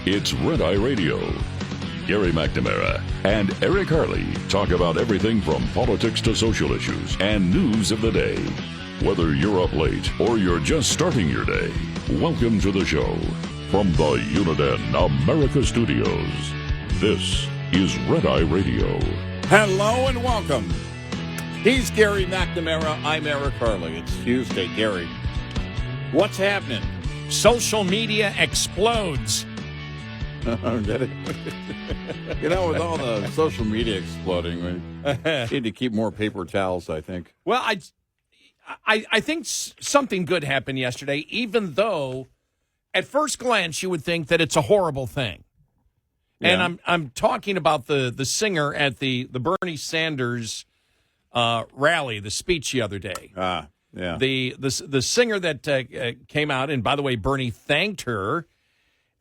It's Red Eye Radio. Gary McNamara and Eric Harley talk about everything from politics to social issues and news of the day. Whether you're up late or you're just starting your day, welcome to the show. From the Uniden America Studios, this is Red Eye Radio. Hello and welcome. He's Gary McNamara. I'm Eric Harley. It's Tuesday. Gary, what's happening? Social media explodes. You know, with all the social media exploding, we need to keep more paper towels, I think. Well, I think something good happened yesterday, even though at first glance you would think that it's a horrible thing. Yeah. And I'm talking about the singer at the Bernie Sanders rally, the speech the other day. Yeah. The singer that came out, and by the way, Bernie thanked her,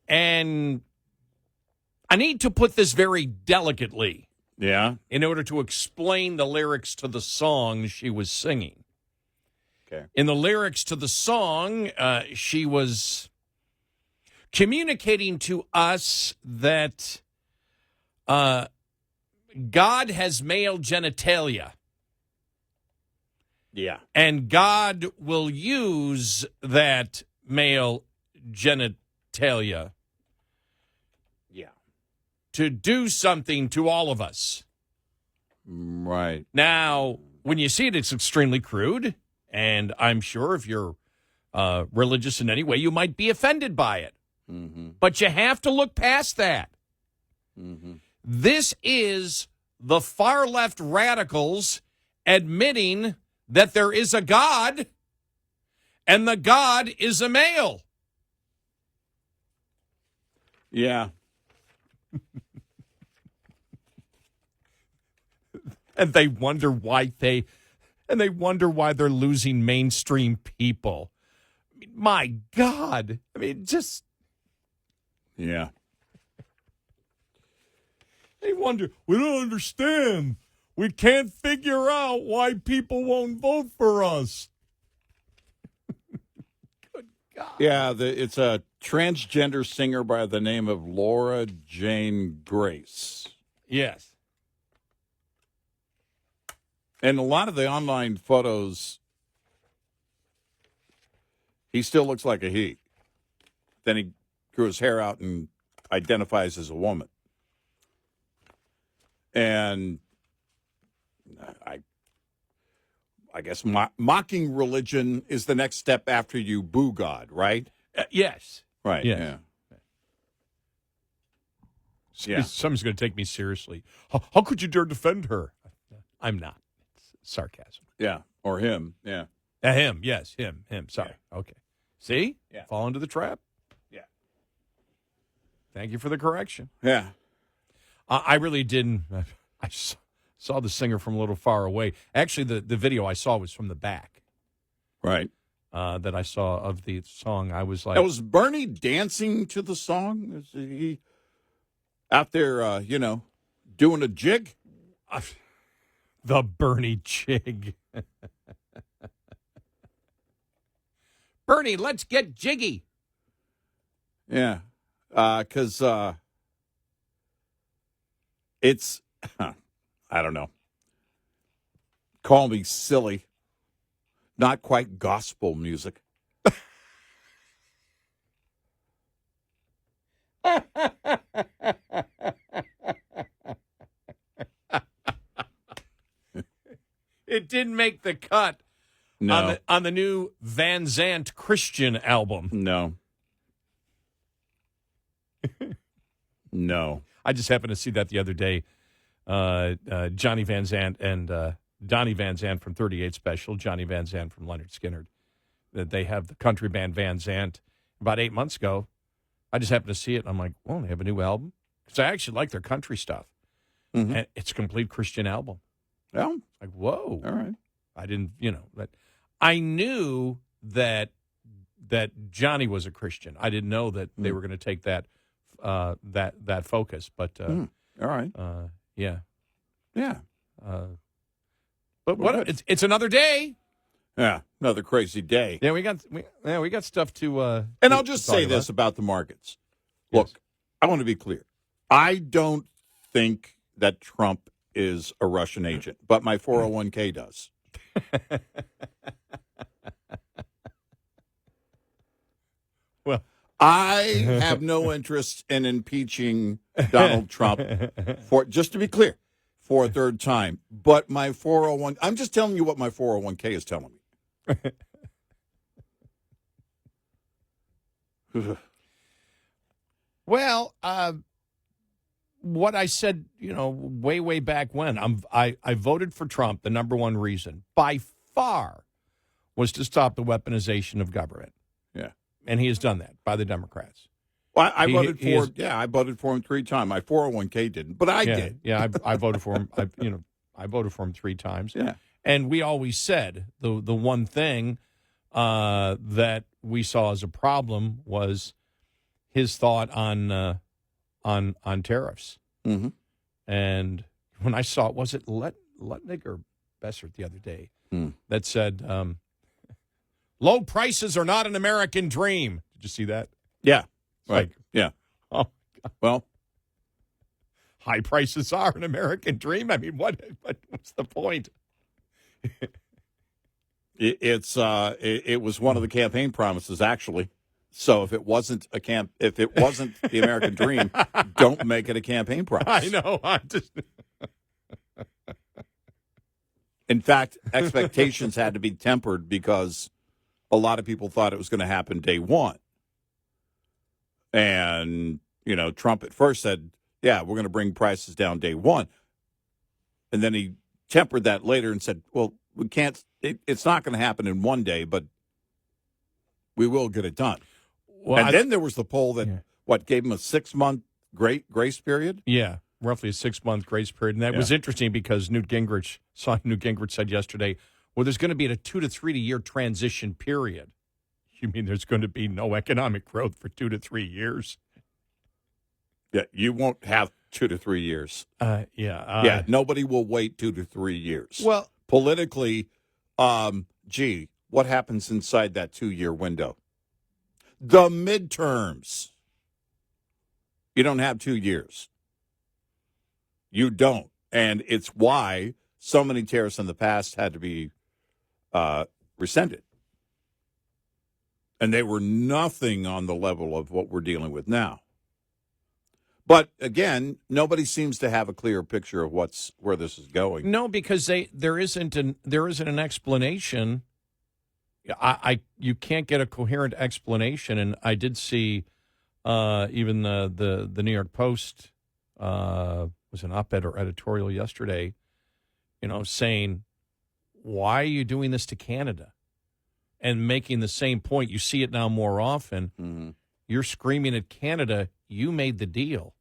and I need to put this very delicately. Yeah. In order to explain the lyrics to the song she was singing. Okay. In the lyrics to the song, she was communicating to us that God has male genitalia. Yeah. And God will use that male genitalia to do something to all of us. Right. Now, when you see it, it's extremely crude, and I'm sure if you're religious in any way, you might be offended by it. Mm-hmm. But you have to look past that. Mm-hmm. This is the far-left radicals admitting that there is a God, and the God is a male. Yeah. And they wonder why they're losing mainstream people. I mean, my God. I mean, just. Yeah. They wonder, we don't understand. We can't figure out why people won't vote for us. Good God. Yeah, it's a transgender singer by the name of Laura Jane Grace. Yes. And a lot of the online photos, he still looks like a he. Then he grew his hair out and identifies as a woman. And I guess mocking religion is the next step after you boo God, right? Yes. Right, yes. Yeah. Someone's going to take me seriously. How could you dare defend her? I'm not. It's sarcasm. Yeah, or him, yeah. Him, yes, him. Sorry. Yeah. Okay. See? Yeah. Fall into the trap? Yeah. Thank you for the correction. Yeah. I really didn't. I saw the singer from a little far away. Actually, the video I saw was from the back. Right. That I saw of the song. I was like. Was Bernie dancing to the song? Was he out there, doing a jig? The Bernie jig. Bernie, let's get jiggy. Yeah, because it's, I don't know. Call me silly. Not quite gospel music. It didn't make the cut. No. On the new Van Zandt Christian album. No. No. I just happened to see that the other day. Johnny Van Zandt and Donnie Van Zandt from 38 Special, Johnny Van Zandt from Leonard Skinner. That they have the country band Van Zandt. About 8 months ago, I just happened to see it. And I'm like, oh, they have a new album? Because I actually like their country stuff. Mm-hmm. And it's a complete Christian album. Well, like, whoa. All right. I didn't, but I knew that Johnny was a Christian. I didn't know that they were going to take that focus. But all right. Yeah. Yeah. But what? It's another day. Yeah, another crazy day. Yeah, we got stuff to. And I'll just say this about the markets. Look, I want to be clear. I don't think that Trump is a Russian agent, but my 401k does. Well, I have no interest in impeaching Donald Trump just to be clear, for a third time. But my 401, I'm just telling you what my 401k is telling me. Well, what I said, way back when, I voted for Trump. The number one reason, by far, was to stop the weaponization of government. Yeah, and he has done that by the Democrats. Well, I voted for him 3 times. My 401k didn't, but I did. Yeah, I voted for him. I voted for him 3 times. Yeah, and we always said the one thing that we saw as a problem was his thought on tariffs. Mm-hmm. And when I saw it, was it Lutnick or Bessert the other day that said, low prices are not an American dream. Did you see that? Yeah. Right. Yeah. Oh, well, high prices are an American dream. I mean, what's the point? It was one of the campaign promises, actually. So if it wasn't the American dream, don't make it a campaign promise. I know. In fact, expectations had to be tempered because a lot of people thought it was going to happen day one. And, Trump at first said, yeah, we're going to bring prices down day one. And then he tempered that later and said, well, we can't, it's not going to happen in one day, but we will get it done. Well, then there was the poll that, gave him a 6-month grace period? Yeah, roughly a 6-month grace period. And that was interesting because Newt Gingrich said yesterday, well, there's going to be a 2 to 3 year transition period. You mean there's going to be no economic growth for 2 to 3 years? Yeah, you won't have 2 to 3 years. Yeah, nobody will wait 2 to 3 years. Well, politically, what happens inside that 2-year window? The midterms. You don't have 2 years. You don't. And it's why so many tariffs in the past had to be rescinded. And they were nothing on the level of what we're dealing with now. But again, nobody seems to have a clear picture of where this is going. No, because there isn't an explanation. You can't get a coherent explanation, and I did see even the New York Post was an op-ed or editorial yesterday, saying, why are you doing this to Canada? And making the same point. You see it now more often. Mm-hmm. You're screaming at Canada, you made the deal.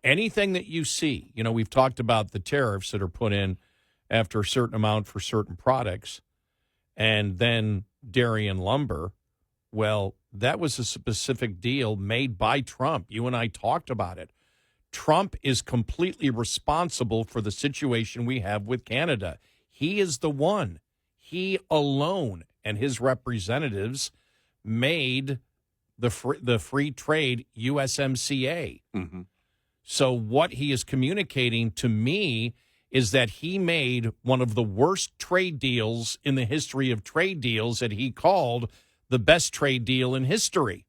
Anything that you see, we've talked about the tariffs that are put in after a certain amount for certain products, and then dairy and lumber. Well, that was a specific deal made by Trump. You and I talked about it. Trump is completely responsible for the situation we have with Canada. He is the one. He alone and his representatives made the free trade USMCA. Mm-hmm. So what he is communicating to me is that he made one of the worst trade deals in the history of trade deals that he called the best trade deal in history.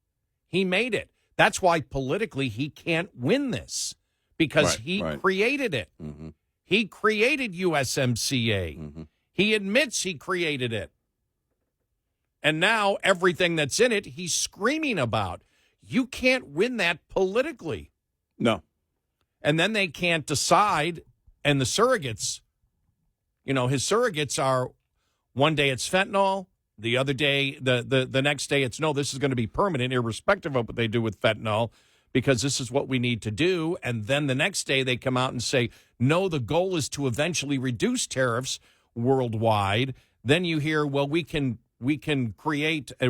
He made it. That's why politically he can't win this, because he created it. Mm-hmm. He created USMCA. Mm-hmm. He admits he created it. And now everything that's in it, he's screaming about. You can't win that politically. No. And then they can't decide. And the surrogates, his surrogates are, one day it's fentanyl, the other day, the next day it's, no, this is going to be permanent, irrespective of what they do with fentanyl, because this is what we need to do. And then the next day they come out and say, no, the goal is to eventually reduce tariffs worldwide. Then you hear, well, we can create a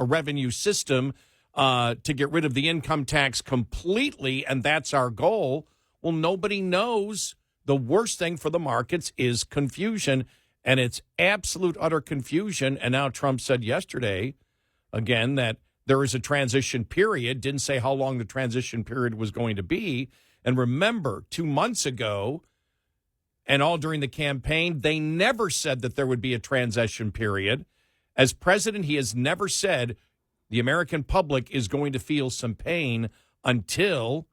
revenue system to get rid of the income tax completely, and that's our goal. Well, nobody knows. The worst thing for the markets is confusion, and it's absolute, utter confusion. And now Trump said yesterday, again, that there is a transition period, didn't say how long the transition period was going to be. And remember, 2 months ago, and all during the campaign, they never said that there would be a transition period. As president, he has never said the American public is going to feel some pain until,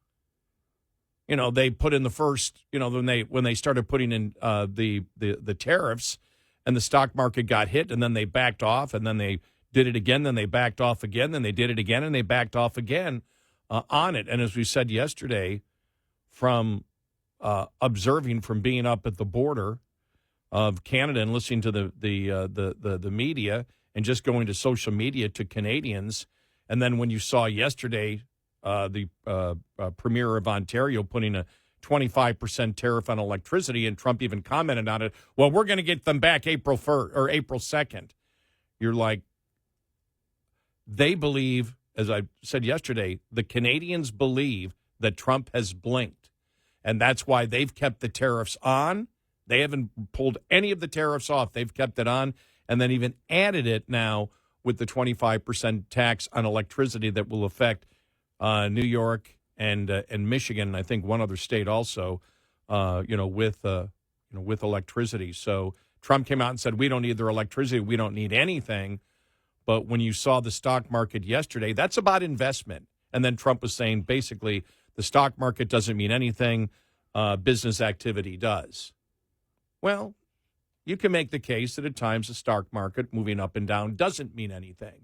they put in the first, when they started putting in the tariffs, and the stock market got hit, and then they backed off, and then they did it again, then they backed off again, then they did it again, and they backed off again on it. And as we said yesterday, from observing from being up at the border of Canada and listening to the media and just going to social media to Canadians, and then when you saw yesterday the Premier of Ontario putting a 25% tariff on electricity, and Trump even commented on it, well, we're going to get them back April 1st or April 2nd. You're like, they believe, as I said yesterday, the Canadians believe that Trump has blinked, and that's why they've kept the tariffs on. They haven't pulled any of the tariffs off. They've kept it on, and then even added it now with the 25% tax on electricity that will affect New York and Michigan, and I think one other state also, with electricity. So Trump came out and said, we don't need their electricity. We don't need anything. But when you saw the stock market yesterday, that's about investment. And then Trump was saying, basically, the stock market doesn't mean anything. Business activity does. Well, you can make the case that at times the stock market moving up and down doesn't mean anything.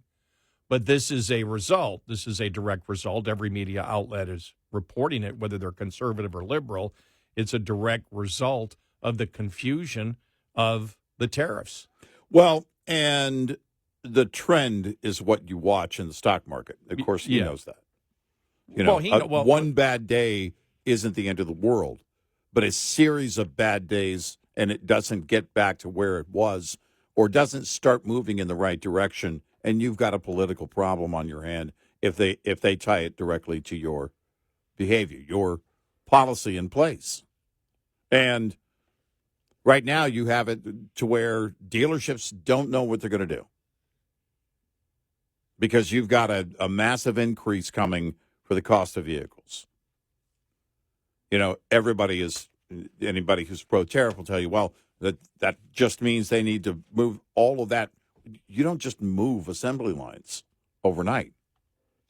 But this is a result. This is a direct result. Every media outlet is reporting it, whether they're conservative or liberal. It's a direct result of the confusion of the tariffs. Well, and the trend is what you watch in the stock market. Of course, he knows that. One bad day isn't the end of the world, but a series of bad days, and it doesn't get back to where it was or doesn't start moving in the right direction, and you've got a political problem on your hand if they tie it directly to your behavior, your policy in place. And right now you have it to where dealerships don't know what they're going to do because you've got a massive increase coming for the cost of vehicles. Anybody who's pro-tariff will tell you, well, that just means they need to move all of that. You don't just move assembly lines overnight.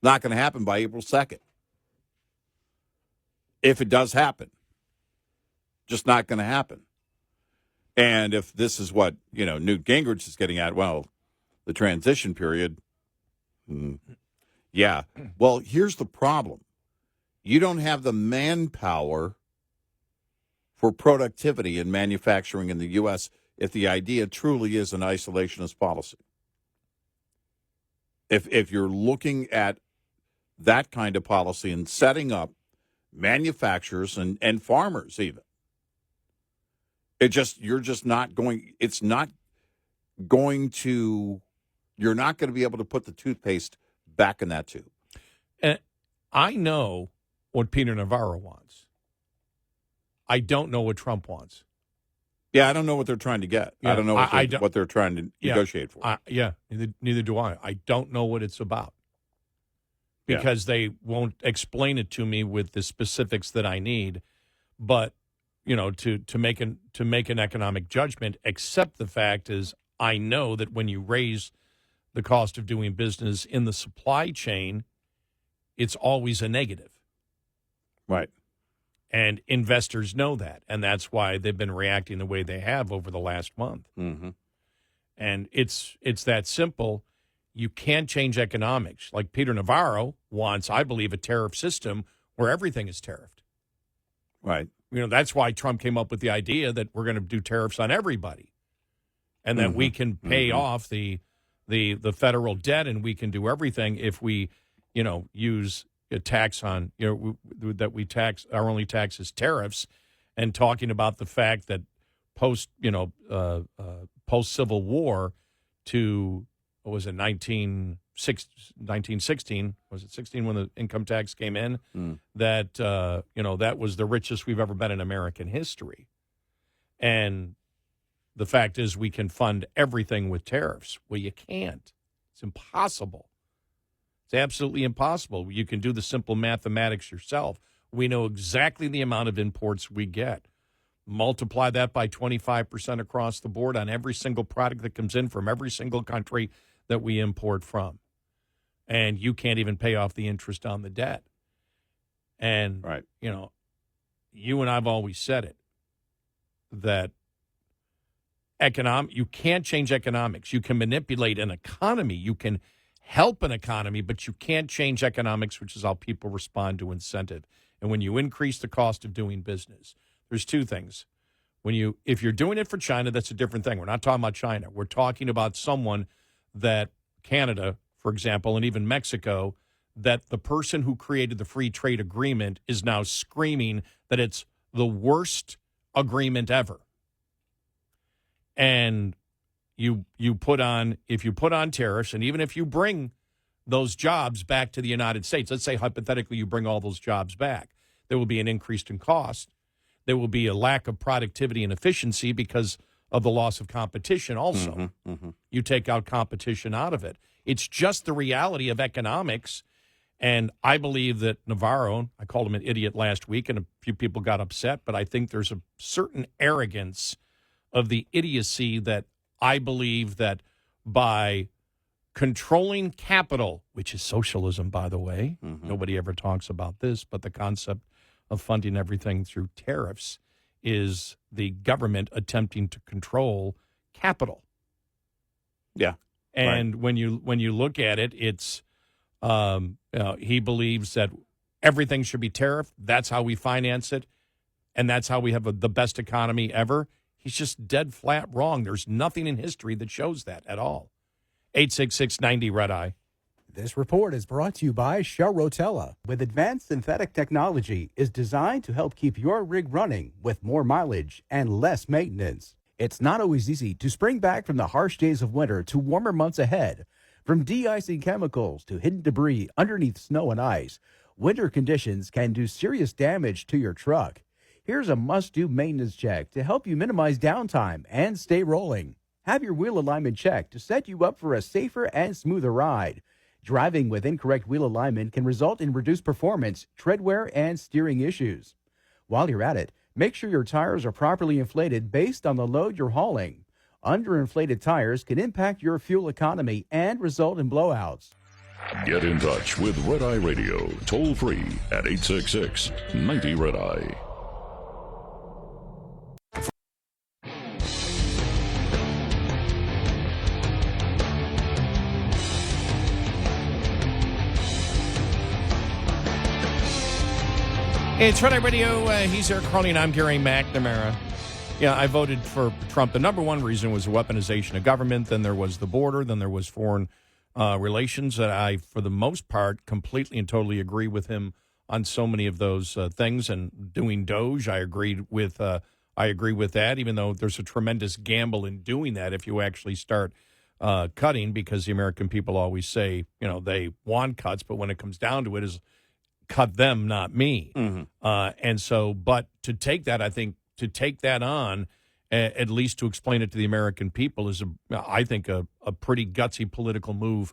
Not going to happen by April 2nd. If it does happen, just not going to happen. And if this is what, Newt Gingrich is getting at, well, the transition period, yeah. Well, here's the problem. You don't have the manpower for productivity in manufacturing in the U.S. if the idea truly is an isolationist policy. If you're looking at that kind of policy and setting up manufacturers and farmers even, you're not going to be able to put the toothpaste back in that tube. And I know what Peter Navarro wants. I don't know what Trump wants. Yeah, I don't know what they're trying to get. Yeah, I don't know what they're trying to negotiate for. Neither do I. I don't know what it's about because they won't explain it to me with the specifics that I need. But to make an economic judgment, except the fact is I know that when you raise the cost of doing business in the supply chain, it's always a negative. Right. And investors know that, and that's why they've been reacting the way they have over the last month. Mm-hmm. And it's that simple. You can't change economics. Like Peter Navarro wants, I believe, a tariff system where everything is tariffed. Right. That's why Trump came up with the idea that we're going to do tariffs on everybody, and that we can pay off the federal debt, and we can do everything if we, use a tax on, that we tax, our only tax is tariffs, and talking about the fact that post Civil War to, what was it, 1916, was it 16 when the income tax came in, that, that was the richest we've ever been in American history. And the fact is we can fund everything with tariffs. Well, you can't. It's impossible. It's absolutely impossible. You can do the simple mathematics yourself. We know exactly the amount of imports we get. Multiply that by 25% across the board on every single product that comes in from every single country that we import from. And you can't even pay off the interest on the debt. And, Right. you know, you and I've always said it, that you can't change economics. You can manipulate an economy. You can help an economy, but you can't change economics, which is how people respond to incentive. And when you increase the cost of doing business, there's two things. If you're doing it for China, that's a different thing. We're not talking about China. We're talking about someone that Canada, for example, and even Mexico, that the person who created the free trade agreement is now screaming that it's the worst agreement ever. And if you put on tariffs, and even if you bring those jobs back to the United States, let's say hypothetically you bring all those jobs back, there will be an increase in cost. There will be a lack of productivity and efficiency because of the loss of competition also. You take out competition out of it. It's just the reality of economics. And I believe that Navarro, I called him an idiot last week, and a few people got upset, but I think there's a certain arrogance of the idiocy that I believe that by controlling capital, which is socialism, by the way, nobody ever talks about this, but the concept of funding everything through tariffs is the government attempting to control capital. Yeah. And when you look at it, it's he believes that everything should be tariffed. That's how we finance it, and that's how we have the best economy ever. He's just dead flat wrong. There's nothing in history that shows that at all. 866-90 Red Eye. This report is brought to you by Shell Rotella. With advanced synthetic technology, is designed to help keep your rig running with more mileage and less maintenance. It's not always easy to spring back from the harsh days of winter to warmer months ahead. From de-icing chemicals to hidden debris underneath snow and ice, winter conditions can do serious damage to your truck. Here's a must-do maintenance check to help you minimize downtime and stay rolling. Have your wheel alignment checked to set you up for a safer and smoother ride. Driving with incorrect wheel alignment can result in reduced performance, tread wear, and steering issues. While you're at it, make sure your tires are properly inflated based on the load you're hauling. Underinflated tires can impact your fuel economy and result in blowouts. Get in touch with Red Eye Radio, toll free at 866-90 Red Eye. It's Red Eye Radio. He's Eric Harley, and I'm Gary McNamara. Yeah, I voted for Trump. The number one reason was the weaponization of government. Then there was the border. Then there was foreign relations. That I, for the most part, completely and totally agree with him on so many of those things. And doing DOGE, I agree with that. Even though there's a tremendous gamble in doing that, if you actually start cutting, because the American people always say, they want cuts, but when it comes down to it, is cut them, not me. And so, but to take that, I think, to take that on, at least to explain it to the American people, is, I think, a pretty gutsy political move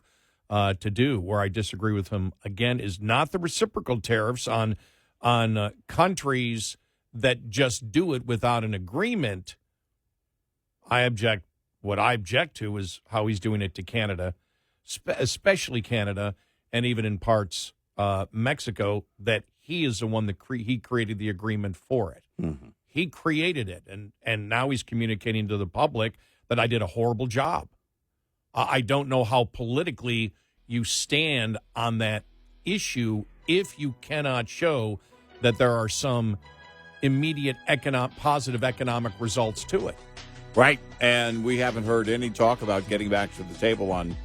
to do. Where I disagree with him, again, is not the reciprocal tariffs on countries that just do it without an agreement. What I object to is how he's doing it to Canada, especially Canada, and even in parts Mexico, that he is the one that he created the agreement for it. He created it, and now he's communicating to the public that I did a horrible job. I don't know how politically you stand on that issue if you cannot show that there are some immediate positive economic results to it. Right. And we haven't heard any talk about getting back to the table on,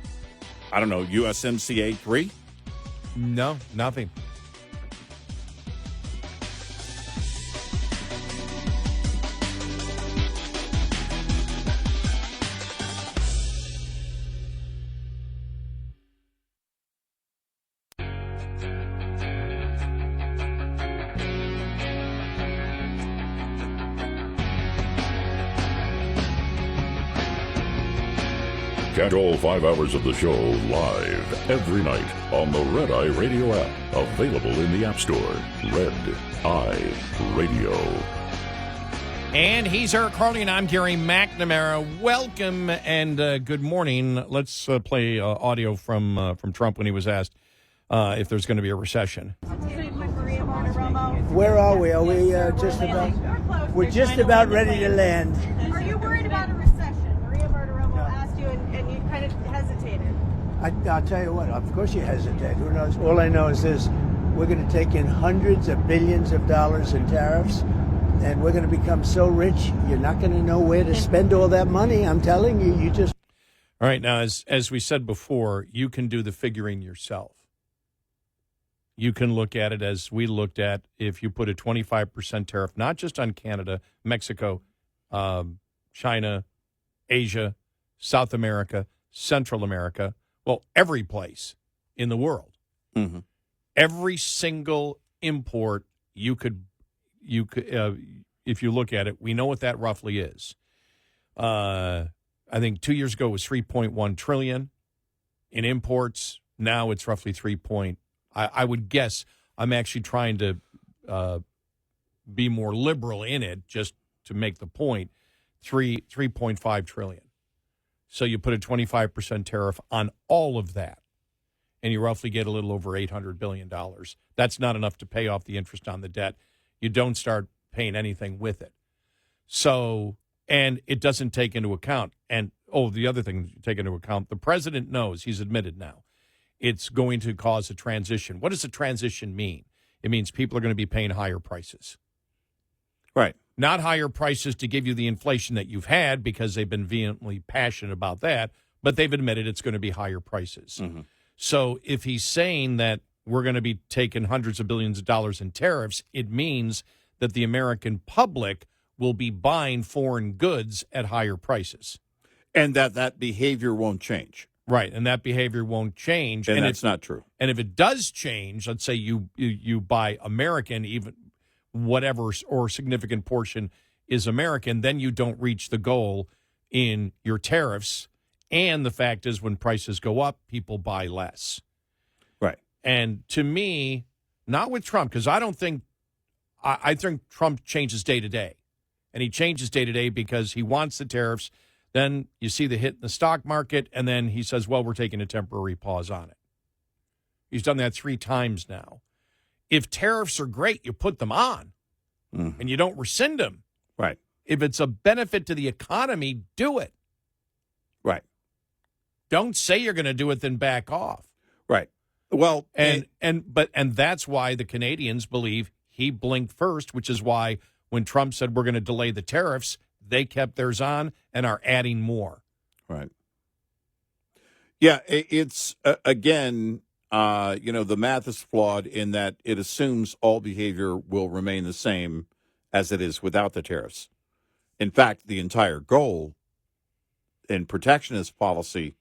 USMCA 3? No, nothing. Catch all 5 hours of the show live every night on the Red Eye Radio app. Available in the App Store. Red Eye Radio. And he's Eric Harley, and I'm Gary McNamara. Welcome and good morning. Let's play audio from Trump when he was asked if there's going to be a recession. Where are we? Are we just about? We're just about ready to land. Are you worried about a recession? Maria Bartiromo asked you, and you kind of hesitated. I'll tell you what. Of course you hesitate. Who knows? All I know is this: we're going to take in hundreds of billions of dollars in tariffs, and we're going to become so rich you're not going to know where to spend all that money. I'm telling you, you just. All right. Now, as we said before, you can do the figuring yourself. You can look at it as we looked at if you put a 25% tariff, not just on Canada, Mexico, China, Asia, South America, Central America, well, every place in the world. Mm-hmm. Every single import you could, if you look at it, we know what that roughly is. I think 2 years ago it was 3.1 trillion in imports. Now it's roughly 3. I would guess I'm actually trying to be more liberal in it, just to make the point. 3.5 trillion. So you put a 25% tariff on all of that, and you roughly get a little over $800 billion. That's not enough to pay off the interest on the debt. You don't start paying anything with it. So, and it doesn't take into account, and the other thing to take into account, the president knows, he's admitted now, it's going to cause a transition. What does a transition mean? It means people are going to be paying higher prices. Right. Not higher prices to give you the inflation that you've had, because they've been vehemently passionate about that, but they've admitted it's going to be higher prices. Mm-hmm. So if he's saying that we're going to be taking hundreds of billions of dollars in tariffs, it means that the American public will be buying foreign goods at higher prices. And that behavior won't change. Right, and that behavior won't change. And that's not true. And if it does change, let's say you buy American, even whatever or significant portion is American, then you don't reach the goal in your tariffs. And the fact is, when prices go up, people buy less. Right. And to me, not with Trump, because I think Trump changes day to day. And he changes day to day because he wants the tariffs. Then you see the hit in the stock market, and then he says, well, we're taking a temporary pause on it. He's done that 3 times now. If tariffs are great, you put them on, and you don't rescind them. Right. If it's a benefit to the economy, do it. Right. Don't say you're going to do it, then back off. Right. Well, and that's why the Canadians believe he blinked first, which is why when Trump said we're going to delay the tariffs, they kept theirs on and are adding more. Right. Yeah, it's, again, the math is flawed in that it assumes all behavior will remain the same as it is without the tariffs. In fact, the entire goal in protectionist policy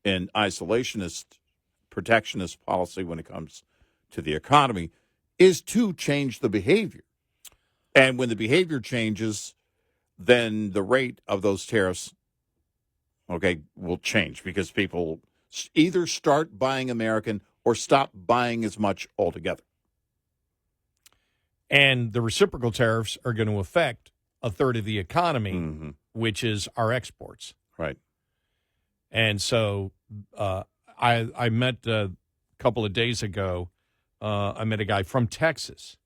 and isolationist protectionist policy when it comes to the economy is to change the behavior. And when the behavior changes, then the rate of those tariffs, will change because people either start buying American or stop buying as much altogether. And the reciprocal tariffs are going to affect a third of the economy, which is our exports. Right. And so I met a couple of days ago, I met a guy from Texas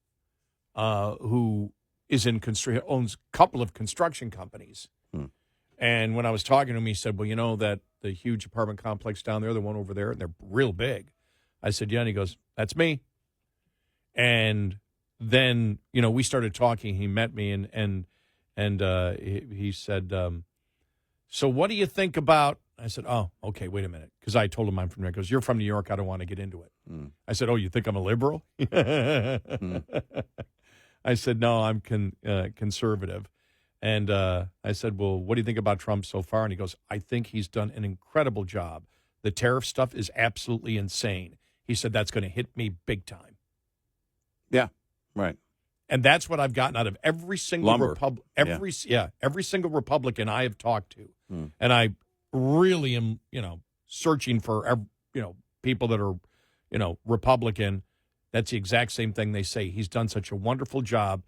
who is owns a couple of construction companies. And when I was talking to him, he said, well, you know that the huge apartment complex down there, the one over there, and they're real big. I said, yeah. And he goes, that's me. And then, we started talking. He met me and he said, so what do you think about, I said, oh, okay, wait a minute. Because I told him I'm from New York. He goes, you're from New York. I don't want to get into it. I said, oh, you think I'm a liberal? I said, no, I'm conservative. And I said, well, what do you think about Trump so far? And he goes, I think he's done an incredible job. The tariff stuff is absolutely insane. He said, that's going to hit me big time. Yeah, right. And that's what I've gotten out of every single every single Republican I have talked to. And I really am, searching for, people that are, Republican. That's the exact same thing they say. He's done such a wonderful job.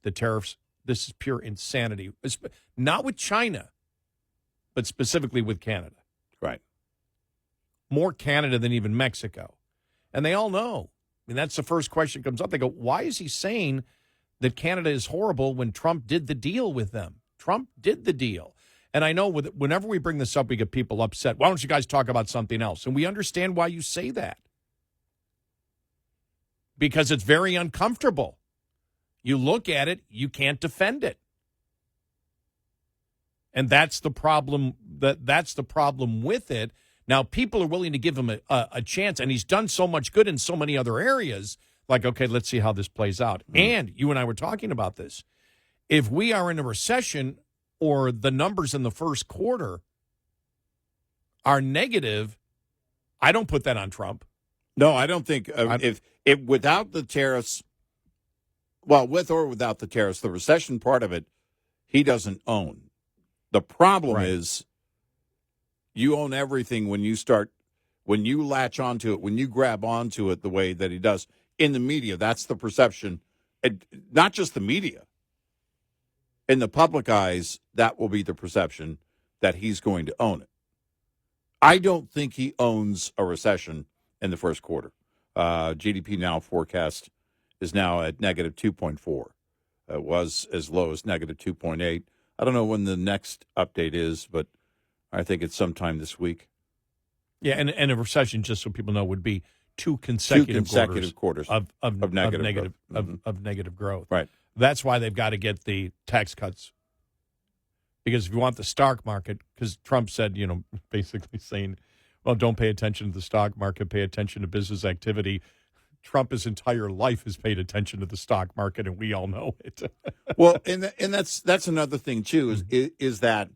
The tariffs, this is pure insanity. Not with China, but specifically with Canada. Right. More Canada than even Mexico. And they all know. I mean, that's the first question that comes up. They go, why is he saying that Canada is horrible when Trump did the deal with them? Trump did the deal. And I know whenever we bring this up, we get people upset. Why don't you guys talk about something else? And we understand why you say that. Because it's very uncomfortable. You look at it, you can't defend it. And that's the problem. That's the problem with it. Now, people are willing to give him a chance, and he's done so much good in so many other areas. Like, okay, let's see how this plays out. And you and I were talking about this. If we are in a recession or the numbers in the first quarter are negative, I don't put that on Trump. No, I don't think if without the tariffs, well, with or without the tariffs, the recession part of it, he doesn't own. The problem is you own everything when you latch onto it, when you grab onto it the way that he does in the media. That's the perception, and not just the media. In the public eyes, that will be the perception that he's going to own it. I don't think he owns a recession in the first quarter. GDP now forecast is now at negative 2.4. It was as low as negative 2.8. I don't know when the next update is, but I think it's sometime this week. Yeah, and a recession, just so people know, would be two consecutive quarters of negative growth. Right. That's why they've got to get the tax cuts. Because if you want the stock market, because Trump said, basically saying, well, don't pay attention to the stock market, pay attention to business activity. Trump, his entire life, has paid attention to the stock market, and we all know it. Well, and that's another thing, too, is that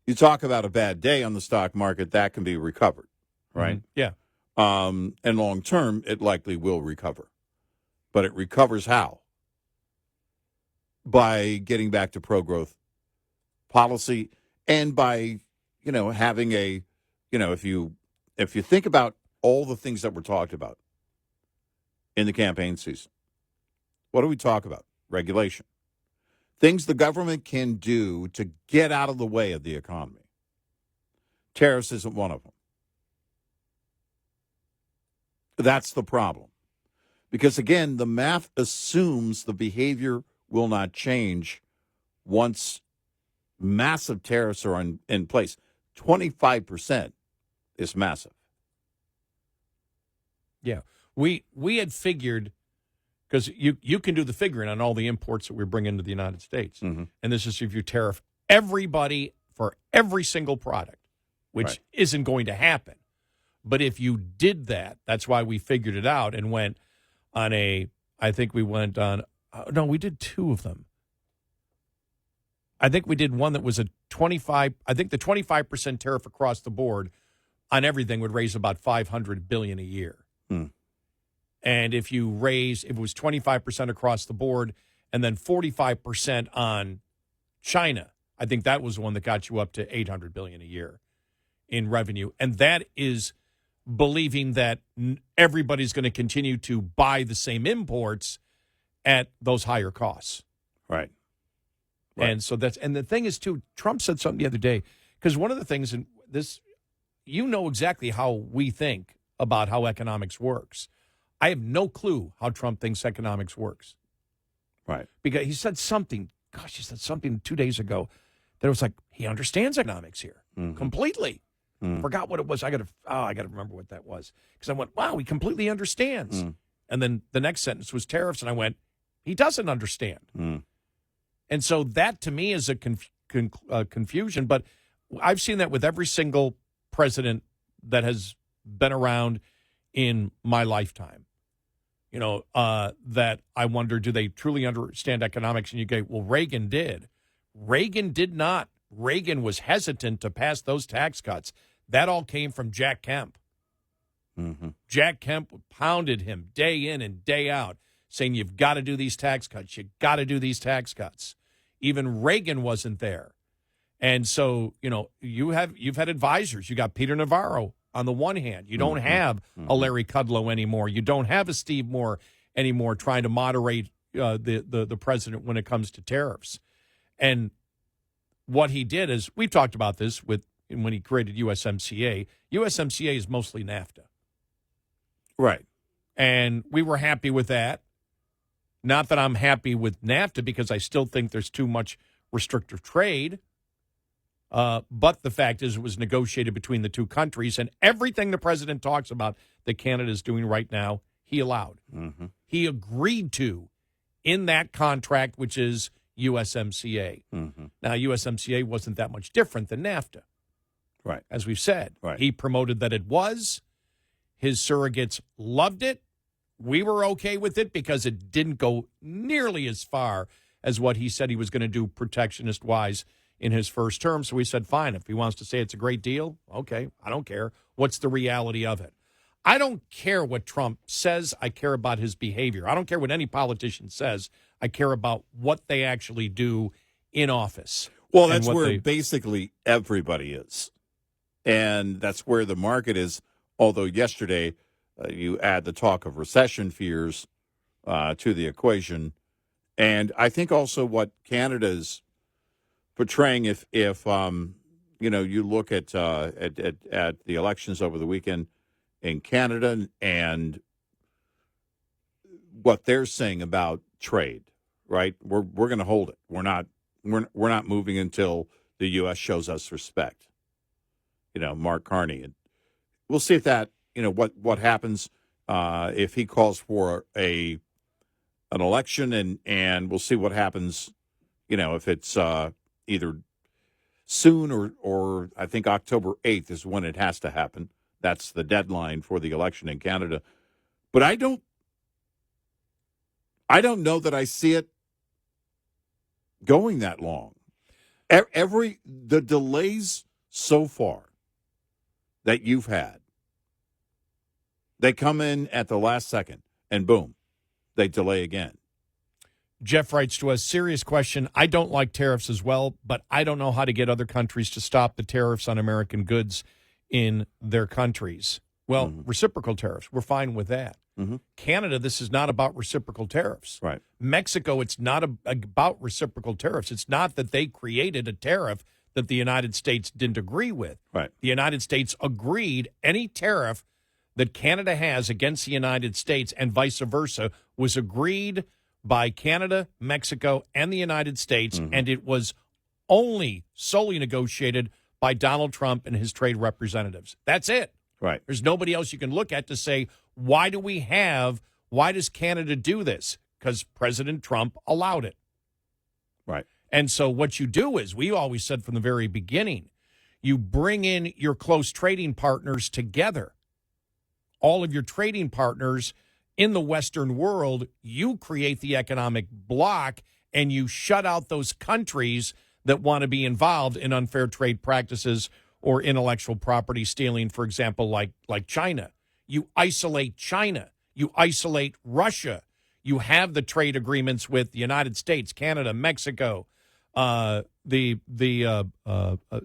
you talk about a bad day on the stock market, that can be recovered, right? Yeah. And long term, it likely will recover. But it recovers how? By getting back to pro-growth policy and by, having a, if you think about all the things that were talked about in the campaign season, what do we talk about? Regulation. Things the government can do to get out of the way of the economy. Tariffs isn't one of them. That's the problem. Because, again, the math assumes the behavior will not change once massive tariffs are in place. 25% is massive. Yeah. We had figured, because you can do the figuring on all the imports that we bring into the United States. Mm-hmm. And this is if you tariff everybody for every single product, which isn't going to happen. But if you did that, that's why we figured it out and went on we did two of them. I think we did one that was the 25% tariff across the board on everything would raise about $500 billion a year. And if it was 25% across the board and then 45% on China, I think that was the one that got you up to $800 billion a year in revenue. And that is believing that everybody's going to continue to buy the same imports at those higher costs. Right. And so and the thing is, too, Trump said something the other day, because one of the things in this, exactly how we think about how economics works. I have no clue how Trump thinks economics works. Right. Because he said something 2 days ago that was like, he understands economics here completely. Forgot what it was. I got to remember what that was. Because I went, wow, he completely understands. And then the next sentence was tariffs, and I went, he doesn't understand. And so that, to me, is a confusion. But I've seen that with every single president that has been around in my lifetime. That I wonder, do they truly understand economics? And you go, well, Reagan did. Reagan did not. Reagan was hesitant to pass those tax cuts. That all came from Jack Kemp. Jack Kemp pounded him day in and day out, saying, you've got to do these tax cuts. You've got to do these tax cuts. Even Reagan wasn't there. And so, you've had advisors. You got Peter Navarro on the one hand. You don't have a Larry Kudlow anymore. You don't have a Steve Moore anymore trying to moderate the president when it comes to tariffs. And what he did is, we've talked about this when he created USMCA. USMCA is mostly NAFTA. Right. And we were happy with that. Not that I'm happy with NAFTA because I still think there's too much restrictive trade. But the fact is it was negotiated between the two countries, and everything the president talks about that Canada is doing right now, he allowed. Mm-hmm. He agreed to in that contract, which is USMCA. Mm-hmm. Now, USMCA wasn't that much different than NAFTA. Right. As we've said. Right. He promoted that it was. His surrogates loved it. We were okay with it because it didn't go nearly as far as what he said he was going to do protectionist-wise in his first term. So we said, fine, if he wants to say it's a great deal, okay, I don't care. What's the reality of it? I don't care what Trump says. I care about his behavior. I don't care what any politician says. I care about what they actually do in office. Well, that's where basically everybody is. And that's where the market is. Although yesterday you add the talk of recession fears to the equation. And I think also what Canada's portraying, if you look at the elections over the weekend in Canada and what they're saying about trade, right? We're going to hold it. We're not moving until the U.S. shows us respect. Mark Carney, and we'll see if that what happens if he calls for an election, and we'll see what happens. If it's either soon or I think October 8th is when it has to happen. That's the deadline for the election in Canada. But I don't know that I see it going that long. The delays so far that you've had, they come in at the last second, and boom, they delay again. Jeff writes to us, serious question. I don't like tariffs as well, but I don't know how to get other countries to stop the tariffs on American goods in their countries. Well, reciprocal tariffs, we're fine with that. Mm-hmm. Canada, this is not about reciprocal tariffs. Right. Mexico, it's not about reciprocal tariffs. It's not that they created a tariff that the United States didn't agree with. Right. The United States agreed any tariff that Canada has against the United States and vice versa was agreed by Canada, Mexico, and the United States, and it was solely negotiated by Donald Trump and his trade representatives. That's it. Right. There's nobody else you can look at to say, why does Canada do this? Because President Trump allowed it. Right. And so what you do is, we always said from the very beginning, you bring in your close trading partners together. All of your trading partners in the Western world, you create the economic bloc and you shut out those countries that want to be involved in unfair trade practices or intellectual property stealing, for example, like China. You isolate China. You isolate Russia. You have the trade agreements with the United States, Canada, Mexico, the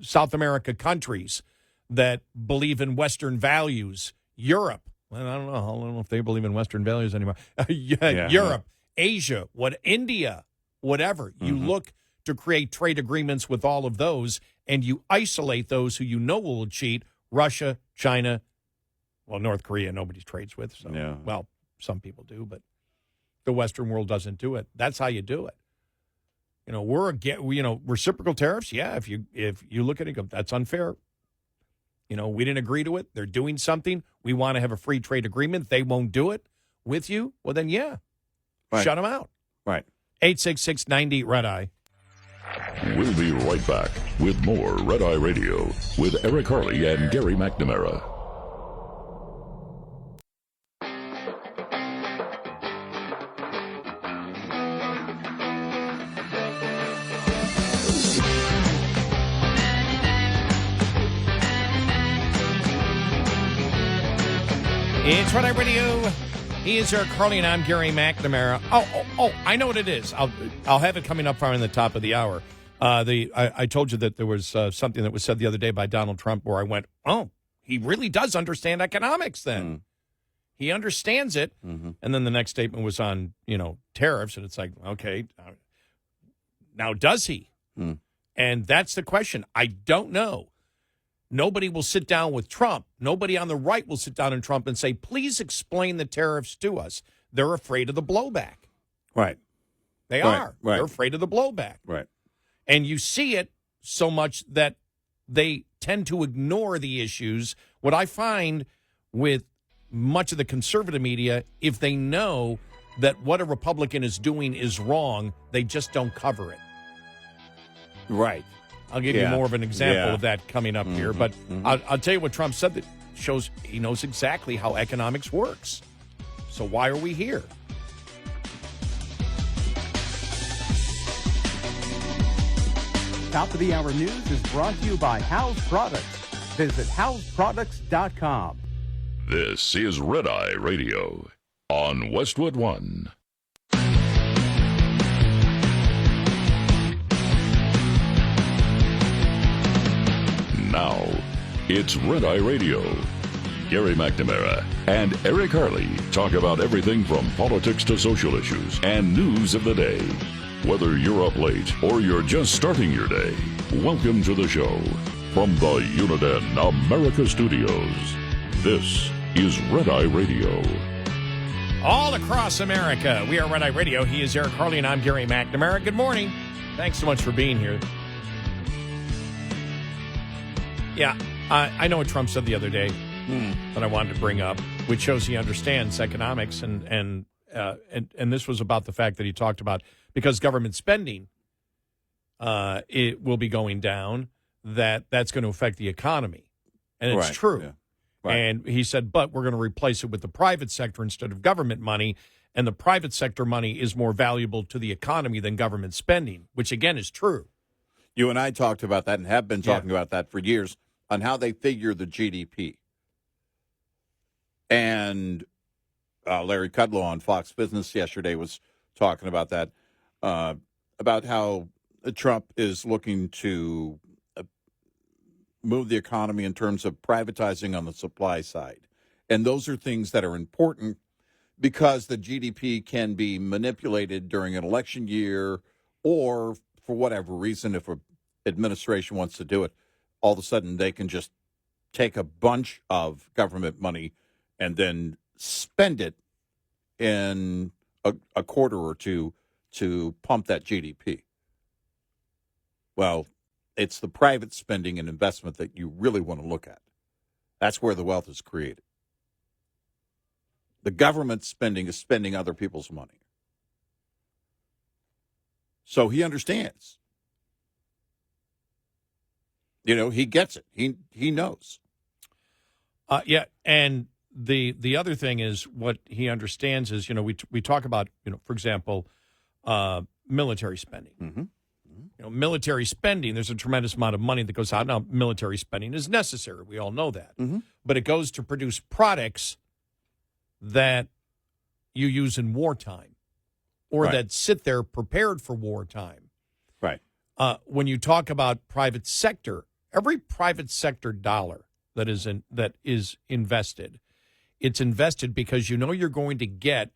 South America countries that believe in Western values, Europe. Well, I don't know if they believe in Western values anymore. Europe, Asia, India, whatever. You look to create trade agreements with all of those, and you isolate those who you know will cheat, Russia, China, North Korea, nobody trades with. So, well, some people do, but the Western world doesn't do it. That's how you do it. Reciprocal tariffs, yeah, if you look at it, that's unfair. We didn't agree to it. They're doing something. We want to have a free trade agreement. They won't do it with you. Well, then, right. Shut them out. Right. 866-90-RED-EYE. We'll be right back with more Red Eye Radio with Eric Harley and Gary McNamara. It's Red Eye Radio. He is Eric Harley, and I'm Gary McNamara. Oh, I know what it is. I'll have it coming up far in the top of the hour. I told you that there was something that was said the other day by Donald Trump where I went, oh, he really does understand economics then. He understands it. And then the next statement was on, tariffs. And it's like, okay, now does he? And that's the question. I don't know. Nobody will sit down with Trump. Nobody on the right will sit down with Trump and say, please explain the tariffs to us. They're afraid of the blowback. Right. They Right, are. right. They're afraid of the blowback. Right. And you see it so much that they tend to ignore the issues. What I find with much of the conservative media, if they know that what a Republican is doing is wrong, they just don't cover it. Right. I'll give you more of an example of that coming up here. But I'll tell you what Trump said that shows he knows exactly how economics works. So why are we here? Top of the Hour News is brought to you by House Products. Visit houseproducts.com. This is Red Eye Radio on Westwood One. Now, it's Red Eye Radio. Gary McNamara and Eric Harley talk about everything from politics to social issues and news of the day. Whether you're up late or you're just starting your day, welcome to the show. From the Uniden America Studios, this is Red Eye Radio. All across America, we are Red Eye Radio. He is Eric Harley, and I'm Gary McNamara. Good morning. Thanks so much for being here. Yeah, I know what Trump said the other day that I wanted to bring up, which shows he understands economics, and this was about the fact that he talked about because government spending it will be going down, that's going to affect the economy, and it's true. Yeah. Right. And he said, but we're going to replace it with the private sector instead of government money, and the private sector money is more valuable to the economy than government spending, which again is true. You and I talked about that and have been talking about that for years on how they figure the GDP. And Larry Kudlow on Fox Business yesterday was talking about that, about how Trump is looking to move the economy in terms of privatizing on the supply side. And those are things that are important because the GDP can be manipulated during an election year or for whatever reason, if an administration wants to do it, all of a sudden they can just take a bunch of government money and then spend it in a quarter or two to pump that GDP. Well, it's the private spending and investment that you really want to look at. That's where the wealth is created. The government spending is spending other people's money. So he understands. He gets it. He knows. Yeah, and the other thing is what he understands is, we talk about, for example, military spending. Mm-hmm. Military spending, there's a tremendous amount of money that goes out. Now, military spending is necessary. We all know that. Mm-hmm. But it goes to produce products that you use in wartime or that sit there prepared for wartime. Right. When you talk about private sector, every private sector dollar that is invested, it's invested because you're going to get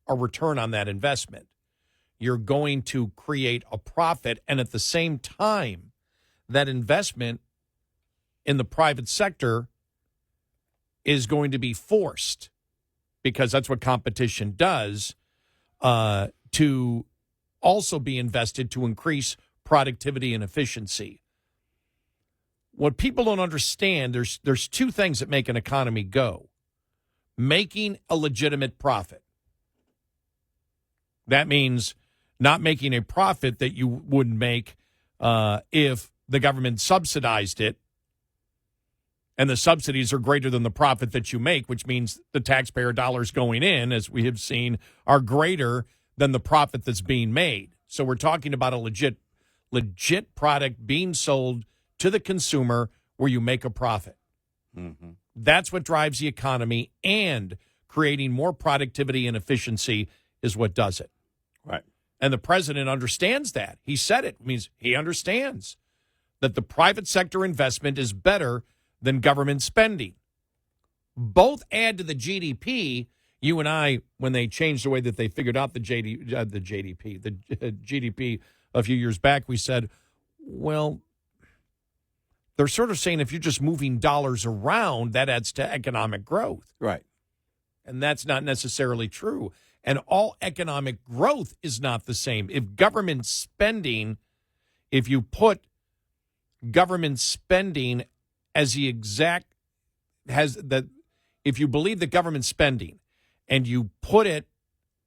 a return on that investment. You're going to create a profit, and at the same time, that investment in the private sector is going to be forced, because that's what competition does, to also be invested to increase productivity and efficiency. What people don't understand, there's two things that make an economy go. Making a legitimate profit. That means not making a profit that you wouldn't make if the government subsidized it, and the subsidies are greater than the profit that you make, which means the taxpayer dollars going in, as we have seen, are greater than the profit that's being made. So we're talking about a legit product being sold to the consumer where you make a profit. Mm-hmm. That's what drives the economy, and creating more productivity and efficiency is what does it. Right. And the president understands that. He said it. It means he understands that the private sector investment is better than government spending. Both add to the GDP. You and I, when they changed the way that they figured out the GDP a few years back, we said, well, they're sort of saying if you're just moving dollars around, that adds to economic growth. Right. And that's not necessarily true. And all economic growth is not the same. If government spending, if you put government spending as the exact, has that, if you believe that government spending and you put it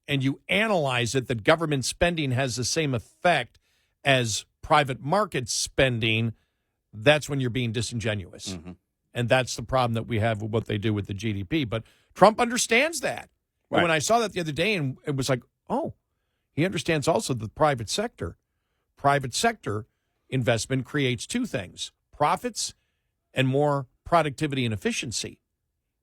and you analyze it, that government spending has the same effect as private market spending, that's when you're being disingenuous. Mm-hmm. And that's the problem that we have with what they do with the GDP. But Trump understands that. Right. And when I saw that the other day, and it was like, oh, he understands also the private sector. Private sector investment creates two things: profits and more productivity and efficiency.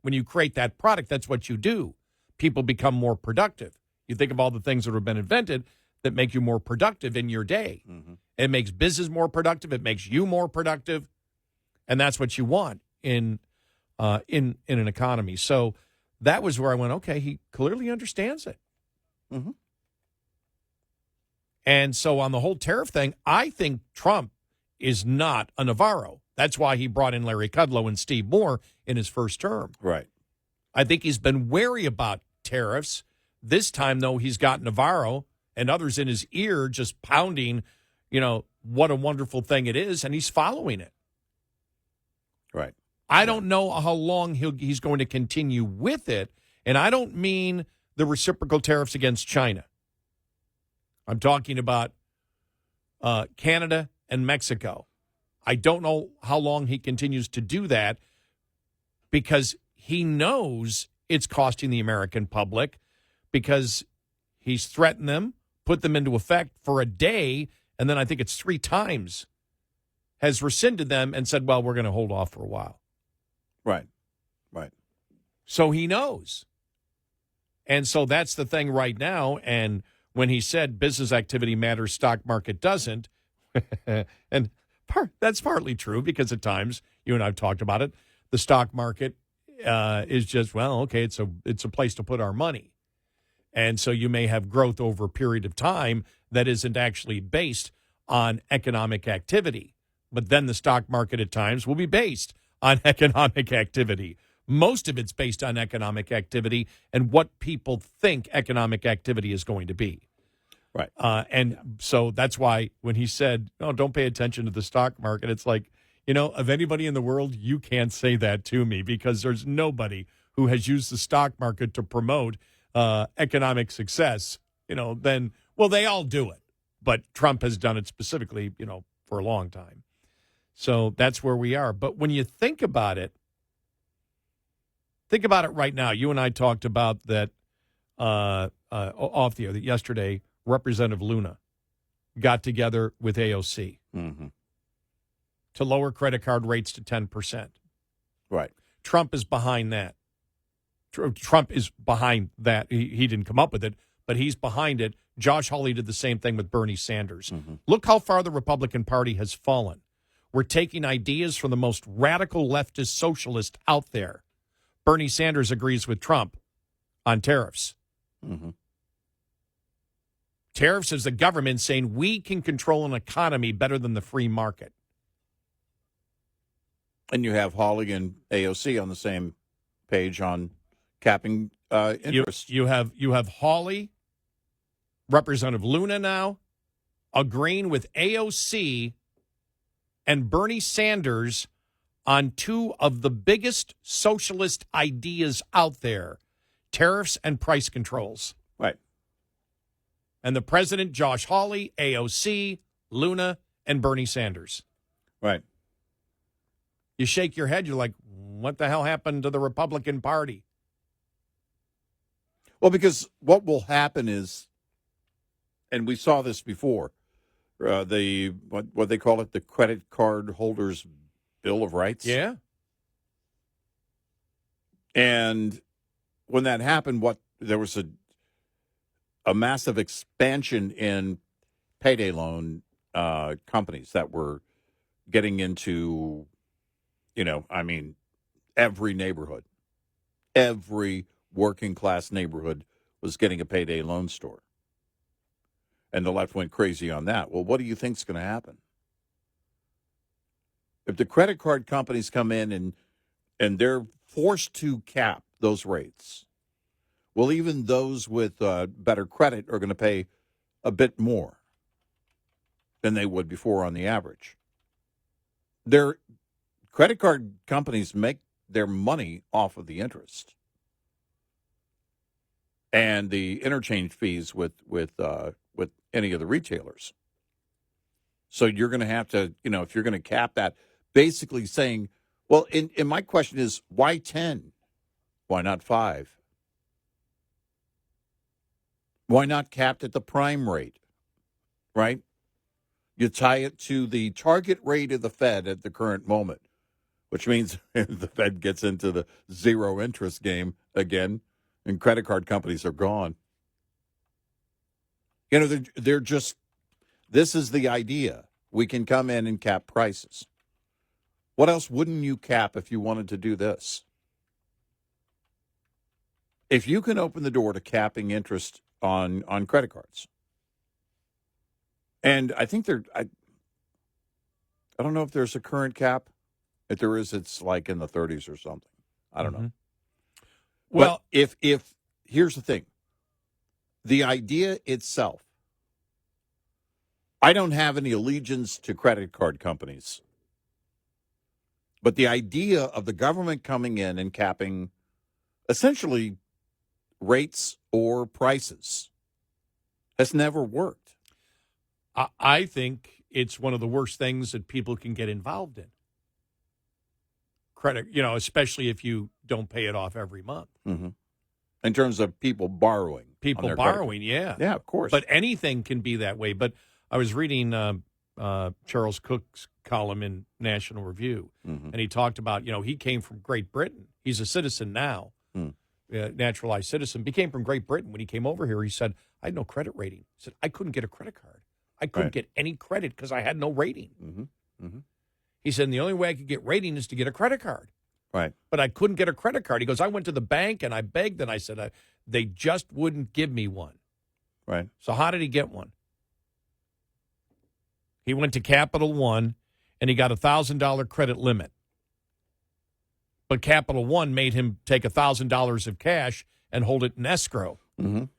When you create that product, that's what you do. People become more productive. You think of all the things that have been invented that make you more productive in your day. Mm-hmm. It makes business more productive. It makes you more productive. And that's what you want in an economy. So that was where I went, okay, he clearly understands it. Mm-hmm. And so on the whole tariff thing, I think Trump is not a Navarro. That's why he brought in Larry Kudlow and Steve Moore in his first term. Right. I think he's been wary about tariffs. This time, though, he's got Navarro and others in his ear just pounding, what a wonderful thing it is, and he's following it. Right. I don't know how long he's going to continue with it, and I don't mean the reciprocal tariffs against China. I'm talking about Canada and Mexico. I don't know how long he continues to do that because he knows it's costing the American public, because he's threatened them, put them into effect for a day, and then I think it's 3 times has rescinded them and said, well, we're going to hold off for a while. Right. Right. So he knows. And so that's the thing right now. And when he said business activity matters, stock market doesn't, and that's partly true because at times, you and I have talked about it, the stock market is just, well, okay, it's a place to put our money. And so you may have growth over a period of time that isn't actually based on economic activity. But then the stock market at times will be based on economic activity. Most of it's based on economic activity and what people think economic activity is going to be. Right. So that's why when he said, "Oh, don't pay attention to the stock market," it's like, of anybody in the world, you can't say that to me because there's nobody who has used the stock market to promote economic success. Then, well, they all do it, but Trump has done it specifically, for a long time. So that's where we are. But when you think about it right now. You and I talked about that off the air that yesterday. Representative Luna got together with AOC to lower credit card rates to 10%. Right. Trump is behind that. Trump is behind that. He didn't come up with it, but he's behind it. Josh Hawley did the same thing with Bernie Sanders. Mm-hmm. Look how far the Republican Party has fallen. We're taking ideas from the most radical leftist socialist out there. Bernie Sanders agrees with Trump on tariffs. Mm-hmm. Tariffs is the government saying we can control an economy better than the free market. And you have Hawley and AOC on the same page on capping interest. You have Hawley, Representative Luna now, agreeing with AOC and Bernie Sanders on 2 of the biggest socialist ideas out there, tariffs and price controls. Right. And the president, Josh Hawley, AOC, Luna, and Bernie Sanders. Right. You shake your head, you're like, what the hell happened to the Republican Party? Well, because what will happen is, and we saw this before, what they call it, the credit card holders' Bill of Rights. Yeah. And when that happened, there was a massive expansion in payday loan companies that were getting into, every neighborhood. Every working class neighborhood was getting a payday loan store. And the left went crazy on that. Well, what do you think's going to happen? If the credit card companies come in and they're forced to cap those rates, well, even those with better credit are going to pay a bit more than they would before on the average. Their credit card companies make their money off of the interest and the interchange fees with any of the retailers. So you're going to have to, if you're going to cap that, basically saying, well, and my question is, why 10? Why not 5? Why not capped at the prime rate, right? You tie it to the target rate of the Fed at the current moment, which means the Fed gets into the zero interest game again, and credit card companies are gone. They're just, this is the idea. We can come in and cap prices. What else wouldn't you cap if you wanted to do this? If you can open the door to capping interest on credit cards, and I think I don't know if there's a current cap. If there is, it's like in the 30s or something. I don't know. Well, but if here's the thing, the idea itself, I don't have any allegiance to credit card companies, but the idea of the government coming in and capping essentially rates or prices has never worked. I think it's one of the worst things that people can get involved in. Credit, especially if you don't pay it off every month. Mm-hmm. In terms of people borrowing. People borrowing, yeah. Yeah, of course. But anything can be that way. But I was reading Charles Cook's column in National Review, and he talked about, he came from Great Britain. He's a citizen now, naturalized citizen. Became from Great Britain. When he came over here, he said, I had no credit rating. He said, I couldn't get a credit card. I couldn't get any credit because I had no rating. Mm-hmm. Mm-hmm. He said, and the only way I could get rating is to get a credit card. Right. But I couldn't get a credit card. He goes, I went to the bank and I begged and I said, they just wouldn't give me one. Right. So how did he get one? He went to Capital One and he got a $1,000 credit limit. But Capital One made him take $1,000 of cash and hold it in escrow and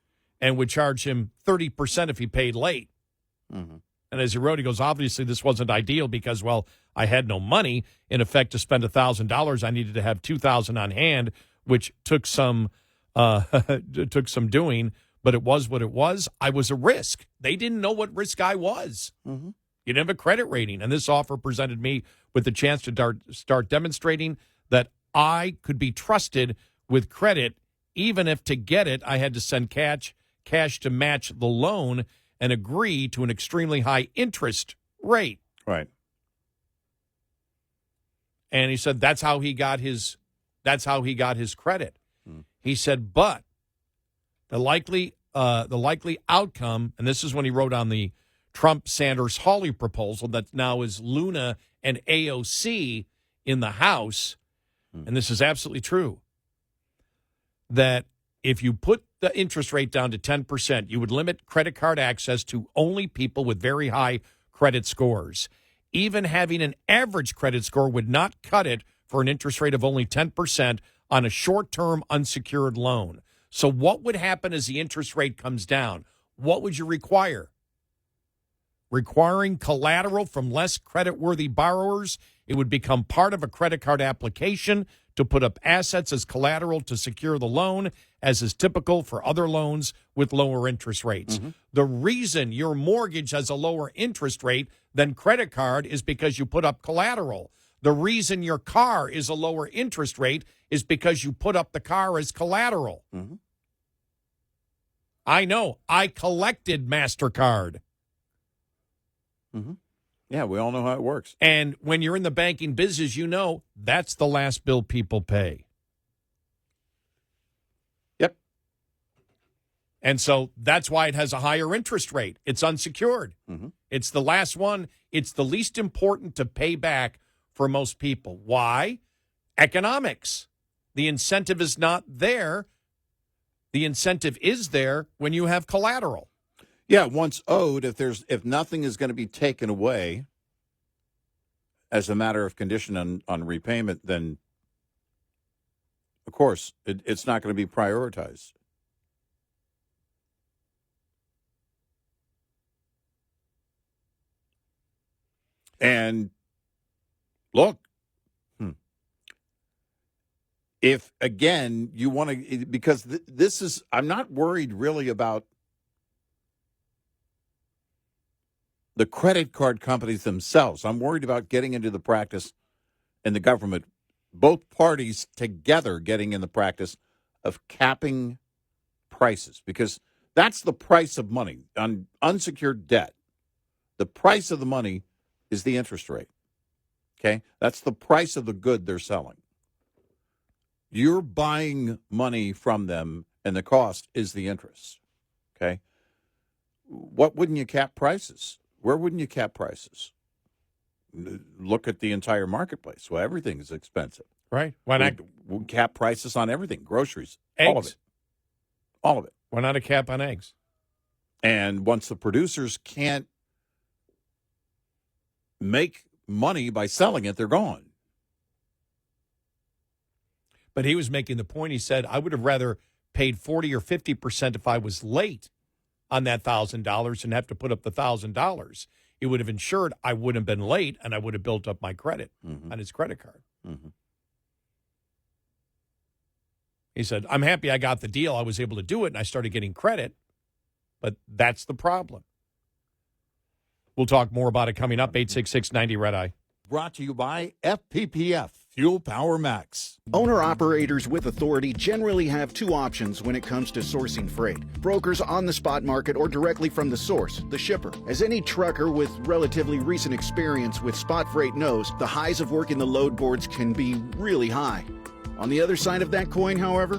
would charge him 30% if he paid late. Mm-hmm. And as he wrote, he goes, obviously this wasn't ideal because, well, I had no money. In effect, to spend $1,000, I needed to have $2,000 on hand, which took some doing, but it was what it was. I was a risk. They didn't know what risk I was. Mm-hmm. You didn't have a credit rating, and this offer presented me with the chance to start demonstrating that I could be trusted with credit, even if to get it I had to send cash to match the loan and agree to an extremely high interest rate. Right. And he said that's how he got his credit. He said, but the likely outcome, and this is when he wrote on the Trump-Sanders Hawley proposal that now is Luna and AOC in the House, and this is absolutely true, that if you put the interest rate down to 10%, you would limit credit card access to only people with very high credit scores. Even having an average credit score would not cut it for an interest rate of only 10% on a short-term unsecured loan. So what would happen as the interest rate comes down? What would you require? Requiring collateral from less creditworthy borrowers, it would become part of a credit card application to put up assets as collateral to secure the loan, as is typical for other loans with lower interest rates. Mm-hmm. The reason your mortgage has a lower interest rate than credit card is because you put up collateral. The reason your car is a lower interest rate is because you put up the car as collateral. Mm-hmm. I know. I collected MasterCard. Mm-hmm. Yeah, we all know how it works. And when you're in the banking business, you know that's the last bill people pay. Yep. And so that's why it has a higher interest rate. It's unsecured. Mm-hmm. It's the last one. It's the least important to pay back for most people. Why? Economics. The incentive is not there. The incentive is there when you have collateral. Yeah, once owed, if nothing is going to be taken away as a matter of condition on repayment, then, of course, it's not going to be prioritized. And look, if, again, you want to, because this is, I'm not worried really about the credit card companies themselves. I'm worried about getting into the practice in the government, both parties together getting in the practice of capping prices, because that's the price of money on unsecured debt. The price of the money is the interest rate. Okay? That's the price of the good they're selling. You're buying money from them, and the cost is the interest. Okay? What wouldn't you cap prices? Where wouldn't you cap prices? Look at the entire marketplace. Well, everything is expensive. Right. Why not? We'll cap prices on everything, groceries, Eggs. all of it. All of it. Why not a cap on eggs? And once the producers can't make money by selling it, they're gone. But he was making the point. He said, I would have rather paid 40 or 50% if I was late on that $1,000 and have to put up the $1,000. It would have ensured I wouldn't have been late, and I would have built up my credit on his credit card. Mm-hmm. He said, I'm happy I got the deal. I was able to do it, and I started getting credit. But that's the problem. We'll talk more about it coming up. 866-90 Red Eye. Brought to you by FPPF, Fuel Power Max. Owner-operators with authority generally have two options when it comes to sourcing freight. Brokers on the spot market or directly from the source, the shipper. As any trucker with relatively recent experience with spot freight knows, the highs of working the load boards can be really high. On the other side of that coin, however,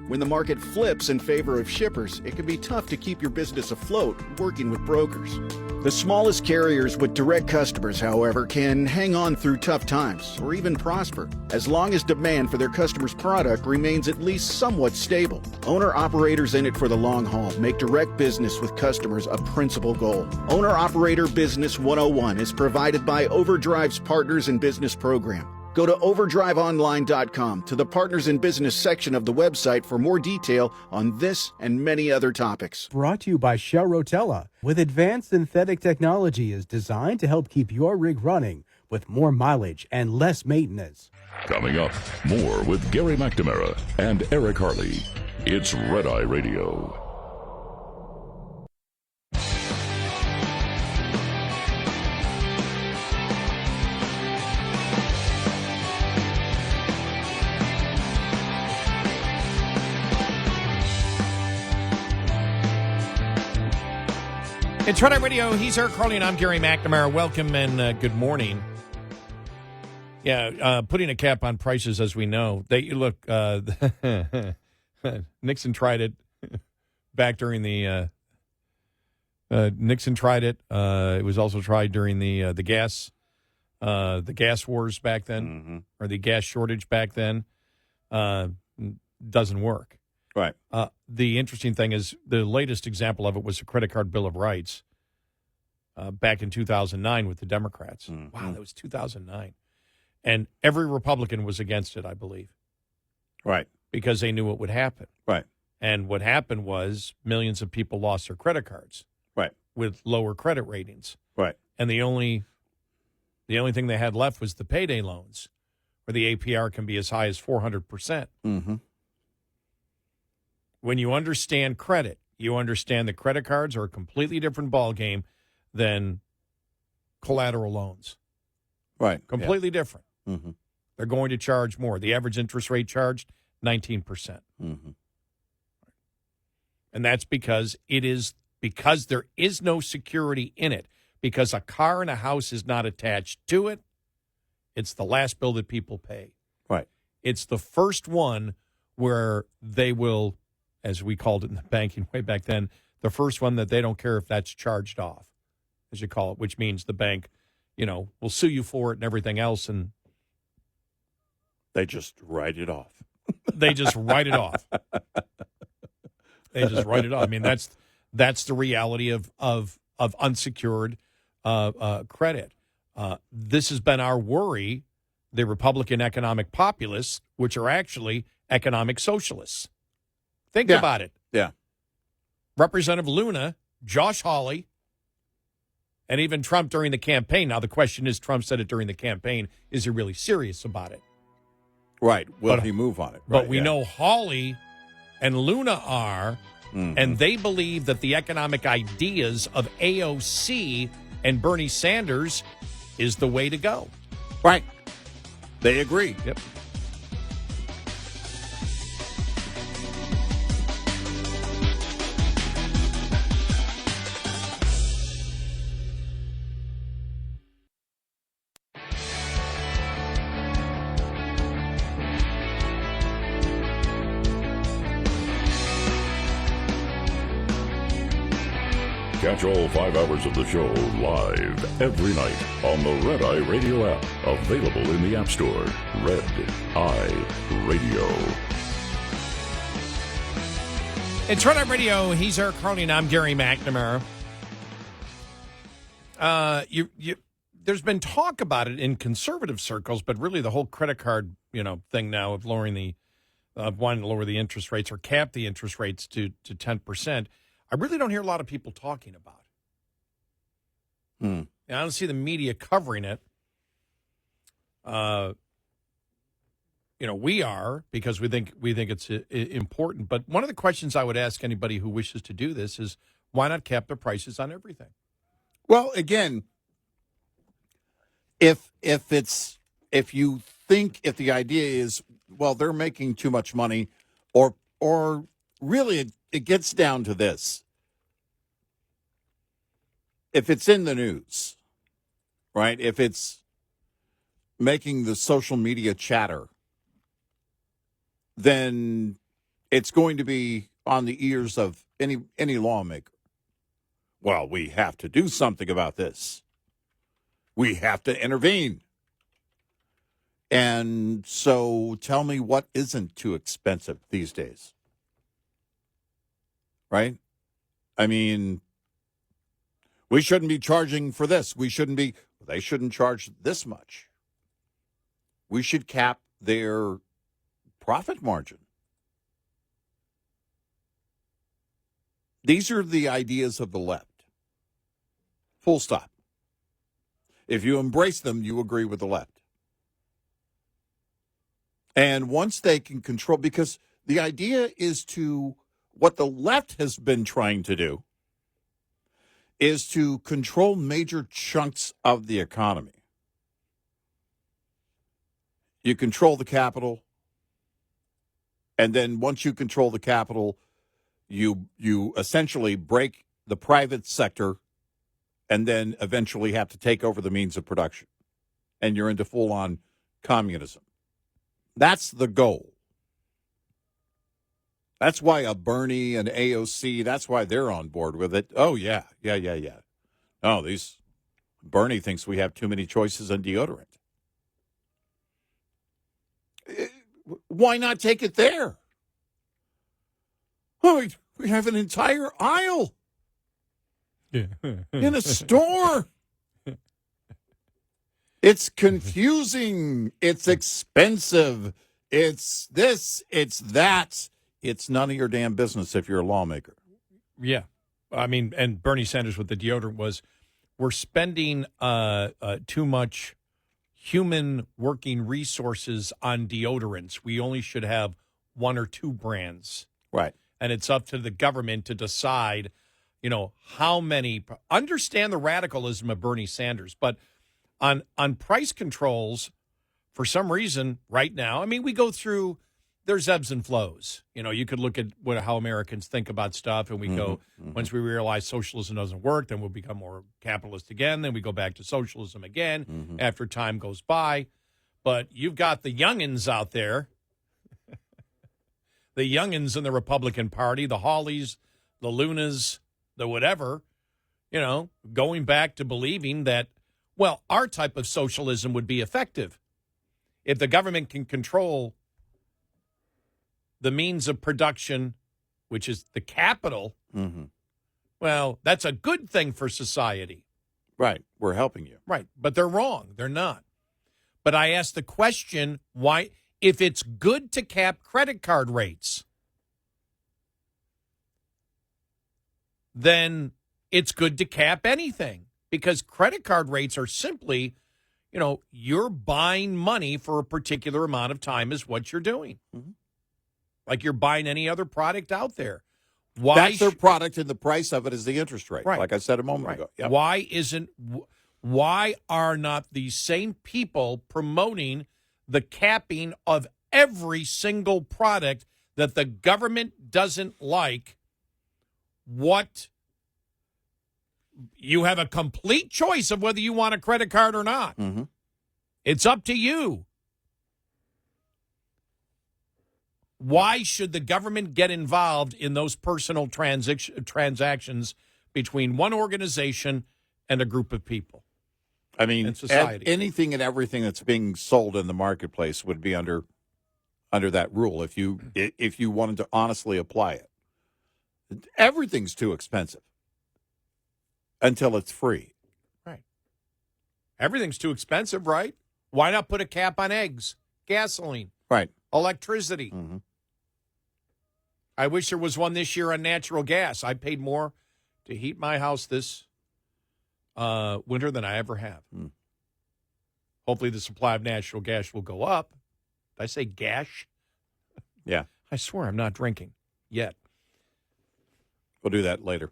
when the market flips in favor of shippers, it can be tough to keep your business afloat working with brokers. The smallest carriers with direct customers, however, can hang on through tough times or even prosper, as long as demand for their customers' product remains at least somewhat stable. Owner-operators in it for the long haul make direct business with customers a principal goal. Owner-Operator Business 101 is provided by Overdrive's Partners in Business program. Go to overdriveonline.com to the Partners in Business section of the website for more detail on this and many other topics. Brought to you by Shell Rotella. With advanced synthetic technology is designed to help keep your rig running with more mileage and less maintenance. Coming up, more with Gary McNamara and Eric Harley. It's Red Eye Radio. It's Red Eye Radio. He's Eric Harley, and I'm Gary McNamara. Welcome and good morning. Yeah, putting a cap on prices, as we know. Nixon tried it back during the. Nixon tried it. It was also tried during the gas wars back then, or the gas shortage back then. Doesn't work. Right. The interesting thing is the latest example of it was the credit card Bill of Rights back in 2009 with the Democrats. Wow, that was 2009. And every Republican was against it, I believe. Right. Because they knew what would happen. Right. And what happened was millions of people lost their credit cards. Right. With lower credit ratings. Right. And the only thing they had left was the payday loans, where the APR can be as high as 400%. Mm-hmm. When you understand credit, you understand that credit cards are a completely different ballgame than collateral loans. Right. Completely different. Mm-hmm. They're going to charge more. The average interest rate charged, 19%. Mm-hmm. And that's because there is no security in it. Because a car and a house is not attached to it, it's the last bill that people pay. Right. It's the first one where they will as we called it in the banking way back then, the first one that they don't care if that's charged off, as you call it, which means the bank, will sue you for it and everything else, and they just write it off. They just write it off. They just write it off. I mean, that's the reality of unsecured credit. This has been our worry, the Republican economic populists, which are actually economic socialists. Think about it. Yeah. Representative Luna, Josh Hawley, and even Trump during the campaign. Now, the question is, Trump said it during the campaign. Is he really serious about it? Right. Will he move on it? But we know Hawley and Luna are, and they believe that the economic ideas of AOC and Bernie Sanders is the way to go. Right. They agree. Yep. Catch all 5 hours of the show live every night on the Red Eye Radio app. Available in the App Store. Red Eye Radio. It's Red Eye Radio. He's Eric Harley, and I'm Gary McNamara. There's been talk about it in conservative circles, but really the whole credit card, thing now of lowering wanting to lower the interest rates or cap the interest rates to 10%. I really don't hear a lot of people talking about it. And I don't see the media covering it. We are, because we think it's important. But one of the questions I would ask anybody who wishes to do this is, why not cap the prices on everything? Well, again, if the idea is, well, they're making too much money, or really it gets down to this. If it's in the news, right? If it's making the social media chatter, then it's going to be on the ears of any lawmaker. Well, we have to do something about this. We have to intervene. And so tell me what isn't too expensive these days. Right? I mean, we shouldn't be charging for this. They shouldn't charge this much. We should cap their profit margin. These are the ideas of the left. Full stop. If you embrace them, you agree with the left. And once they can control, because the idea is to, what the left has been trying to do is to control major chunks of the economy. You control the capital, and then once you control the capital, you essentially break the private sector and then eventually have to take over the means of production. And you're into full-on communism. That's the goal. That's why a Bernie and AOC, that's why they're on board with it. Oh, yeah. Oh, Bernie thinks we have too many choices on deodorant. Why not take it there? Oh, we have an entire aisle in a store. It's confusing. It's expensive. It's this. It's that. It's none of your damn business if you're a lawmaker. Yeah. I mean, and Bernie Sanders with the deodorant was, we're spending too much human working resources on deodorants. We only should have 1 or 2 brands. Right. And it's up to the government to decide, how many. Understand the radicalism of Bernie Sanders. But on price controls, for some reason, right now, I mean, we go through, there's ebbs and flows. You could look at how Americans think about stuff, and we go, once we realize socialism doesn't work, then we'll become more capitalist again. Then we go back to socialism again after time goes by. But you've got the youngins out there the youngins in the Republican Party, the Hawleys, the Lunas, the whatever, going back to believing that, well, our type of socialism would be effective. If the government can control the means of production, which is the capital, well, that's a good thing for society. Right. We're helping you. Right. But they're wrong. They're not. But I asked the question, why, if it's good to cap credit card rates, then it's good to cap anything, because credit card rates are simply, you're buying money for a particular amount of time is what you're doing. Like you're buying any other product out there. Why That's their product, and the price of it is the interest rate, Right. like I said a moment ago. Yep. Why are not these same people promoting the capping of every single product that the government doesn't like? What you have a complete choice of whether you want a credit card or not. It's up to you. Why should the government get involved in those personal transactions between one organization and a group of people? I mean, in society. Anything and everything that's being sold in the marketplace would be under that rule if you wanted to honestly apply it. Everything's too expensive until it's free. Right. Everything's too expensive, right? Why not put a cap on eggs, gasoline, Right. electricity? I wish there was one this year on natural gas. I paid more to heat my house this winter than I ever have. Hopefully the supply of natural gas will go up. Did I say gash? Yeah. I swear I'm not drinking yet. We'll do that later.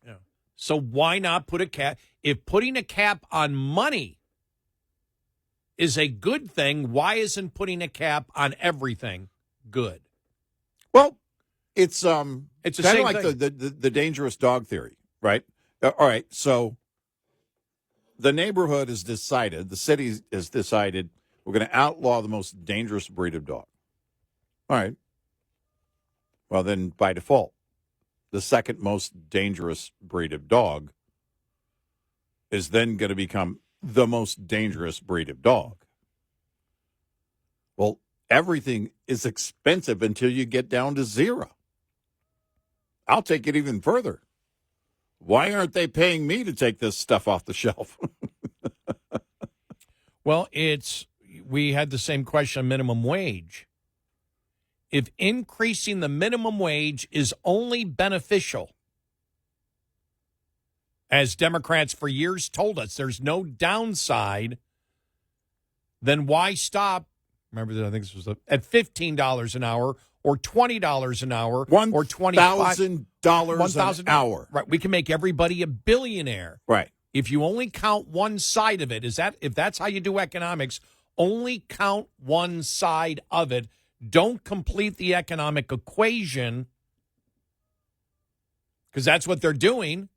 Yeah. So why not put a cap? If putting a cap on money is a good thing, why isn't putting a cap on everything good? Well, it's the kind of same like thing. the dangerous dog theory, right? All right, so the neighborhood has decided, the city has decided, we're going to outlaw the most dangerous breed of dog. All right. Well, then by default, the second most dangerous breed of dog is then going to become the most dangerous breed of dog. Well, everything is expensive until you get down to zero. I'll take it even further. Why aren't they paying me to take this stuff off the shelf? Well, we had the same question on minimum wage. If increasing the minimum wage is only beneficial, as Democrats for years told us, there's no downside, then why stop? Remember that I think this was at $15 an hour or $20 an hour or $1,000 an hour. Right, we can make everybody a billionaire. Right. If you only count one side of it, if that's how you do economics, only count one side of it. Don't complete the economic equation, because that's what they're doing.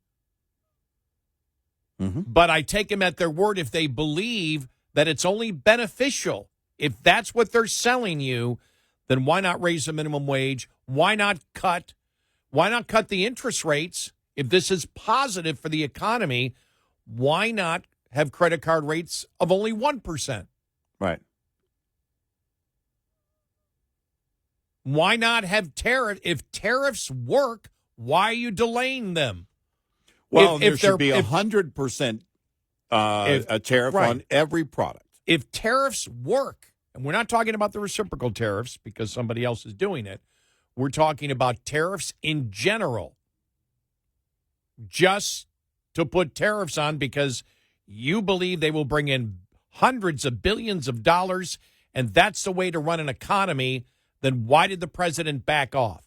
But I take them at their word if they believe that it's only beneficial. If that's what they're selling you, then why not raise the minimum wage? Why not cut the interest rates? If this is positive for the economy, why not have credit card rates of only 1%? Right. Why not have tariff? If tariffs work, why are you delaying them? Well, there should be 100% a tariff right. on every product. If tariffs work, and we're not talking about the reciprocal tariffs because somebody else is doing it, we're talking about tariffs in general. Just to put tariffs on because you believe they will bring in hundreds of billions of dollars, and that's the way to run an economy, then why did the president back off?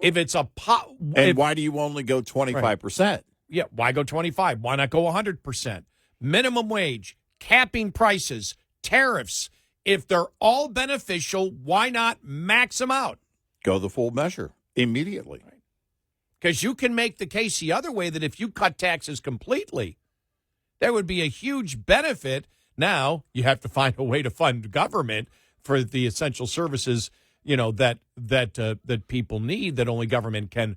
If it's why do you only go 25%? Right. Yeah, why go 25? Why not go 100%? Minimum wage, capping prices, tariffs. If they're all beneficial, why not max them out? Go the full measure immediately. Because you can make the case the other way that if you cut taxes completely, there would be a huge benefit. Now you have to find a way to fund government for the essential services that people need, that only government can,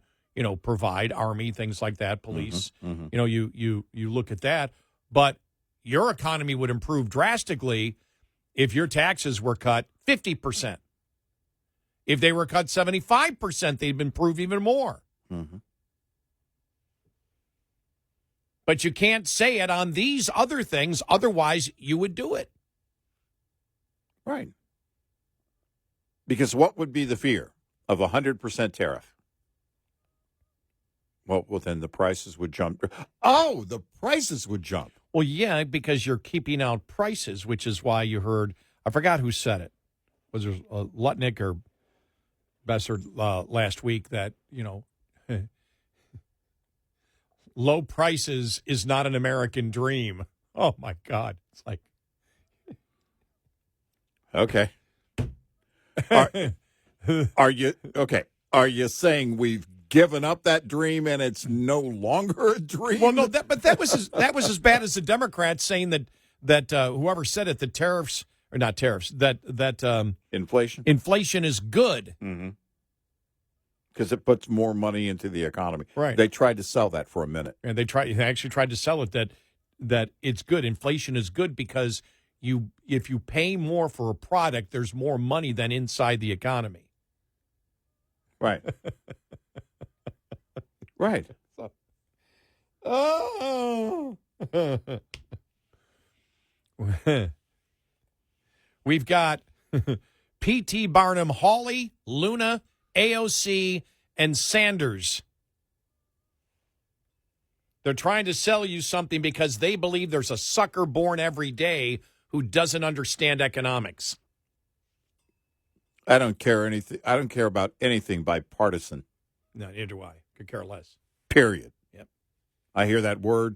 provide, army, things like that, police. You look at that, but your economy would improve drastically if your taxes were cut 50%. If they were cut 75%, they'd improve even more. Mm-hmm. But you can't say it on these other things, otherwise you would do it. Right. Because what would be the fear of 100% tariff? Well, then the prices would jump. Oh, the prices would jump. Well, yeah, because you're keeping out prices, which is why you heard, I forgot who said it. Was it Lutnick or Besser last week that, low prices is not an American dream. Oh, my God. It's like. Okay. Are you okay? Are you saying we've given up that dream and it's no longer a dream? Well, no, that was as bad as the Democrats saying that whoever said it, the tariffs or not tariffs, that inflation is good. Mm-hmm. Because it puts more money into the economy. Right. They tried to sell that for a minute. And they actually tried to sell it that it's good. Inflation is good because if you pay more for a product, there's more money than inside the economy. Right. Right. Oh. We've got P.T. Barnum, Hawley, Luna, AOC, and Sanders. They're trying to sell you something because they believe there's a sucker born every day who doesn't understand economics. I don't care anything. I don't care about anything bipartisan. No, neither do I. Could care less. Period. Yep. I hear that word.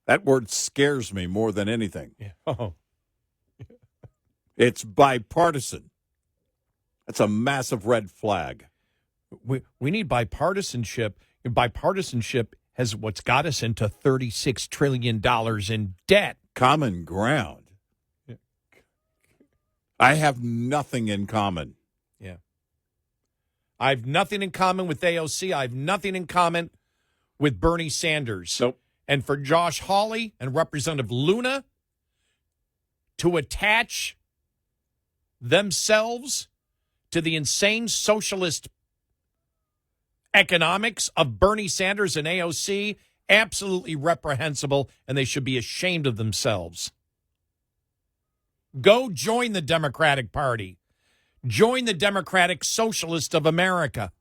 That word scares me more than anything. Yeah. Oh. It's bipartisan. That's a massive red flag. We need bipartisanship. And bipartisanship has what's got us into $36 trillion in debt. Common ground. Yeah. I have nothing in common. Yeah. I have nothing in common with AOC. I have nothing in common with Bernie Sanders. Nope. And for Josh Hawley and Representative Luna to attach themselves to the insane socialist economics of Bernie Sanders and AOC, absolutely reprehensible, and they should be ashamed of themselves. Go join the Democratic Party. Join the Democratic Socialist of America.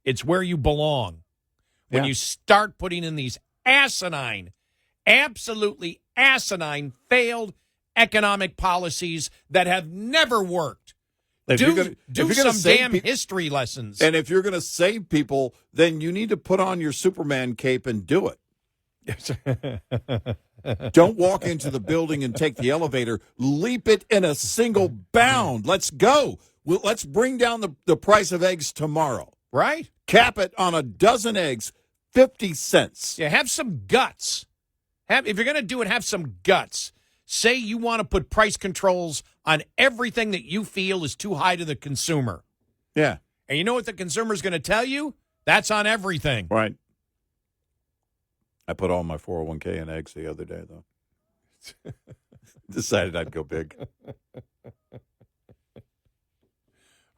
It's where you belong. When you start putting in these asinine, absolutely asinine, failed economic policies that have never worked. Do some damn history lessons. And if you're going to save people, then you need to put on your Superman cape and do it. Don't walk into the building and take the elevator. Leap it in a single bound. Let's go. Let's bring down the price of eggs tomorrow. Right? Cap it on a dozen eggs, 50 cents. Yeah, have some guts. If you're going to do it, have some guts. Say you want to put price controls on everything that you feel is too high to the consumer. Yeah. And you know what the consumer's going to tell you? That's on everything. Right. I put all my 401k in eggs the other day, though. Decided I'd go big.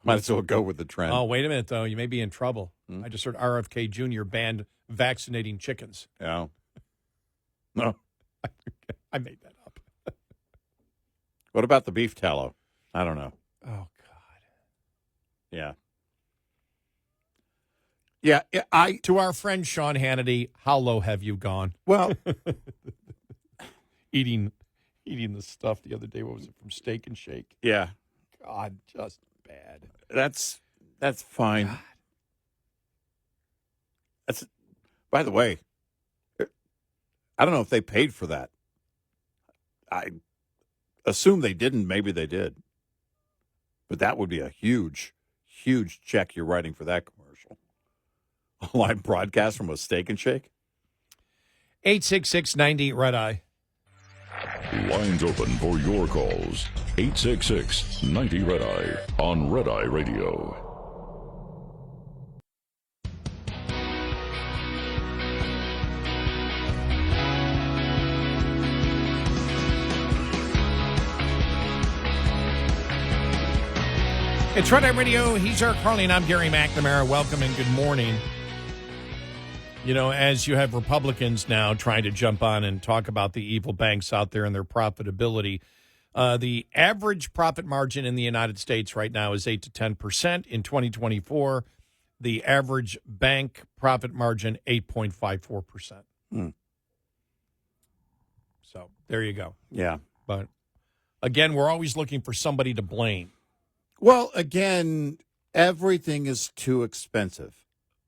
Might as well go with the trend. Oh, wait a minute, though. You may be in trouble. I just heard RFK Jr. banned vaccinating chickens. Yeah. No. I made that up. What about the beef tallow? I don't know. Oh, God. Yeah. Yeah, To our friend Sean Hannity, how low have you gone? Well, eating the stuff the other day. What was it, from Steak and Shake? yeah. God, just bad. That's fine. God. That's, by the way, I don't know if they paid for that. I assume they didn't. Maybe they did. But that would be a huge, huge check you're writing for that commercial. A live broadcast from a Steak and Shake? 866-90 Red Eye. Lines open for your calls. 866-90-RED-EYE on Red Eye Radio. It's Red Eye Radio. He's Eric Harley, and I'm Gary McNamara. Welcome and good morning. You know, as you have Republicans now trying to jump on and talk about the evil banks out there and their profitability, the average profit margin in the United States right now is 8 to 10%. In 2024, the average bank profit margin, 8.54%. So there you go. Yeah. But again, we're always looking for somebody to blame. Well, again, everything is too expensive.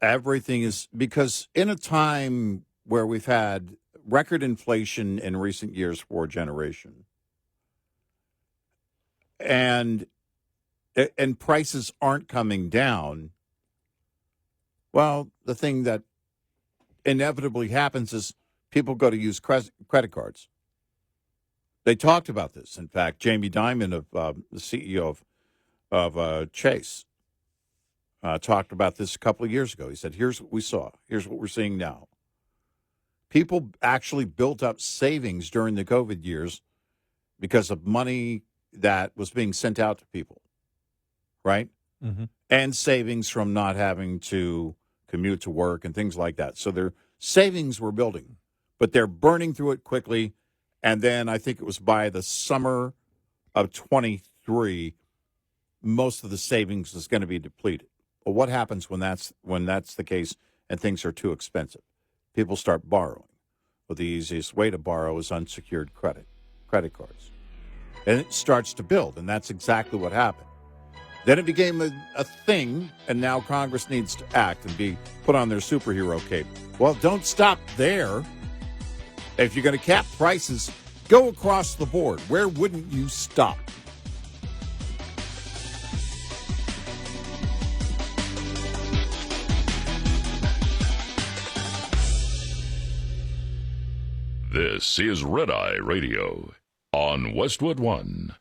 Everything is, because in a time where we've had record inflation in recent years for a generation, and prices aren't coming down, well, the thing that inevitably happens is people go to use credit cards. They talked about this. In fact, Jamie Dimon, of the CEO of Chase, talked about this a couple of years ago. He said, here's what we saw. Here's what we're seeing now. People actually built up savings during the COVID years because of money that was being sent out to people, right? Mm-hmm. And savings from not having to commute to work and things like that. So their savings were building, but they're burning through it quickly. And then I think it was by the summer of 23, most of the savings is going to be depleted. Well, what happens when that's the case and things are too expensive? People start borrowing. Well, the easiest way to borrow is unsecured credit cards. And it starts to build, and that's exactly what happened. Then it became a thing, and now Congress needs to act and be put on their superhero cape. Well, don't stop there. If you're going to cap prices, go across the board. Where wouldn't you stop? This is Red Eye Radio on Westwood One.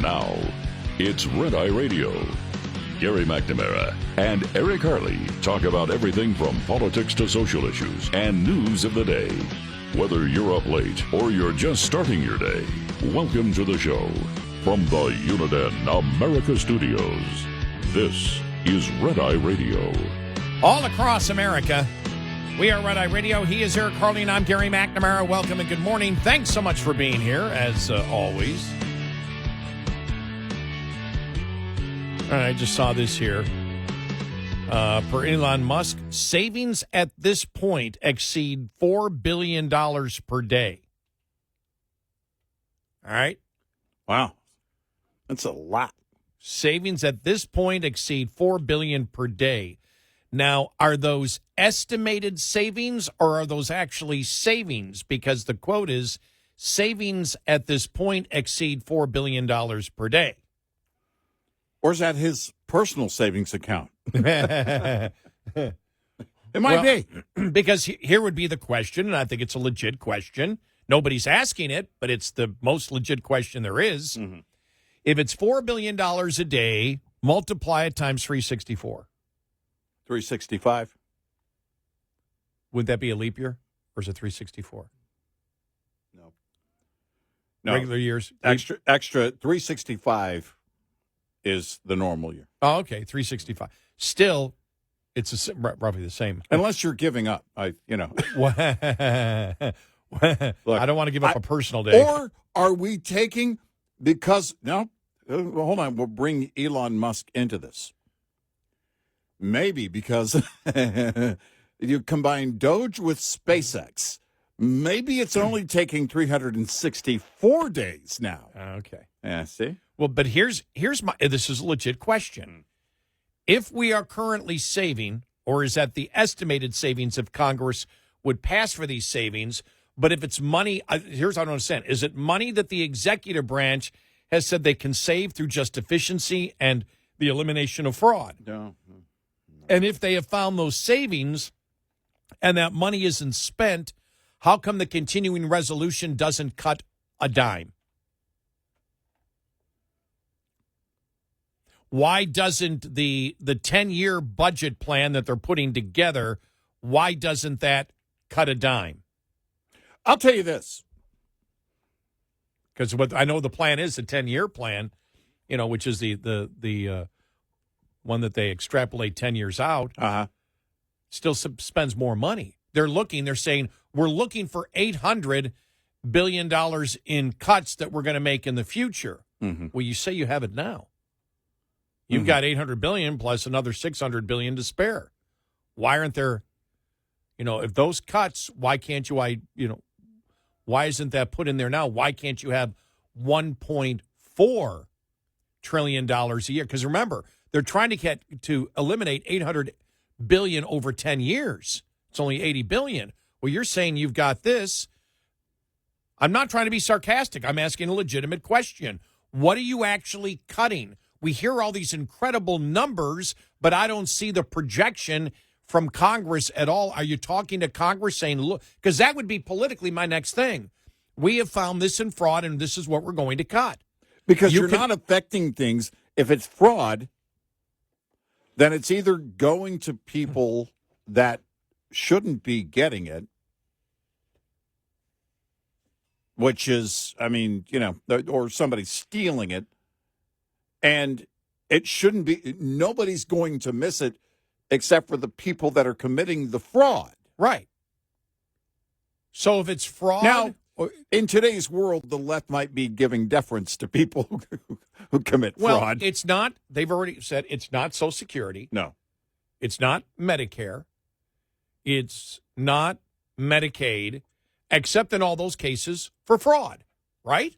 Now, it's Red Eye Radio. Gary McNamara and Eric Harley talk about everything from politics to social issues and news of the day. Whether you're up late or you're just starting your day, welcome to the show. From the Uniden America Studios, this is Red Eye Radio. All across America, we are Red Eye Radio. He is Eric Harley, and I'm Gary McNamara. Welcome and good morning. Thanks so much for being here, as always. All right, I just saw this here. Per Elon Musk, savings at this point exceed $4 billion per day. All right? Wow. That's a lot. Savings at this point exceed $4 billion per day. Now, are those estimated savings or are those actually savings? Because the quote is, savings at this point exceed $4 billion per day. Or is that his personal savings account? It might be. Because here would be the question, and I think it's a legit question. Nobody's asking it, but it's the most legit question there is. Mm-hmm. If it's $4 billion a day, multiply it times 364. 365. Would that be a leap year, or is it 364? No. Regular years? Extra 365 is the normal year. Oh, okay, 365. Still, it's roughly the same. Unless you're giving up, Look, I don't want to give up a personal day. Or are we taking, because, no, hold on, we'll bring Elon Musk into this. Maybe because you combine DOGE with SpaceX. Maybe it's only taking 364 days now. Okay. Yeah, see? Well, but here's this is a legit question. If we are currently saving, or is that the estimated savings if Congress would pass for these savings, but if it's money, here's what I don't understand. Is it money that the executive branch has said they can save through just efficiency and the elimination of fraud? No. And if they have found those savings and that money isn't spent, how come the continuing resolution doesn't cut a dime? Why doesn't the 10-year budget plan that they're putting together, why doesn't that cut a dime? I'll tell you this. Because what I know the plan is, the 10-year plan, which is the one that they extrapolate 10 years out, still spends more money. They're saying, we're looking for $800 billion in cuts that we're going to make in the future. Mm-hmm. Well, you say you have it now. You've got $800 billion plus another $600 billion to spare. Why aren't there, if those cuts, why can't you, why isn't that put in there now? Why can't you have $1.4 trillion a year? Because remember, they're trying to eliminate $800 billion over 10 years. It's only $80 billion. Well, you're saying you've got this. I'm not trying to be sarcastic. I'm asking a legitimate question. What are you actually cutting? We hear all these incredible numbers, but I don't see the projection from Congress at all. Are you talking to Congress saying, look, because that would be politically my next thing. We have found this in fraud, and this is what we're going to cut. Because you're not affecting things. If it's fraud, then it's either going to people that shouldn't be getting it, which is, or somebody stealing it, and it shouldn't be, nobody's going to miss it except for the people that are committing the fraud. Right. So if it's fraud. Now, in today's world, the left might be giving deference to people who commit fraud. Well, it's not, they've already said it's not Social Security. No. It's not Medicare. It's not Medicaid, except in all those cases for fraud, right?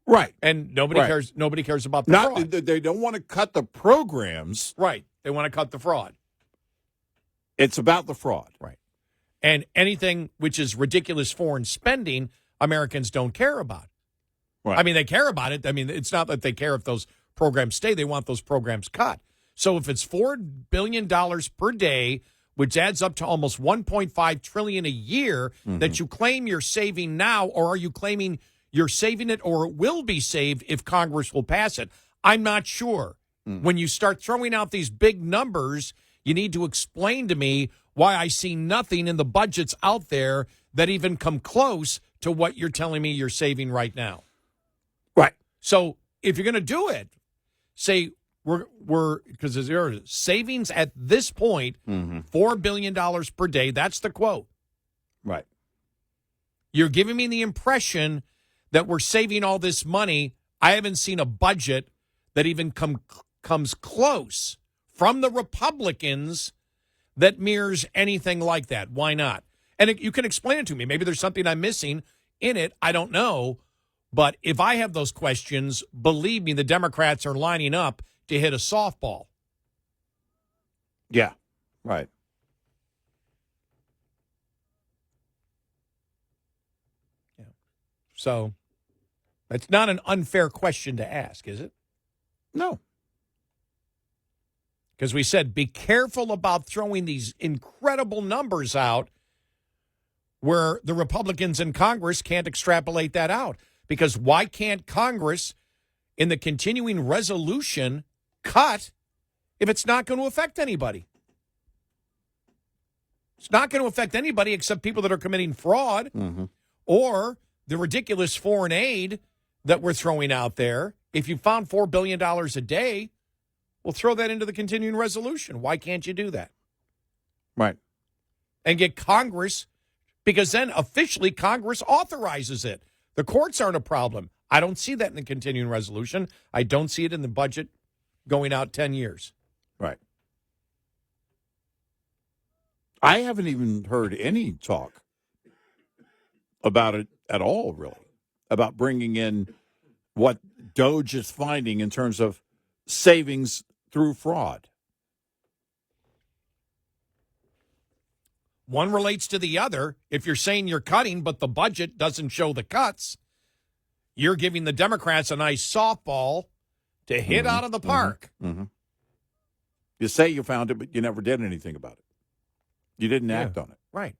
Right. And nobody cares. Nobody cares about the fraud. They don't want to cut the programs. Right. They want to cut the fraud. It's about the fraud. Right. And anything which is ridiculous foreign spending, Americans don't care about. Right. I mean, they care about it. I mean, it's not that they care if those programs stay. They want those programs cut. So if it's $4 billion per day, which adds up to almost $1.5 trillion a year, that you claim you're saving now, or are you claiming you're saving it or it will be saved if Congress will pass it? I'm not sure. When you start throwing out these big numbers, you need to explain to me why I see nothing in the budgets out there that even come close to what you're telling me you're saving right now. Right. So if you're going to do it, say we're because there's savings at this point, $4 billion per day. That's the quote. Right. You're giving me the impression that we're saving all this money. I haven't seen a budget that even comes close from the Republicans that mirrors anything like that. Why not? And you can explain it to me. Maybe there's something I'm missing in it. I don't know. But if I have those questions, believe me, the Democrats are lining up to hit a softball. Yeah. Right. Yeah. So that's not an unfair question to ask, is it? No. Because we said be careful about throwing these incredible numbers out where the Republicans in Congress can't extrapolate that out. Because why can't Congress, in the continuing resolution, cut if it's not going to affect anybody? It's not going to affect anybody except people that are committing fraud or the ridiculous foreign aid that we're throwing out there. If you found $4 billion a day, we'll throw that into the continuing resolution. Why can't you do that? Right. And get Congress, because then officially Congress authorizes it. The courts aren't a problem. I don't see that in the continuing resolution. I don't see it in the budget going out 10 years. Right. I haven't even heard any talk about it at all, really, about bringing in what DOGE is finding in terms of savings through fraud. One relates to the other. If you're saying you're cutting, but the budget doesn't show the cuts, you're giving the Democrats a nice softball to hit out of the park. You say you found it, but you never did anything about it. You didn't act on it. Right.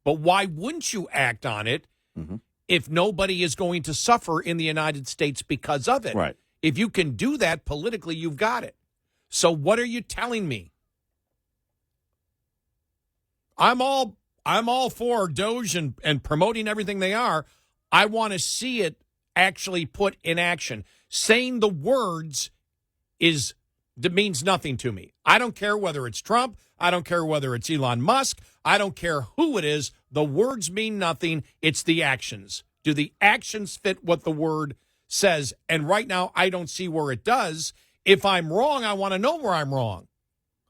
But why wouldn't you act on it Mhm. if nobody is going to suffer in the United States because of it? Right. If you can do that politically, you've got it. So what are you telling me? I'm all for DOGE and promoting everything they are. I want to see it actually put in action. Saying the words means nothing to me. I don't care whether it's Trump. I don't care whether it's Elon Musk. I don't care who it is. The words mean nothing. It's the actions. Do the actions fit what the word says? And right now, I don't see where it does. If I'm wrong, I want to know where I'm wrong.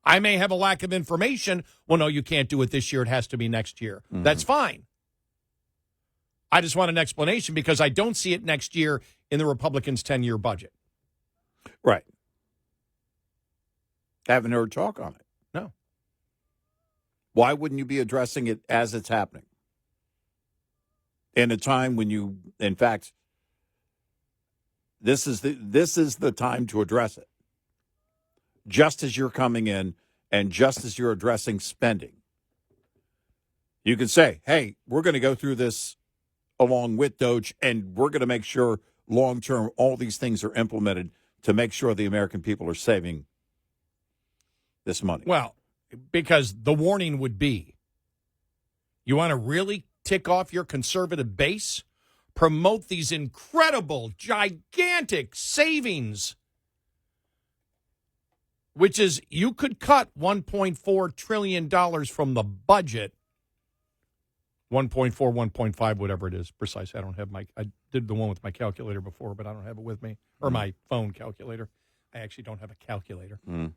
I may have a lack of information. Well, no, you can't do it this year. It has to be next year. Mhm. That's fine. I just want an explanation because I don't see it next year in the Republicans' 10-year budget. Right. Haven't heard talk on it. No. Why wouldn't you be addressing it as it's happening? In a time when you, in fact, this is the time to address it. Just as you're coming in and just as you're addressing spending, you can say, hey, we're going to go through this along with DOGE, and we're going to make sure long-term all these things are implemented to make sure the American people are saving this money. Well, because the warning would be, you want to really tick off your conservative base? Promote these incredible, gigantic savings, which is you could cut $1.4 trillion from the budget. 1.4, 1.5, whatever it is, precise. I did the one with my calculator before, but I don't have it with me, or my phone calculator. I actually don't have a calculator. Mm.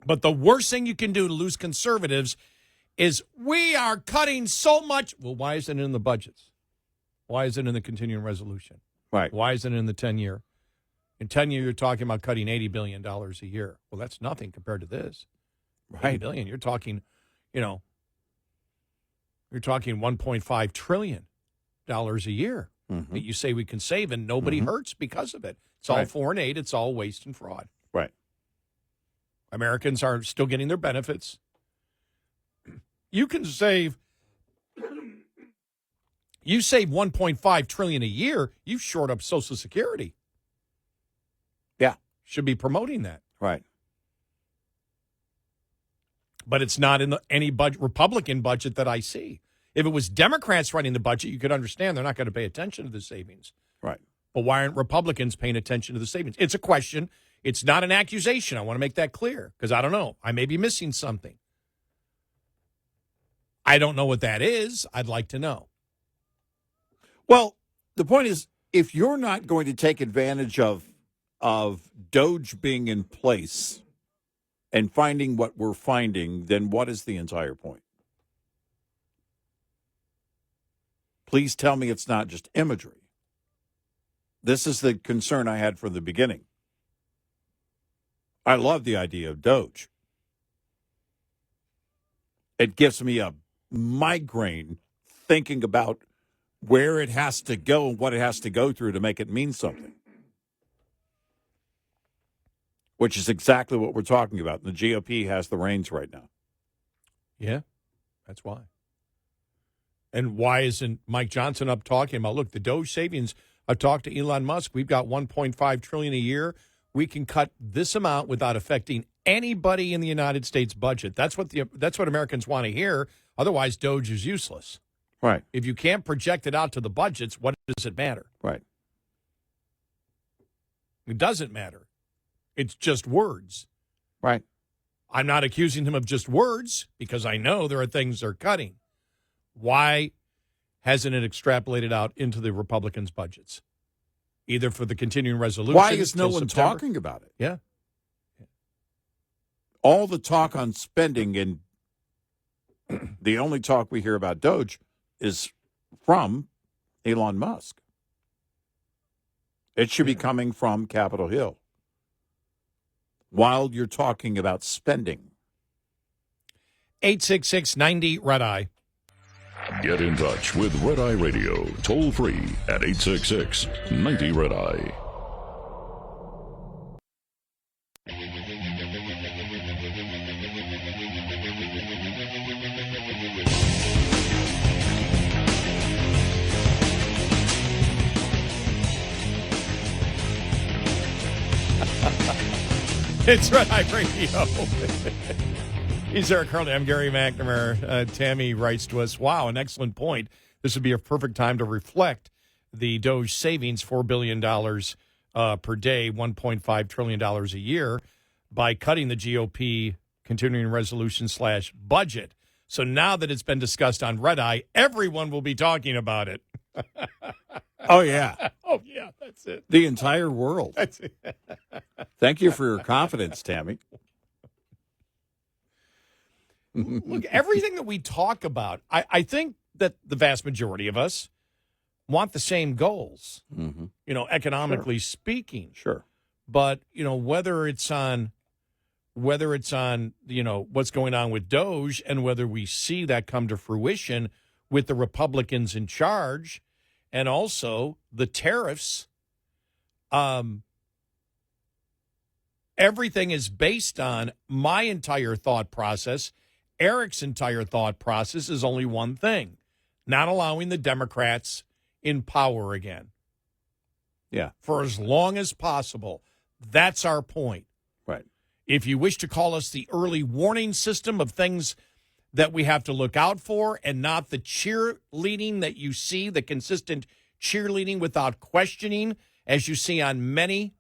But the worst thing you can do to lose conservatives is we are cutting so much. Well, why isn't it in the budgets? Why isn't it in the continuing resolution? Right. Why isn't it in the 10-year? In 10-year, you're talking about cutting $80 billion a year. Well, that's nothing compared to this. Right. $80 billion. You're talking, you're talking $1.5 trillion a year Mm-hmm. that you say we can save, and nobody hurts because of it. It's all Right. foreign aid. It's all waste and fraud. Right. Americans are still getting their benefits. You can save $1.5 trillion a year, you've shored up Social Security. Yeah. Should be promoting that. Right. But it's not in any Republican budget that I see. If it was Democrats running the budget, you could understand they're not going to pay attention to the savings. Right. But why aren't Republicans paying attention to the savings? It's a question. It's not an accusation. I want to make that clear because I don't know. I may be missing something. I don't know what that is. I'd like to know. Well, the point is, if you're not going to take advantage of DOGE being in place and finding what we're finding, then what is the entire point? Please tell me it's not just imagery. This is the concern I had from the beginning. I love the idea of DOGE. It gives me a migraine thinking about where it has to go and what it has to go through to make it mean something, which is exactly what we're talking about. And the GOP has the reins right now. Yeah, that's why. And why isn't Mike Johnson up talking about, look, the DOGE savings, I've talked to Elon Musk, we've got $1.5 trillion a year. We can cut this amount without affecting anybody in the United States budget. That's what Americans want to hear. Otherwise, DOGE is useless. Right. If you can't project it out to the budgets, what does it matter? Right. It doesn't matter. It's just words. Right. I'm not accusing him of just words because I know there are things they're cutting. Why hasn't it extrapolated out into the Republicans' budgets? Either for the continuing resolution. Why is no till one September. talking about it? Yeah. All the talk on spending and the only talk we hear about DOGE is from Elon Musk. It should be coming from Capitol Hill. While you're talking about spending. 866-90-RED-EYE. Get in touch with Red Eye Radio, toll free at 866-90-RED-EYE. It's Red Eye Radio. He's Eric Harley. I'm Gary McNamara. Tammy writes to us, wow, an excellent point. This would be a perfect time to reflect the DOGE savings, $4 billion per day, $1.5 trillion a year, by cutting the GOP continuing resolution / budget. So now that it's been discussed on Red Eye, everyone will be talking about it. Oh, yeah. Oh, yeah, that's it. The entire world. That's it. Thank you for your confidence, Tammy. Look, everything that we talk about, I think that the vast majority of us want the same goals, economically speaking. Sure. But, whether it's on, what's going on with DOGE and whether we see that come to fruition with the Republicans in charge and also the tariffs, everything is based on my entire thought process. Eric's entire thought process is only one thing: not allowing the Democrats in power again. Yeah. For as long as possible. That's our point. Right. If you wish to call us the early warning system of things that we have to look out for and not the cheerleading that you see, the consistent cheerleading without questioning, as you see on many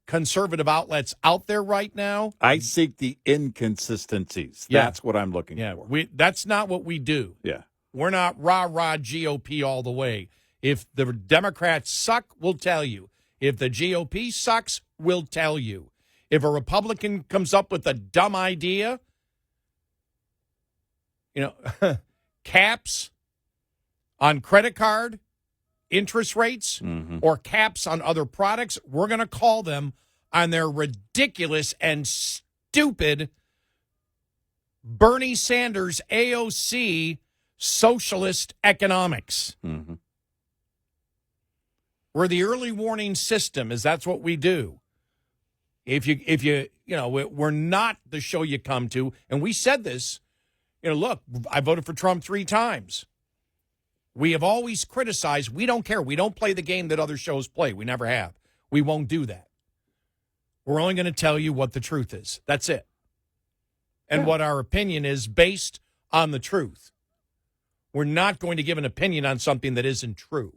conservative outlets out there right now. I seek the inconsistencies. Yeah. That's what I'm looking for. That's not what we do. Yeah. We're not rah-rah GOP all the way. If the Democrats suck, we'll tell you. If the GOP sucks, we'll tell you. If a Republican comes up with a dumb idea, caps on credit card interest rates or caps on other products, we're going to call them on their ridiculous and stupid Bernie Sanders AOC socialist economics. Mm-hmm. We're the early warning system, is that's what we do. If you we're not the show you come to, and we said this. Look, I voted for Trump 3 times. We have always criticized. We don't care. We don't play the game that other shows play. We never have. We won't do that. We're only going to tell you what the truth is. That's it. And what our opinion is based on the truth. We're not going to give an opinion on something that isn't true.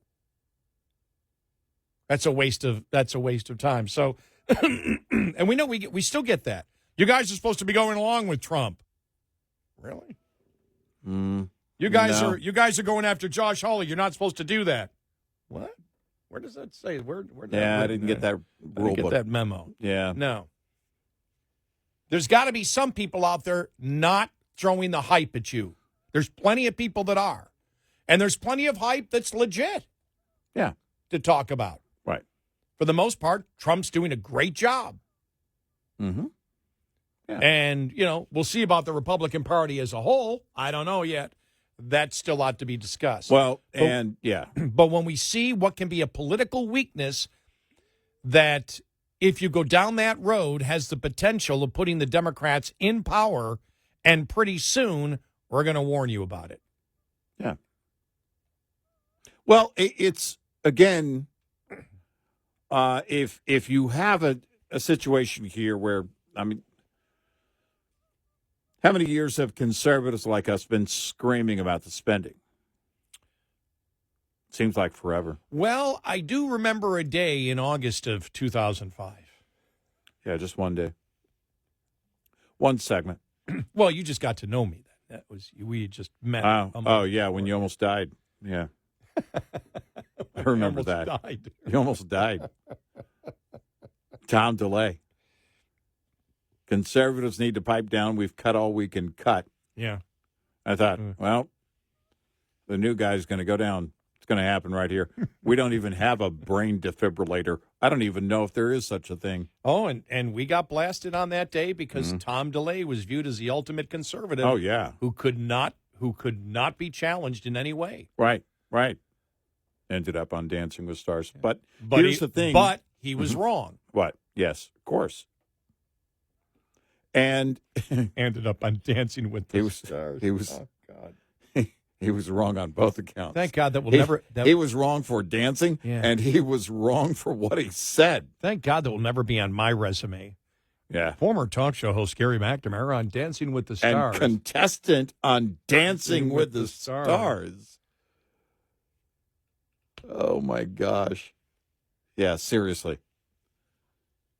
That's a waste of time. So, and we know we still get that. You guys are supposed to be going along with Trump. Really? You guys are going after Josh Hawley. You're not supposed to do that. What? Where does that say? Where I didn't get that rule book. That memo. Yeah. No. There's got to be some people out there not throwing the hype at you. There's plenty of people that are. And there's plenty of hype that's legit. Yeah. To talk about. Right. For the most part, Trump's doing a great job. Mm-hmm. Yeah. And, we'll see about the Republican Party as a whole. I don't know yet. That's still ought to be discussed. Well, But when we see what can be a political weakness that, if you go down that road, has the potential of putting the Democrats in power, and pretty soon we're going to warn you about it. Yeah. Well, it's, again, if you have a situation here where, how many years have conservatives like us been screaming about the spending? Seems like forever. Well, I do remember a day in August of 2005. Yeah, just one day. One segment. Well, you just got to know me then. We just met. Oh, yeah, when you almost died. Yeah. I remember that. Died. You almost died. Tom DeLay. Conservatives need to pipe down. We've cut all we can cut. Yeah. I thought, well, the new guy's going to go down. It's going to happen right here. We don't even have a brain defibrillator. I don't even know if there is such a thing. Oh, and we got blasted on that day because Tom DeLay was viewed as the ultimate conservative. Oh, yeah. Who could not be challenged in any way. Right. Ended up on Dancing with Stars. But here's the thing. But he was wrong. What? Yes, of course. And ended up on Dancing with the Stars. Oh, God. He was wrong on both accounts. Thank God that will never. He was wrong for dancing, and he was wrong for what he said. Thank God that will never be on my resume. Yeah. Former talk show host Gary McNamara on Dancing with the Stars. And contestant on Dancing with the Stars. Oh, my gosh. Yeah, seriously.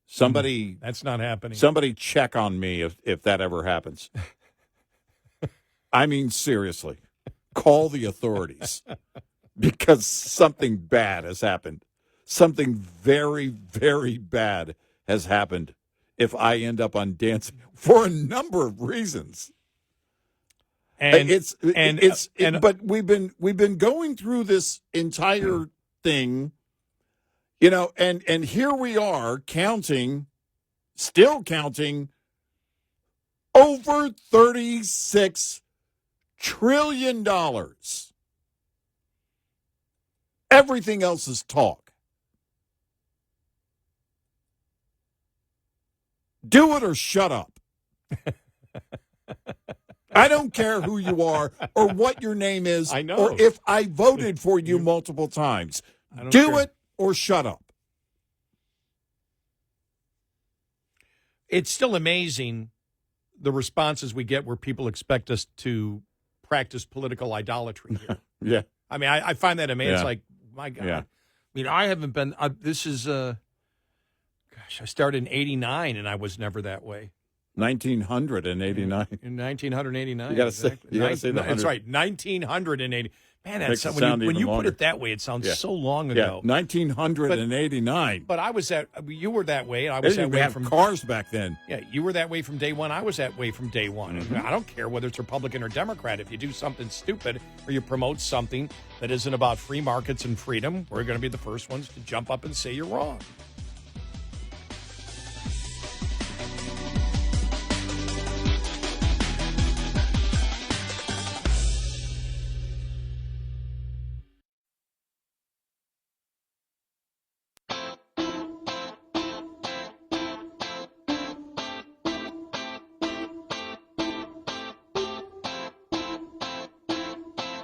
Somebody... That's not happening. Somebody check on me if that ever happens. I mean, seriously. Call the authorities. Because something bad has happened. Something very, very bad has happened if I end up on Dancing for a number of reasons. But we've been going through this entire thing, and here we are still counting over $36 trillion. Everything else is talk. Do it or shut up. I don't care who you are or what your name is. I know. Or if I voted for you multiple times. Do it or shut up. It's still amazing the responses we get where people expect us to practice political idolatry here. Yeah. I mean, I find that amazing. Yeah. It's like, my God. Yeah. I mean, I haven't been, this is, I started in 89 and I was never that way. 1989. In 1989. You got to say the 100. That's right, 1980. Man, Makes that's it sound when even you put longer. it that way, it sounds Yeah. so long Yeah, ago. 1989. But you were that way, and I They was that didn't way have from cars back then. Yeah, you were that way from day one. I was that way from day one. Mm-hmm. I don't care whether it's Republican or Democrat. If you do something stupid or you promote something that isn't about free markets and freedom, we're going to be the first ones to jump up and say you're wrong.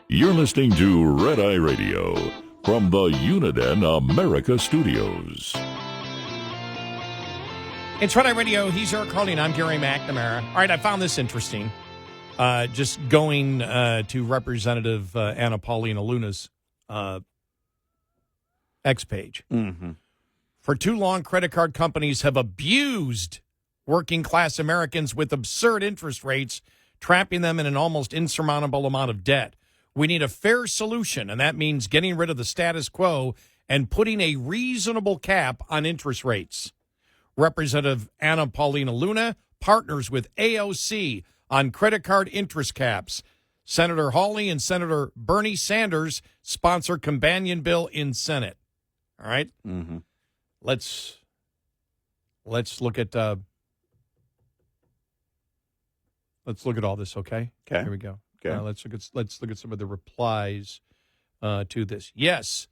You're listening to Red Eye Radio from the Uniden America Studios. It's Red Eye Radio. He's Eric Harley, and I'm Gary McNamara. All right, I found this interesting. Just going to Representative Paulina Luna's X page. Mm-hmm. For too long, credit card companies have abused working class Americans with absurd interest rates, trapping them in an almost insurmountable amount of debt. We need a fair solution, and that means getting rid of the status quo and putting a reasonable cap on interest rates. Representative Paulina Luna partners with AOC on credit card interest caps. Senator Hawley and Senator Bernie Sanders sponsor companion bill in Senate. All right? Mm-hmm. Let's look at all this, okay? Okay. Here we go. Okay. Let's look at some of the replies to this. Yes,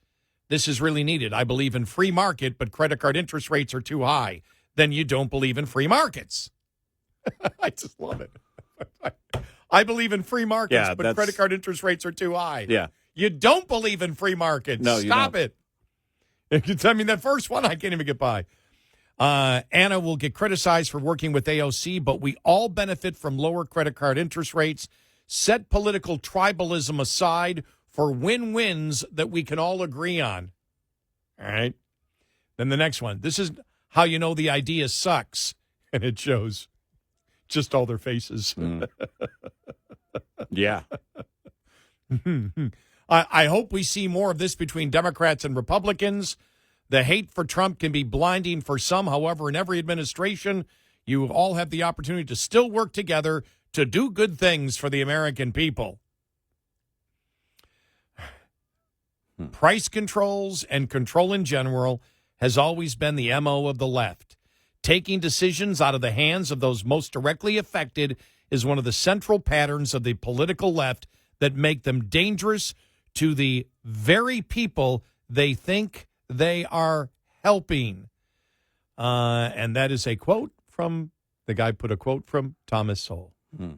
this is really needed. I believe in free market, but credit card interest rates are too high. Then you don't believe in free markets. I just love it. I believe in free markets, but credit card interest rates are too high. Yeah. You don't believe in free markets. No, you Stop don't. it. I mean, that first one, I can't even get by. Anna will get criticized for working with AOC, but we all benefit from lower credit card interest rates. Set political tribalism aside for win-wins that we can all agree on. All right? Then the next one. This is how you know the idea sucks. And it shows just all their faces. Mm. Yeah. I hope we see more of this between Democrats and Republicans. The hate for Trump can be blinding for some. However, in every administration, you all have the opportunity to still work together to do good things for the American people. Price controls and control in general has always been the MO of the left. Taking decisions out of the hands of those most directly affected is one of the central patterns of the political left that make them dangerous to the very people they think they are helping. And that is a quote from, the guy put a quote from Thomas Sowell. Mm.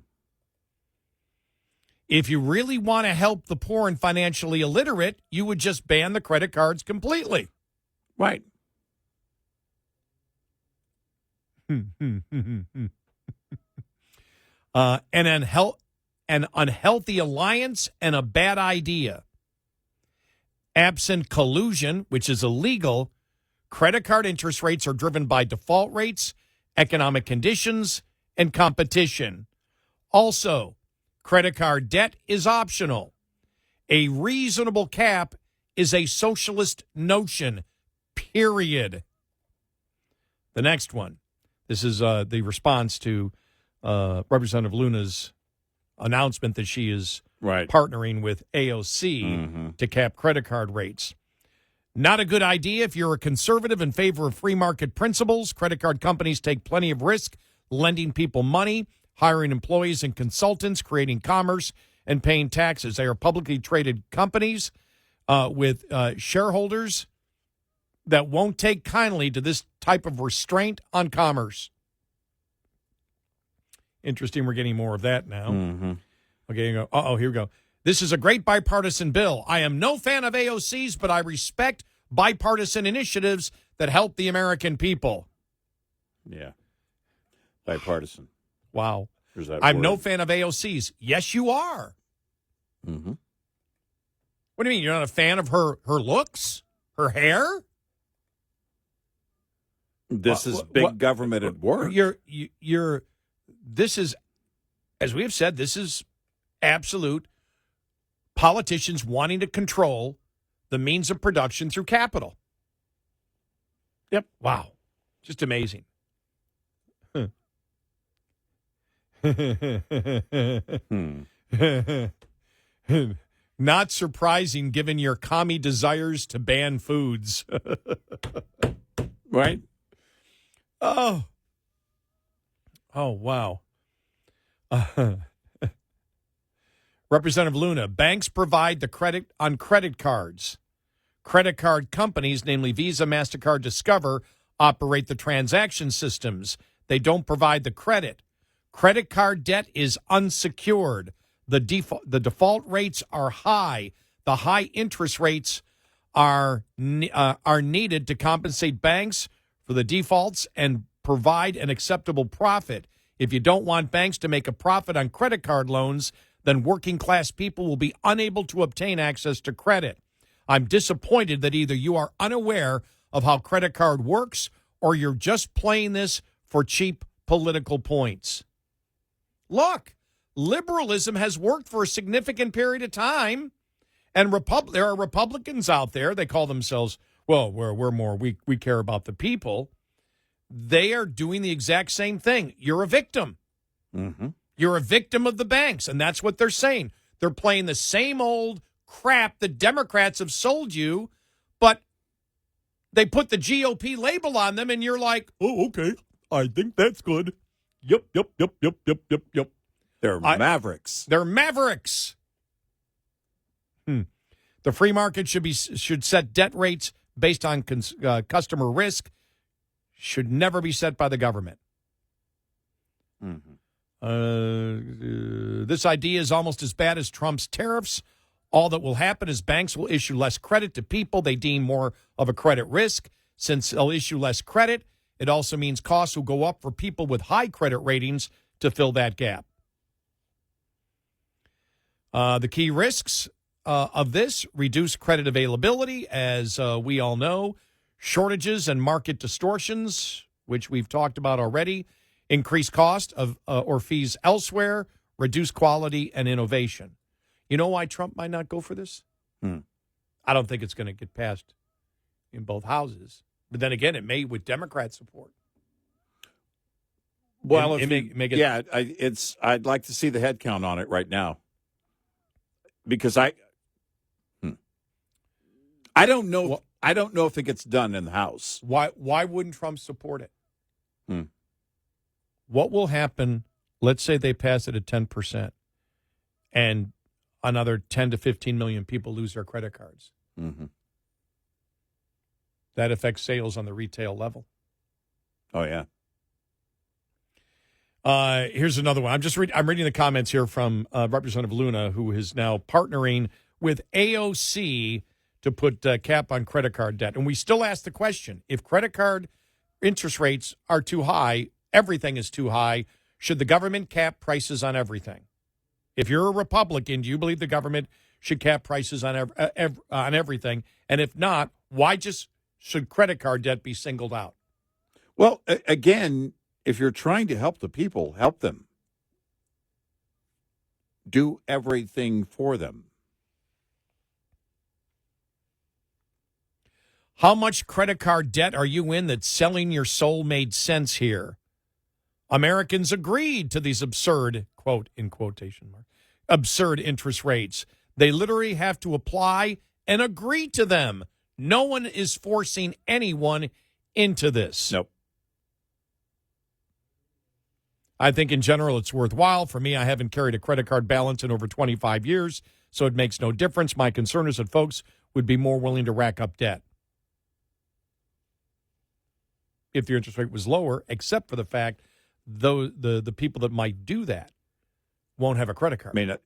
If you really want to help the poor and financially illiterate, you would just ban the credit cards completely. Right. An unhealthy alliance and a bad idea. Absent collusion, which is illegal, credit card interest rates are driven by default rates, economic conditions, and competition. Also, credit card debt is optional. A reasonable cap is a socialist notion, period. The next one. This is the response to Representative Luna's announcement that she is partnering with AOC to cap credit card rates. Not a good idea if you're a conservative in favor of free market principles. Credit card companies take plenty of risk, lending people money, hiring employees and consultants, creating commerce, and paying taxes. They are publicly traded companies with shareholders that won't take kindly to this type of restraint on commerce. Interesting, we're getting more of that now. Okay, here we go. This is a great bipartisan bill. I am no fan of AOC's, but I respect bipartisan initiatives that help the American people. Yeah. Bipartisan. Wow. There's that I'm word. no fan of AOC's. Yes, you are. Mm-hmm. What do you mean? You're not a fan of her looks? Her hair? This is big government at work. This is, as we have said, this is absolute politicians wanting to control the means of production through capital. Yep. Wow. Just amazing. Not surprising given your commie desires to ban foods. Right? Oh, wow. Representative Luna, banks provide the credit on credit cards. Credit card companies, namely Visa, MasterCard, Discover, operate the transaction systems. They don't provide the credit. Credit card debt is unsecured. The default rates are high. The high interest rates are needed to compensate banks for the defaults and provide an acceptable profit. If you don't want banks to make a profit on credit card loans, then working class people will be unable to obtain access to credit. I'm disappointed that either you are unaware of how credit card works or you're just playing this for cheap political points. Look, liberalism has worked for a significant period of time, and there are Republicans out there. They call themselves, well, we care about the people. They are doing the exact same thing. You're a victim. Mm-hmm. You're a victim of the banks, and that's what they're saying. They're playing the same old crap the Democrats have sold you, but they put the GOP label on them, and you're like, oh, okay, I think that's good. Yep. They're mavericks. They're mavericks. The free market should set debt rates based on customer risk. Should never be set by the government. Mm-hmm. This idea is almost as bad as Trump's tariffs. All that will happen is banks will issue less credit to people they deem more of a credit risk. Since they'll issue less credit, it also means costs will go up for people with high credit ratings to fill that gap. The key risks of this: reduced credit availability, as we all know, shortages and market distortions, which we've talked about already, increased cost of or fees elsewhere, reduced quality and innovation. You know why Trump might not go for this? I don't think it's going to get passed in both houses. But then again, it may with Democrat support. Well, I'd like to see the head count on it right now, because I don't know. Well, I don't know if it gets done in the House. Why wouldn't Trump support it? What will happen? Let's say they pass it at 10%, and another 10 to 15 million people lose their credit cards. Mm-hmm. That affects sales on the retail level. Oh yeah. Here's another one. I'm reading the comments here from Representative Luna, who is now partnering with AOC to put a cap on credit card debt. And we still ask the question, if credit card interest rates are too high, Everything is too high. Should the government cap prices on everything? If you're a Republican, do you believe the government should cap prices on everything? And if not, why should credit card debt be singled out? Well, again, if you're trying to help the people, help them. Do everything for them. How much credit card debt are you in that selling your soul made sense here? Americans agreed to these absurd, quote, in quotation mark, absurd interest rates. They literally have to apply and agree to them. No one is forcing anyone into this. Nope. I think in general it's worthwhile. For me, I haven't carried a credit card balance in over 25 years, so it makes no difference. My concern is that folks would be more willing to rack up debt if the interest rate was lower, except for the fact the people that might do that won't have a credit card. I mean,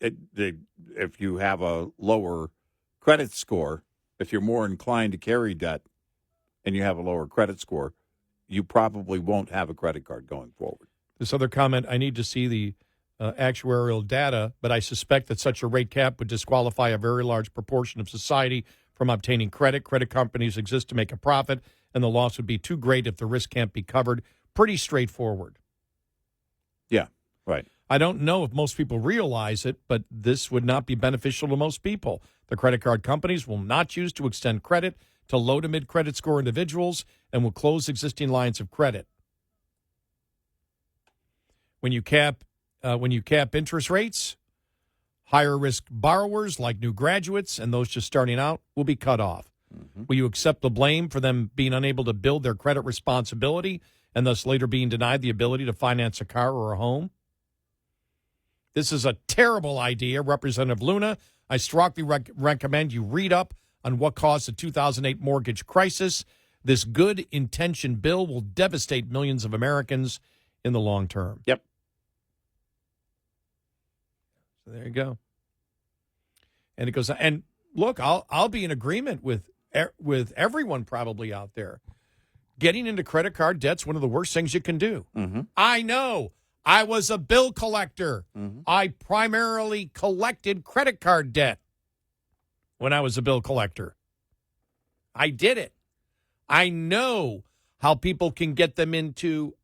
if you have a lower credit score, if you're more inclined to carry debt and you have a lower credit score, you probably won't have a credit card going forward. This other comment, I need to see the actuarial data, but I suspect that such a rate cap would disqualify a very large proportion of society from obtaining credit. Credit companies exist to make a profit, and the loss would be too great if the risk can't be covered. Pretty straightforward. Yeah, right. I don't know if most people realize it, but this would not be beneficial to most people. The credit card companies will not choose to extend credit to low to mid credit score individuals and will close existing lines of credit. When you cap interest rates, higher risk borrowers like new graduates and those just starting out will be cut off. Mm-hmm. Will you accept the blame for them being unable to build their credit responsibility and thus later being denied the ability to finance a car or a home? This is a terrible idea, Representative Luna. I strongly recommend you read up on what caused the 2008 mortgage crisis. This good-intentioned bill will devastate millions of Americans in the long term. Yep. So there you go. And it goes, and look, I'll be in agreement with everyone probably out there. Getting into credit card debt's one of the worst things you can do. Mm-hmm. I know. I was a bill collector. Mm-hmm. I primarily collected credit card debt when I was a bill collector. I did it. I know how people can get them into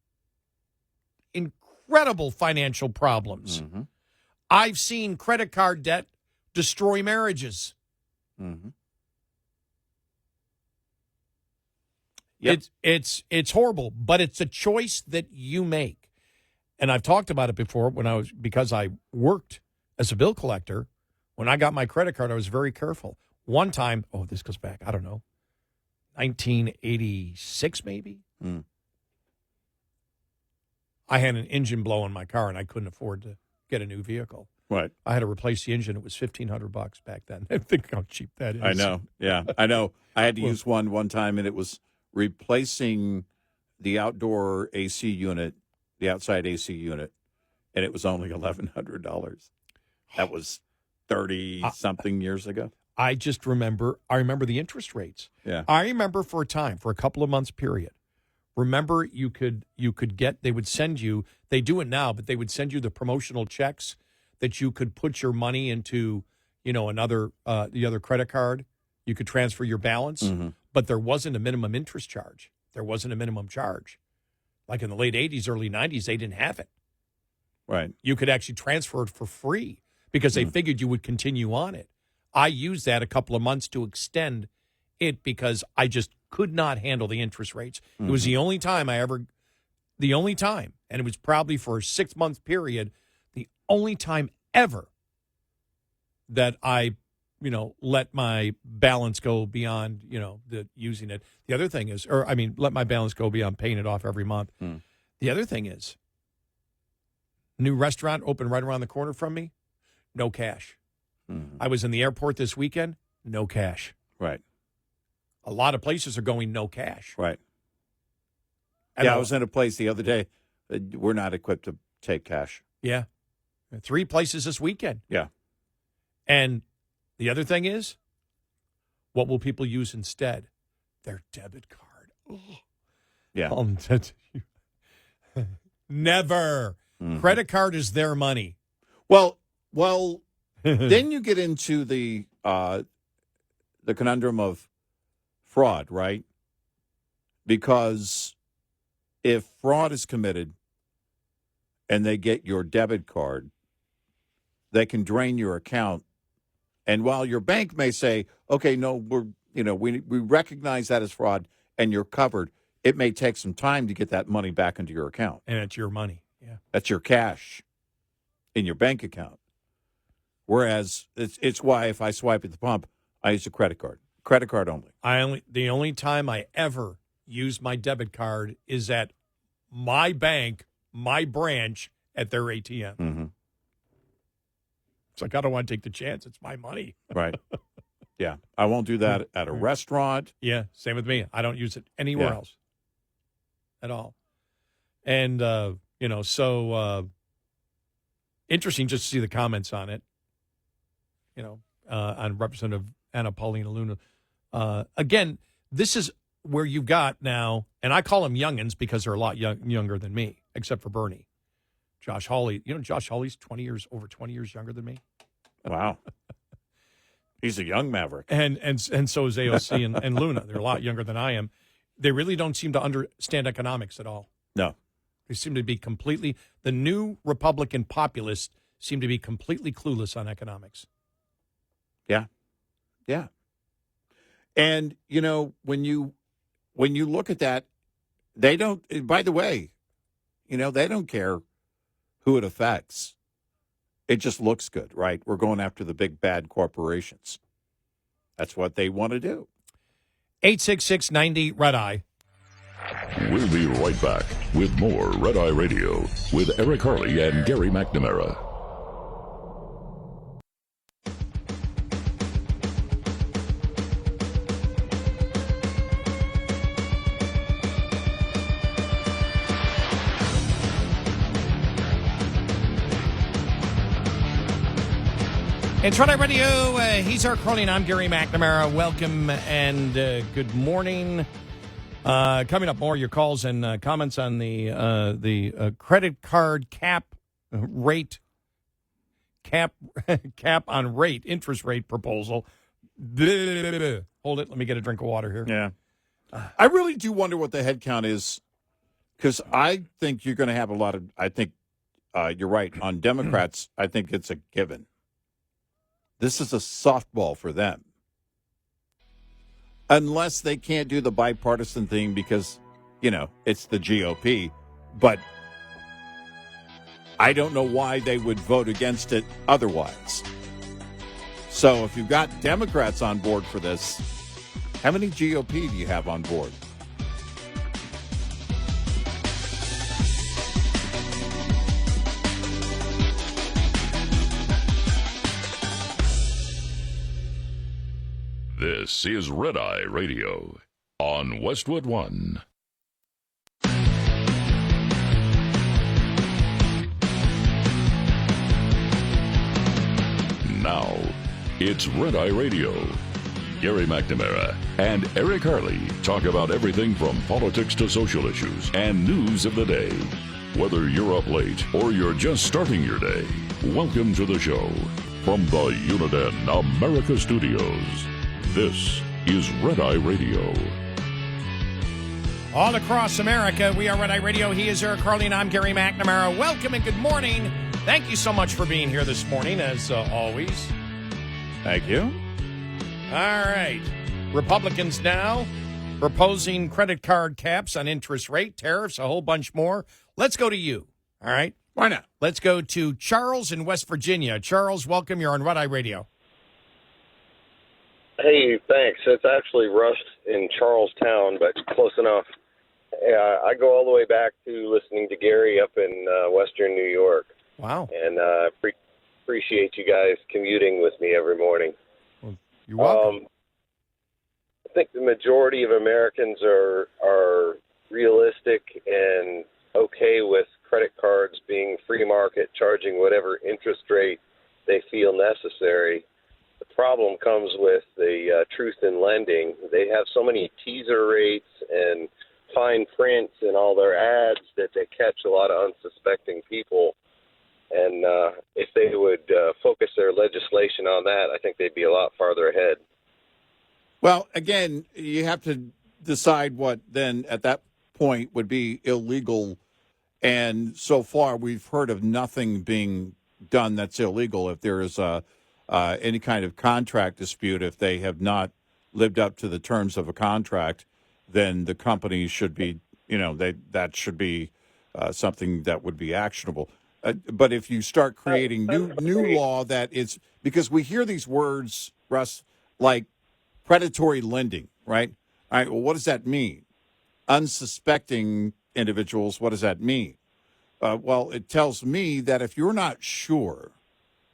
incredible financial problems. Mm-hmm. I've seen credit card debt destroy marriages. Mm-hmm. Yep. It's horrible, but it's a choice that you make. And I've talked about it before because I worked as a bill collector. When I got my credit card, I was very careful. One time, this goes back, I don't know, 1986 maybe. Mm. I had an engine blow in my car, and I couldn't afford to get a new vehicle. Right. I had to replace the engine. It was $1,500 back then. I think how cheap that is. I know. Yeah, I know. I had to use one time, and it was replacing the outdoor AC unit, the outside AC unit, and it was only $1,100. That was 30-something years ago. I remember the interest rates. Yeah. I remember for a couple of months period. Remember you could get, they would send you, they do it now, but they would send you the promotional checks that you could put your money into, the other credit card. You could transfer your balance, mm-hmm. but there wasn't a minimum interest charge. There wasn't a minimum charge. Like in the late 80s, early 90s, they didn't have it. Right. You could actually transfer it for free because they figured you would continue on it. I used that a couple of months to extend it because I just could not handle the interest rates. Mm-hmm. It was the only time, and it was probably for a 6-month period, the only time ever that I, let my balance go beyond, using it. The other thing is, let my balance go beyond paying it off every month. Mm. The other thing is, new restaurant open right around the corner from me, no cash. Mm-hmm. I was in the airport this weekend, no cash. Right. A lot of places are going no cash. Right. And I was in a place the other day. We're not equipped to take cash. Yeah. 3 places this weekend. Yeah. And the other thing is, what will people use instead? Their debit card. Ugh. Yeah. Never. Mhm. Credit card is their money. Well, then you get into the conundrum of fraud, right? Because if fraud is committed and they get your debit card, they can drain your account. And while your bank may say, "Okay, no, we recognize that as fraud and you're covered," it may take some time to get that money back into your account. And it's your money. Yeah. That's your cash in your bank account. Whereas it's why if I swipe at the pump, I use a credit card only. The only time I ever use my debit card is at my bank, my branch at their ATM. Mm-hmm. It's like I don't want to take the chance. It's my money. Right. Yeah. I won't do that at a restaurant. Yeah. Same with me. I don't use it anywhere else at all. And so interesting just to see the comments on it. On Representative Paulina Luna. Again, this is where you've got now, and I call them youngins because they're a lot younger than me, except for Bernie. Josh Hawley. Josh Hawley's over 20 years younger than me. Wow. He's a young maverick. And so is AOC and Luna. They're a lot younger than I am. They really don't seem to understand economics at all. No. They seem to be the new Republican populists seem to be completely clueless on economics. Yeah. Yeah. And, when you look at that, they don't, by the way, they don't care who it affects. It just looks good, right? We're going after the big bad corporations. That's what they want to do. 866-90-RED-EYE. We'll be right back with more Red Eye Radio with Eric Harley and Gary McNamara. It's Red Eye Radio. He's Eric Harley, and I'm Gary McNamara. Welcome and good morning. Coming up, more of your calls and comments on the credit card cap on rate, interest rate proposal. Hold it. Let me get a drink of water here. Yeah. I really do wonder what the head count is, because I think you're going to have I think you're right. On Democrats, I think it's a given. This is a softball for them. Unless they can't do the bipartisan thing because, it's the GOP. But I don't know why they would vote against it otherwise. So if you've got Democrats on board for this, how many GOP do you have on board? This is Red Eye Radio on Westwood One. Now, it's Red Eye Radio. Gary McNamara and Eric Harley talk about everything from politics to social issues and news of the day. Whether you're up late or you're just starting your day, welcome to the show. From the Uniden America Studios, this is Red Eye Radio. All across America, we are Red Eye Radio. He is Eric Harley, and I'm Gary McNamara. Welcome and good morning. Thank you so much for being here this morning, as always. Thank you. All right. Republicans now proposing credit card caps on interest rate, tariffs, a whole bunch more. Let's go to you. All right? Why not? Let's go to Charles in West Virginia. Charles, welcome. You're on Red Eye Radio. Hey, thanks. It's actually Rush in Charlestown, but close enough. I go all the way back to listening to Gary up in Western New York. Wow. And appreciate you guys commuting with me every morning. Well, you're welcome. I think the majority of Americans are realistic and okay with credit cards being free market, charging whatever interest rate they feel necessary. The problem comes with the truth in lending. They have so many teaser rates and fine print in all their ads that they catch a lot of unsuspecting people. And if they would focus their legislation on that, I think they'd be a lot farther ahead. Well, again, you have to decide what then at that point would be illegal. And so far, we've heard of nothing being done that's illegal. If there is any kind of contract dispute, if they have not lived up to the terms of a contract, then the company should be, that should be something that would be actionable. But if you start creating new law that is, because we hear these words, Russ, like predatory lending, right? All right, well, what does that mean? Unsuspecting individuals, what does that mean? Well, it tells me that if you're not sure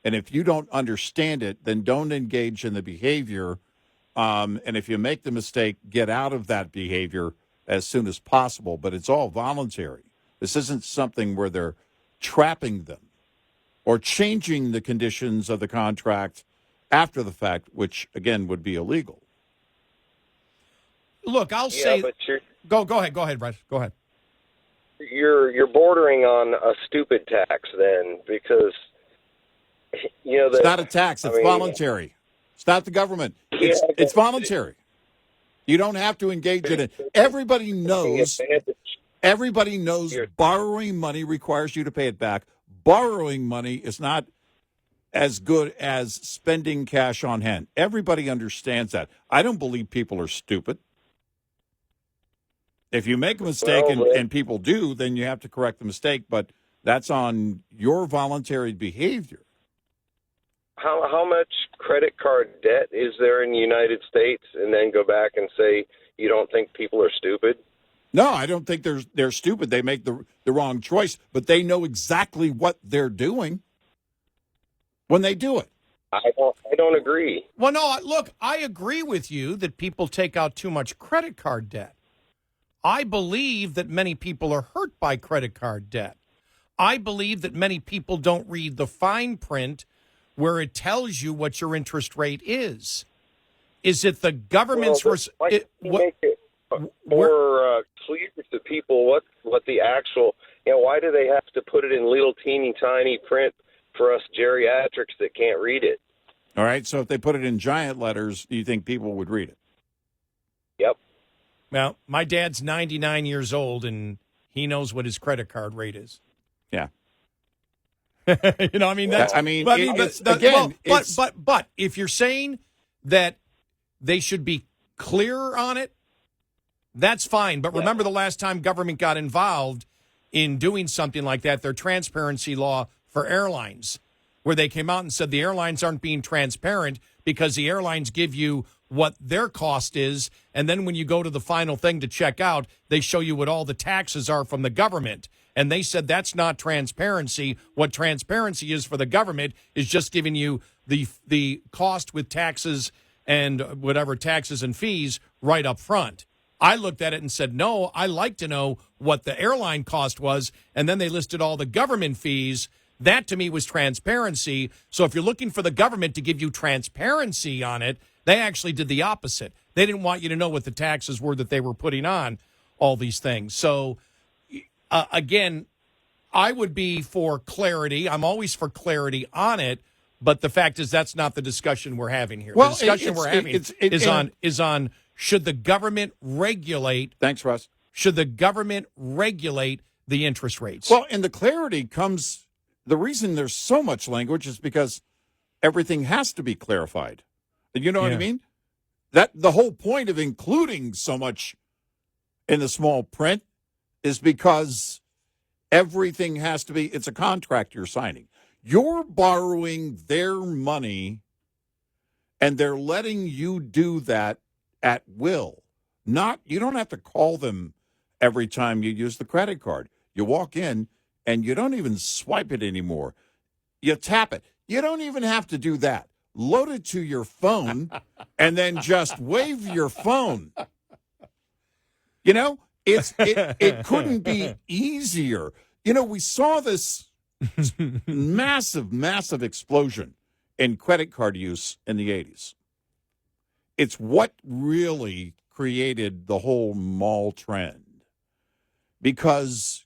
and if you don't understand it, then don't engage in the behavior. And if you make the mistake, get out of that behavior as soon as possible. But it's all voluntary. This isn't something where they're trapping them or changing the conditions of the contract after the fact, which, again, would be illegal. Look, I'll say. But Go ahead, Brett. Go ahead. You're bordering on a stupid tax then, because it's not a tax. It's voluntary. It's not the government. It's voluntary. You don't have to engage in it. Everybody knows borrowing money requires you to pay it back. Borrowing money is not as good as spending cash on hand. Everybody understands that. I don't believe people are stupid. If you make a mistake and people do, then you have to correct the mistake, but that's on your voluntary behavior. How much credit card debt is there in the United States, and then go back and say you don't think people are stupid? No, I don't think they're stupid. They make the wrong choice, but they know exactly what they're doing when they do it. I don't agree. Well, no, look, I agree with you that people take out too much credit card debt. I believe that many people are hurt by credit card debt. I believe that many people don't read the fine print where it tells you what your interest rate is. Is it the government's... make it more clear to people what the actual... why do they have to put it in little teeny tiny print for us geriatrics that can't read it? All right, so if they put it in giant letters, do you think people would read it? Yep. Well, my dad's 99 years old, and he knows what his credit card rate is. Yeah. But if you're saying that they should be clearer on it, that's fine. But remember the last time government got involved in doing something like that, their transparency law for airlines, where they came out and said the airlines aren't being transparent because the airlines give you what their cost is, and then when you go to the final thing to check out, they show you what all the taxes are from the government. And they said that's not transparency. What transparency is for the government is just giving you the cost with taxes and whatever taxes and fees right up front. I looked at it and said, no, I like to know what the airline cost was, and then they listed all the government fees. That, to me, was transparency. So if you're looking for the government to give you transparency on it, they actually did the opposite. They didn't want you to know what the taxes were that they were putting on all these things. So, again, I would be for clarity. I'm always for clarity on it. But the fact is that's not the discussion we're having here. Well, the discussion we're having is on should the government regulate. Thanks, Russ. Should the government regulate the interest rates? Well, and the clarity comes, the reason there's so much language is because everything has to be clarified. You know what I mean? That the whole point of including so much in the small print is because everything has to be, it's a contract you're signing. You're borrowing their money, and they're letting you do that at will. You don't have to call them every time you use the credit card. You walk in, and you don't even swipe it anymore. You tap it. You don't even have to do that. Load it to your phone, and then just wave your phone. It couldn't be easier. We saw this massive explosion in credit card use in the 80s. It's what really created the whole mall trend. because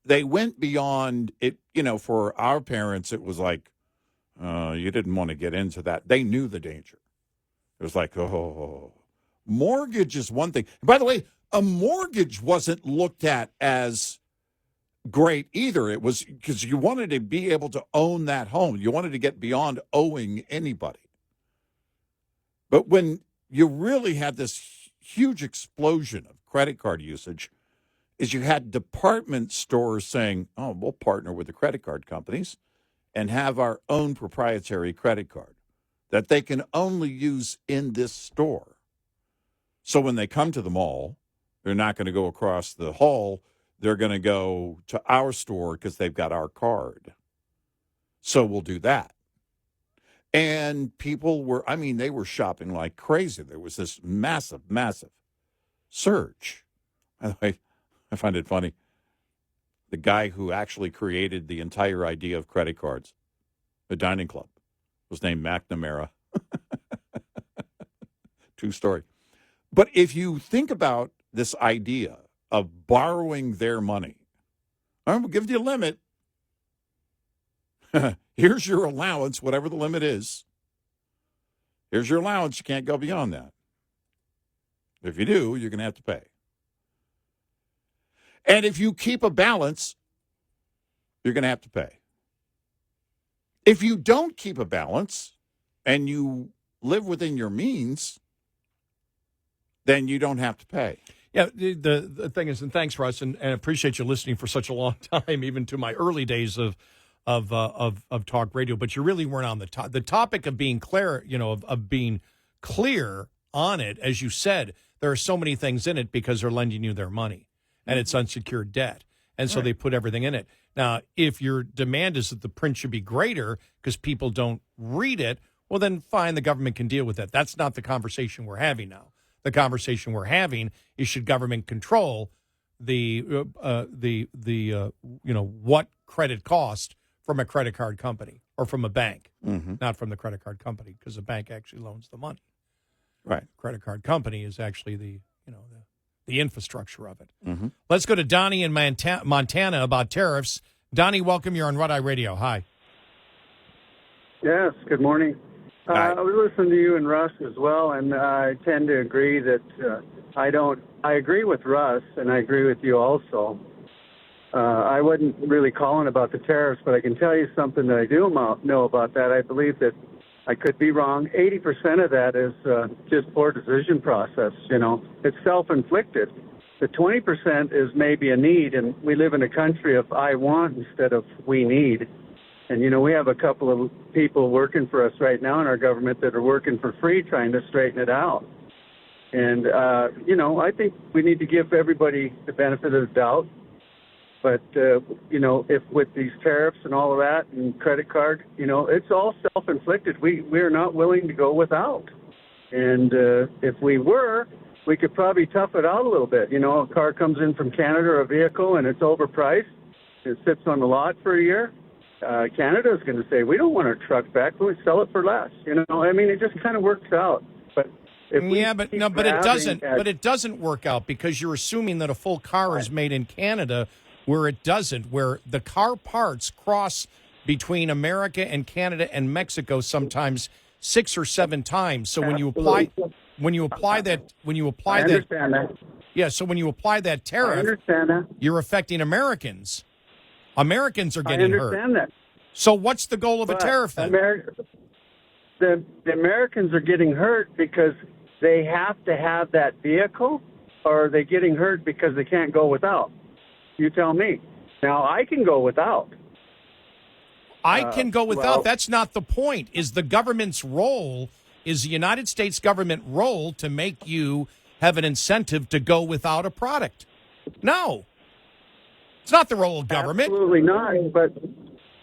they went beyond it. For our parents, it was like, you didn't want to get into that. They knew the danger. It was like, oh, mortgage is one thing. By the way, a mortgage wasn't looked at as great either. It was because you wanted to be able to own that home. You wanted to get beyond owing anybody. But when you really had this huge explosion of credit card usage, is you had department stores saying, oh, we'll partner with the credit card companies and have our own proprietary credit card that they can only use in this store. So when they come to the mall, they're not going to go across the hall. They're going to go to our store because they've got our card. So we'll do that. And people they were shopping like crazy. There was this massive, massive surge. I find it funny. The guy who actually created the entire idea of credit cards, a dining club, was named McNamara. True story. But if you think about this idea of borrowing their money, I will give you a limit. Here's your allowance, whatever the limit is. Here's your allowance. You can't go beyond that. If you do, you're going to have to pay. And if you keep a balance, you're going to have to pay. If you don't keep a balance and you live within your means, then you don't have to pay. Yeah, the thing is, and thanks, Russ, and appreciate you listening for such a long time, even to my early days of talk radio. But you really weren't on the topic of being clear, of being clear on it. As you said, there are so many things in it because they're lending you their money, and it's unsecured debt, and so they put everything in it. Now, if your demand is that the print should be greater because people don't read it, well, then fine, the government can deal with that. That's not the conversation we're having now. The conversation we're having is, should government control what credit cost from a credit card company or from a bank, not from the credit card company, because the bank actually loans the money. Right. Credit card company is actually the infrastructure of it. Mm-hmm. Let's go to Donnie in Montana about tariffs. Donnie, welcome. You're on Red Eye Radio. Hi. Yes, good morning. I was listening to you and Russ as well, and I tend to agree that I agree with Russ, and I agree with you also. I wasn't really calling about the tariffs, but I can tell you something that I do know about that. I believe that, I could be wrong, 80% of that is just poor decision process. It's self-inflicted. The 20% is maybe a need, and we live in a country of I want instead of we need. And, we have a couple of people working for us right now in our government that are working for free trying to straighten it out. And, I think we need to give everybody the benefit of the doubt. But, if with these tariffs and all of that and credit card, it's all self-inflicted. We're not willing to go without. And if we were, we could probably tough it out a little bit. A car comes in from Canada or a vehicle and it's overpriced. It sits on the lot for a year. Canada is going to say, we don't want our truck back. We sell it for less. It just kind of works out. But it doesn't. But it doesn't work out because you're assuming that a full car is made in Canada, where it doesn't. Where the car parts cross between America and Canada and Mexico sometimes 6 or 7 times. So when you apply that, yeah. So when you apply that tariff, I understand that. You're affecting Americans. Americans are getting hurt. I understand that. So what's the goal of a tariff then? The Americans are getting hurt because they have to have that vehicle, or are they getting hurt because they can't go without? You tell me. Now, I can go without. I can go without. That's not the point. Is the government's role, is the United States government role to make you have an incentive to go without a product? No. It's not the role of government. Absolutely not, but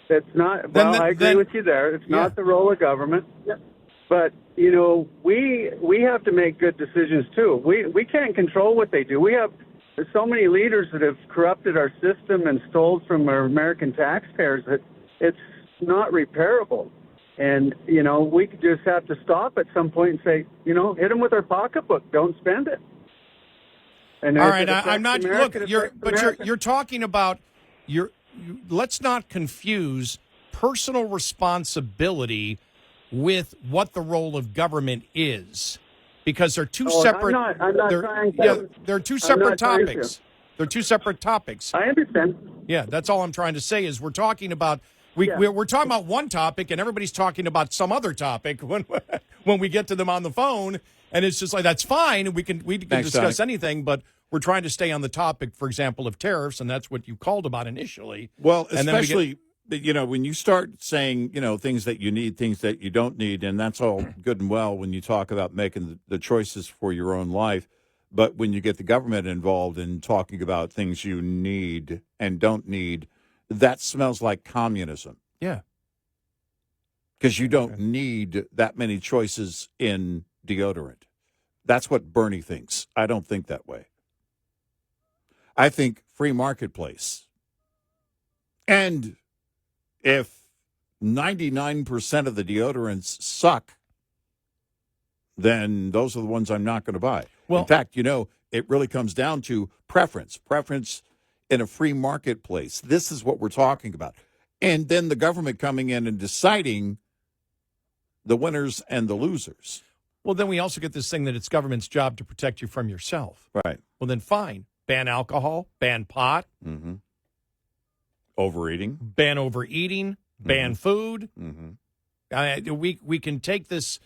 it's not. I agree with you there. It's not the role of government. Yeah. But, we have to make good decisions, too. We can't control what they do. There's so many leaders that have corrupted our system and stole from our American taxpayers that it's not repairable. And, we just have to stop at some point and say, hit them with our pocketbook. Don't spend it. And All if right, it affects I'm not. America, Look, it affects America. you're talking about let's not confuse personal responsibility with what the role of government is, because they're two separate. I'm not trying to. Yeah, they're two separate trying to. topics. They're two separate topics. I understand. Yeah, that's all I'm trying to say is we're talking about we're talking about one topic and everybody's talking about some other topic when we get to them on the phone, and it's just like that's fine. We can Thanks, discuss Sonny. anything, but we're trying to stay on the topic, for example, of tariffs, and that's what you called about initially. Well, And then we especially, when you start saying, things that you need, things that you don't need, and that's all good and well when you talk about making the choices for your own life. But when you get the government involved in talking about things you need and don't need, that smells like communism. Yeah. Because you don't need that many choices in deodorant. That's what Bernie thinks. I don't think that way. I think free marketplace. And if 99% of the deodorants suck, then those are the ones I'm not going to buy. Well, in fact, it really comes down to preference in a free marketplace. This is what we're talking about. And then the government coming in and deciding the winners and the losers. Well, then we also get this thing that it's government's job to protect you from yourself. Right. Well, then fine. Ban alcohol, ban pot, Overeating. ban overeating, ban food. Mm-hmm. We can take this,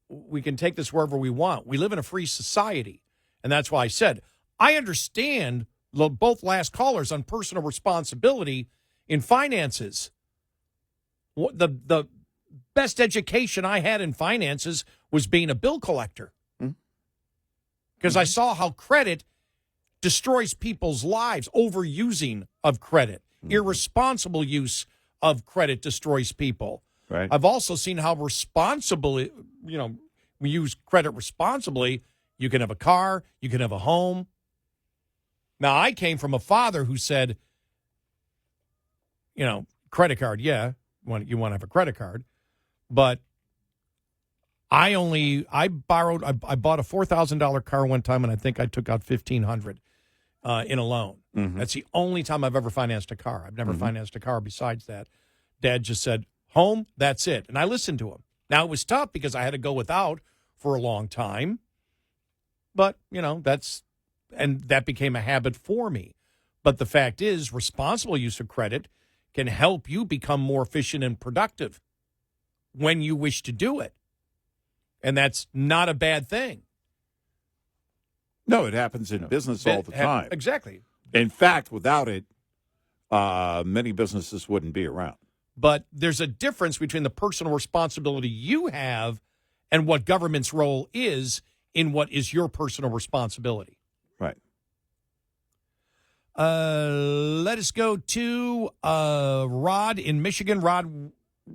we can take this wherever we want. We live in a free society. And that's why I said, I understand both last callers on personal responsibility in finances. The best education I had in finances was being a bill collector. Because I saw how credit destroys people's lives, overusing of credit, irresponsible use of credit destroys people. Right. I've also seen how responsible, we use credit responsibly. You can have a car, you can have a home. Now, I came from a father who said, credit card, yeah, you want to have a credit card, but I bought a $4,000 car one time, and I think I took out $1,500 in a loan. Mm-hmm. That's the only time I've ever financed a car. I've never financed a car besides that. Dad just said, home, that's it. And I listened to him. Now, it was tough because I had to go without for a long time. But, that became a habit for me. But the fact is, responsible use of credit can help you become more efficient and productive when you wish to do it. And that's not a bad thing. No, it happens in business all the time. Exactly. In fact, without it, many businesses wouldn't be around. But there's a difference between the personal responsibility you have and what government's role is in what is your personal responsibility. Right. Let us go to Rod in Michigan. Rod,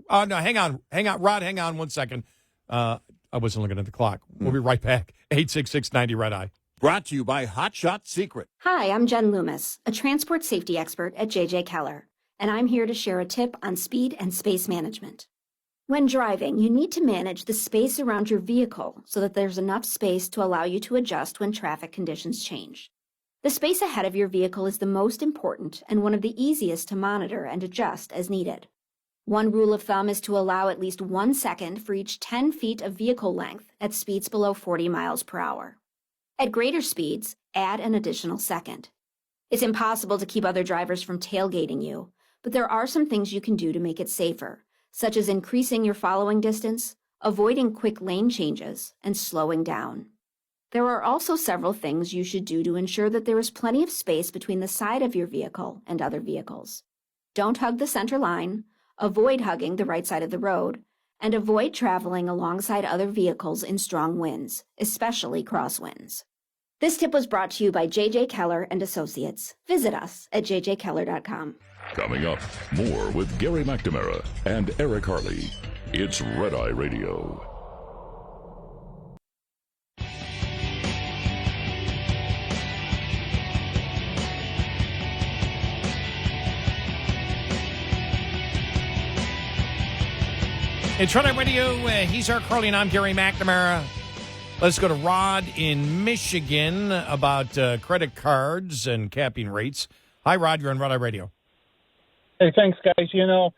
no, hang on. Rod, hang on 1 second. I wasn't looking at the clock. We'll be right back. 866-90-RED-I. Brought to you by Hot Shot Secret. Hi, I'm Jen Loomis, a transport safety expert at J.J. Keller, and I'm here to share a tip on speed and space management. When driving, you need to manage the space around your vehicle so that there's enough space to allow you to adjust when traffic conditions change. The space ahead of your vehicle is the most important and one of the easiest to monitor and adjust as needed. One rule of thumb is to allow at least 1 second for each 10 feet of vehicle length at speeds below 40 miles per hour. At greater speeds, add an additional second. It's impossible to keep other drivers from tailgating you, but there are some things you can do to make it safer, such as increasing your following distance, avoiding quick lane changes, and slowing down. There are also several things you should do to ensure that there is plenty of space between the side of your vehicle and other vehicles. Don't hug the center line, avoid hugging the right side of the road, and avoid traveling alongside other vehicles in strong winds, especially crosswinds. This tip was brought to you by J.J. Keller and Associates. Visit us at jjkeller.com. Coming up, more with Gary McNamara and Eric Harley. It's Red Eye Radio. It's Red Eye Radio. He's Eric Harley, and I'm Gary McNamara. Let's go to Rod in Michigan about credit cards and capping rates. Hi, Rod. You're on Rod Eye Radio. Hey, thanks, guys. You know,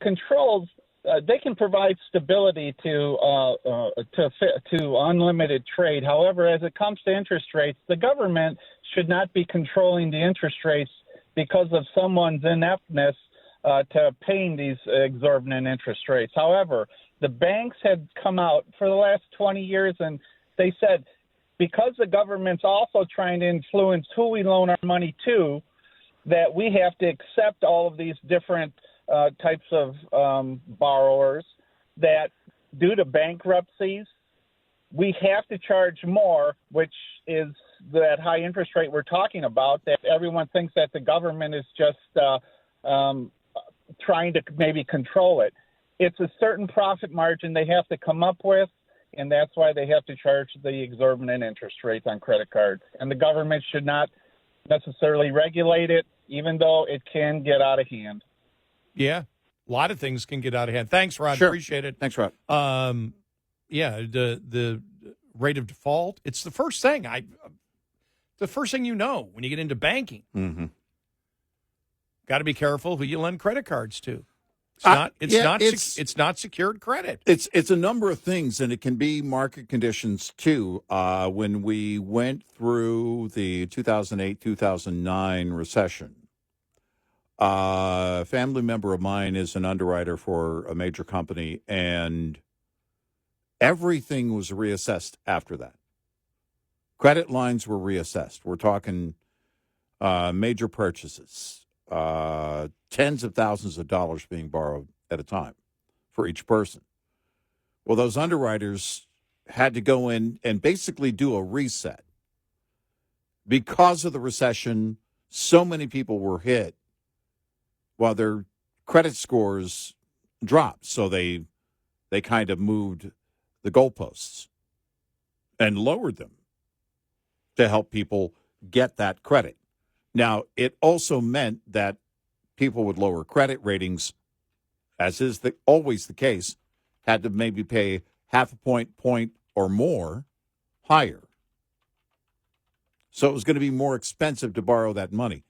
controls, they can provide stability to unlimited trade. However, as it comes to interest rates, the government should not be controlling the interest rates because of someone's ineptness to paying these exorbitant interest rates. However, the banks had come out for the last 20 years and they said, because the government's also trying to influence who we loan our money to, that we have to accept all of these different types of borrowers, that due to bankruptcies, we have to charge more, which is that high interest rate we're talking about, that everyone thinks that the government is just trying to maybe control it. It's a certain profit margin they have to come up with, and that's why they have to charge the exorbitant interest rates on credit cards. And the government should not necessarily regulate it, even though it can get out of hand. Yeah, a lot of things can get out of hand. Thanks, Rod. Sure. Appreciate it. Thanks, Rod. Yeah, the rate of default, it's the first thing. The first thing you know when you get into banking. Mm-hmm. Got to be careful who you lend credit cards to. It's not secured credit. It's a number of things, and it can be market conditions too. When we went through the 2008-2009 recession, a family member of mine is an underwriter for a major company, and everything was reassessed after that. Credit lines were reassessed. We're talking major purchases. Tens of thousands of dollars being borrowed at a time for each person. Well, those underwriters had to go in and basically do a reset. Because of the recession, so many people were hit while their credit scores dropped. So they kind of moved the goalposts and lowered them to help people get that credit. Now, it also meant that people with lower credit ratings, as is always the case, had to maybe pay half a point or more higher. So it was going to be more expensive to borrow that money.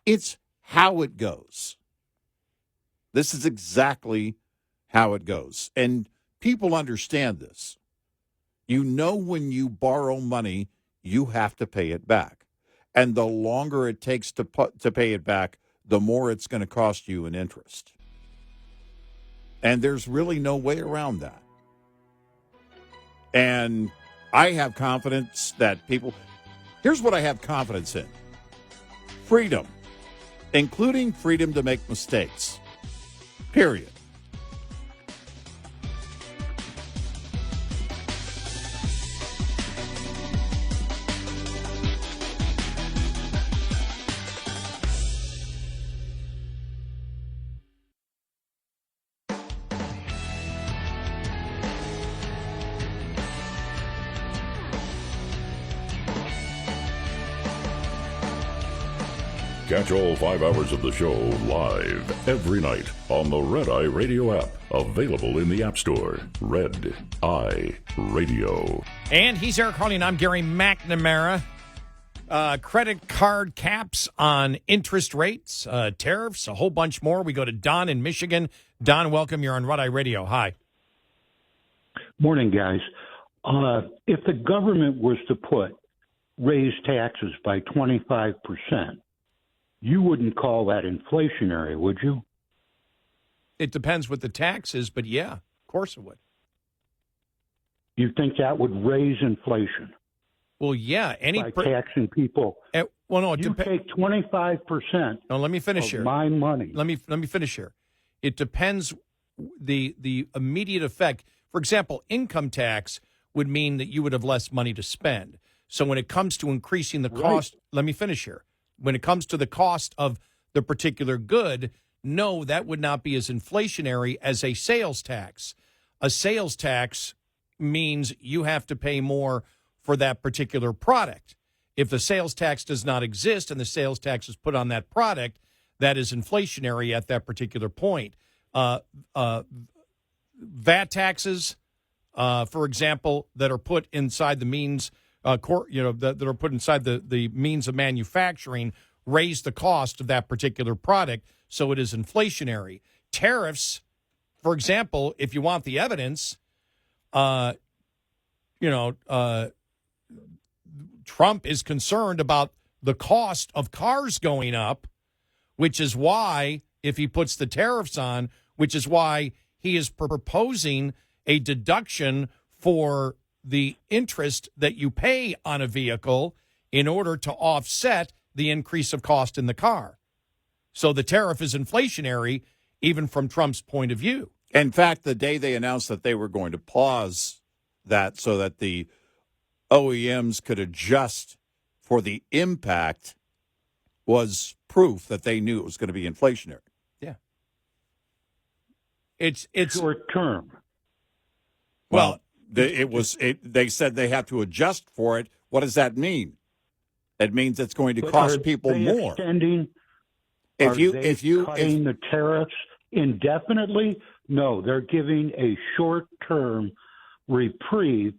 It's how it goes. This is exactly how it goes. And people understand this. You know, when you borrow money, you have to pay it back. And the longer it takes to pay it back, the more it's going to cost you in interest. And there's really no way around that. And I have confidence that people... Here's what I have confidence in. Freedom, including freedom to make mistakes. Period. Catch all 5 hours of the show live every night on the Red Eye Radio app. Available in the App Store. Red Eye Radio. And he's Eric Harley, and I'm Gary McNamara. Credit card caps on interest rates, tariffs, a whole bunch more. We go to Don in Michigan. Don, welcome. You're on Red Eye Radio. Hi. Morning, guys. If the government was to raise taxes by 25%, you wouldn't call that inflationary, would you? It depends what the tax is, but yeah, of course it would. You think that would raise inflation? Well, yeah. By taxing people. Well, no, you take 25%. No, let me finish here. My money. Let me finish here. It depends the immediate effect. For example, income tax would mean that you would have less money to spend. So when it comes to increasing the cost, let me finish here. When it comes to the cost of the particular good, no, that would not be as inflationary as a sales tax. A sales tax means you have to pay more for that particular product. If the sales tax does not exist and the sales tax is put on that product, that is inflationary at that particular point. VAT taxes, for example, that are put inside the means, that are put inside the means of manufacturing, raise the cost of that particular product, so it is inflationary. Tariffs, for example, if you want the evidence, Trump is concerned about the cost of cars going up, which is why, if he puts the tariffs on, which is why he is proposing a deduction for the interest that you pay on a vehicle in order to offset the increase of cost in the car. So the tariff is inflationary, even from Trump's point of view. In fact, the day they announced that they were going to pause that so that the OEMs could adjust for the impact was proof that they knew it was going to be inflationary. Yeah. It's short term. Well, they said they have to adjust for it. What does that mean? It means it's going to cost people more. Cutting the tariffs indefinitely? No, they're giving a short-term reprieve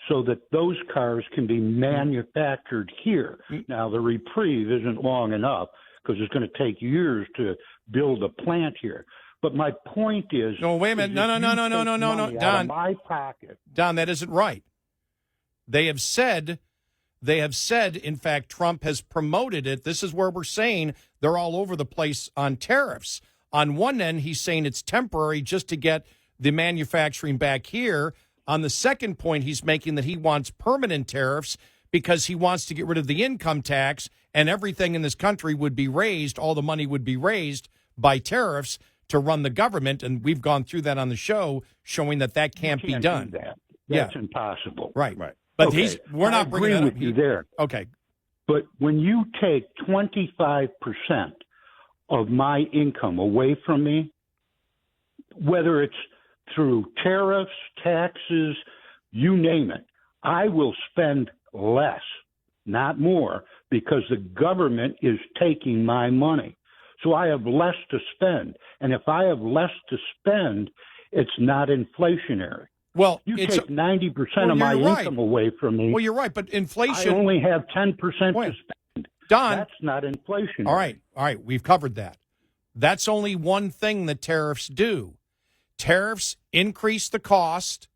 so that those cars can be manufactured here. Now, the reprieve isn't long enough because it's going to take years to build a plant here. But my point is... No, wait a minute. No, Don. My pocket. Don, that isn't right. They have said, in fact, Trump has promoted it. This is where we're saying they're all over the place on tariffs. On one end, he's saying it's temporary just to get the manufacturing back here. On the second point, he's making that he wants permanent tariffs because he wants to get rid of the income tax, and everything in this country would be raised, all the money would be raised by tariffs to run the government, and we've gone through that on the show, showing that can't be done. Do that. That's impossible. Right. But we're not bringing that up. I agree with you there. Okay. But when you take 25% of my income away from me, whether it's through tariffs, taxes, you name it, I will spend less, not more, because the government is taking my money. So I have less to spend. And if I have less to spend, it's not inflationary. Well, you take 90% of my income away from me. Well, you're right, but inflation... I only have 10% to spend. Don, that's not inflationary. All right, we've covered that. That's only one thing that tariffs do. Tariffs increase the cost.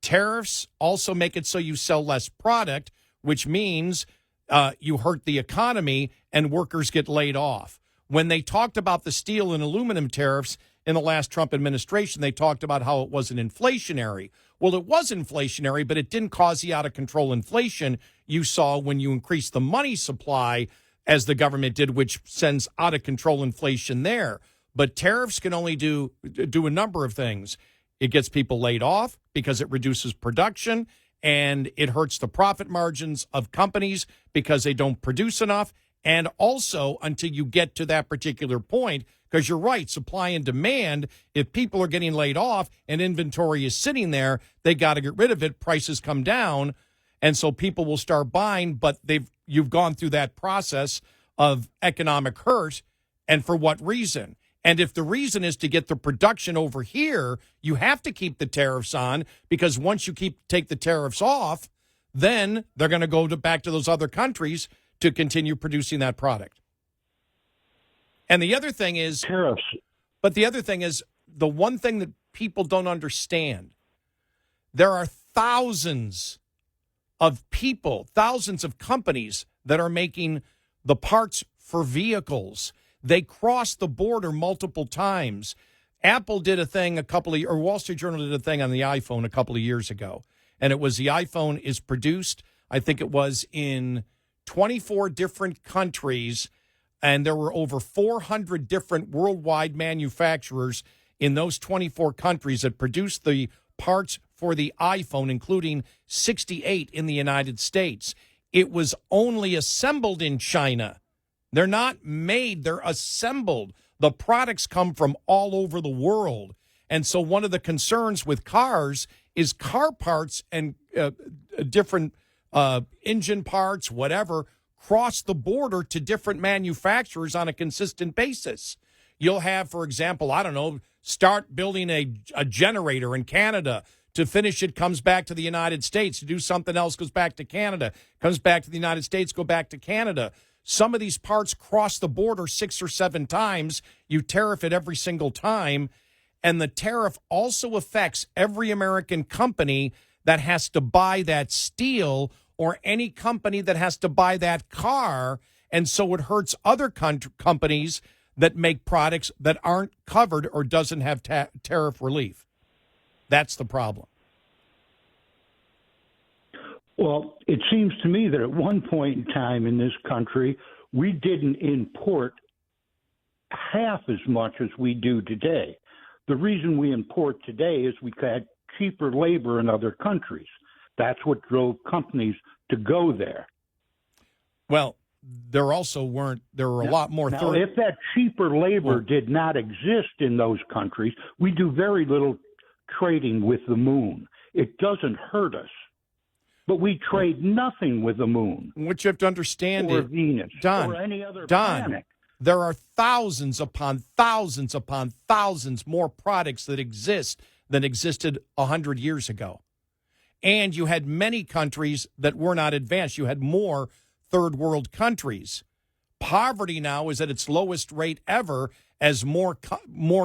Tariffs also make it so you sell less product, which means you hurt the economy and workers get laid off. When they talked about the steel and aluminum tariffs in the last Trump administration, they talked about how it wasn't inflationary. Well, it was inflationary, but it didn't cause the out-of-control inflation you saw when you increased the money supply, as the government did, which sends out-of-control inflation there. But tariffs can only do a number of things. It gets people laid off because it reduces production, and it hurts the profit margins of companies because they don't produce enough. And also, until you get to that particular point, because you're right, supply and demand, if people are getting laid off and inventory is sitting there, they got to get rid of it, prices come down, and so people will start buying, but you've gone through that process of economic hurt, and for what reason? And if the reason is to get the production over here, you have to keep the tariffs on, because once you take the tariffs off, then they're going to go back to those other countries to continue producing that product. And the other thing is tariffs. But the other thing is, the one thing that people don't understand, there are thousands of people, thousands of companies that are making the parts for vehicles. They cross the border multiple times. Apple did a thing or Wall Street Journal did a thing on the iPhone a couple of years ago. And it was the iPhone is produced, I think it was in 24 different countries, and there were over 400 different worldwide manufacturers in those 24 countries that produced the parts for the iPhone, including 68 in the United States. It was only assembled in China. They're not made, they're assembled. The products come from all over the world. And so one of the concerns with cars is car parts and different engine parts, whatever, cross the border to different manufacturers on a consistent basis. You'll have, for example, start building a generator in Canada To finish it comes back to the United States. To do something else goes back to Canada. Comes back to the United States, go back to Canada. Some of these parts cross the border 6 or 7 times. You tariff it every single time. And the tariff also affects every American company that has to buy that steel or any company that has to buy that car. And so it hurts other companies that make products that aren't covered or doesn't have tariff relief. That's the problem. Well, it seems to me that at one point in time in this country, we didn't import half as much as we do today. The reason we import today is we had cheaper labor in other countries. That's what drove companies to go there. Well, there were a lot more. Now, if that cheaper labor did not exist in those countries, we do very little trading with the moon. It doesn't hurt us. But we trade nothing with the moon. What you have to understand or is, Venus, Don, or any other planet. There are thousands upon thousands upon thousands more products that exist than existed 100 years ago. And you had many countries that were not advanced. You had more third world countries. Poverty now is at its lowest rate ever as more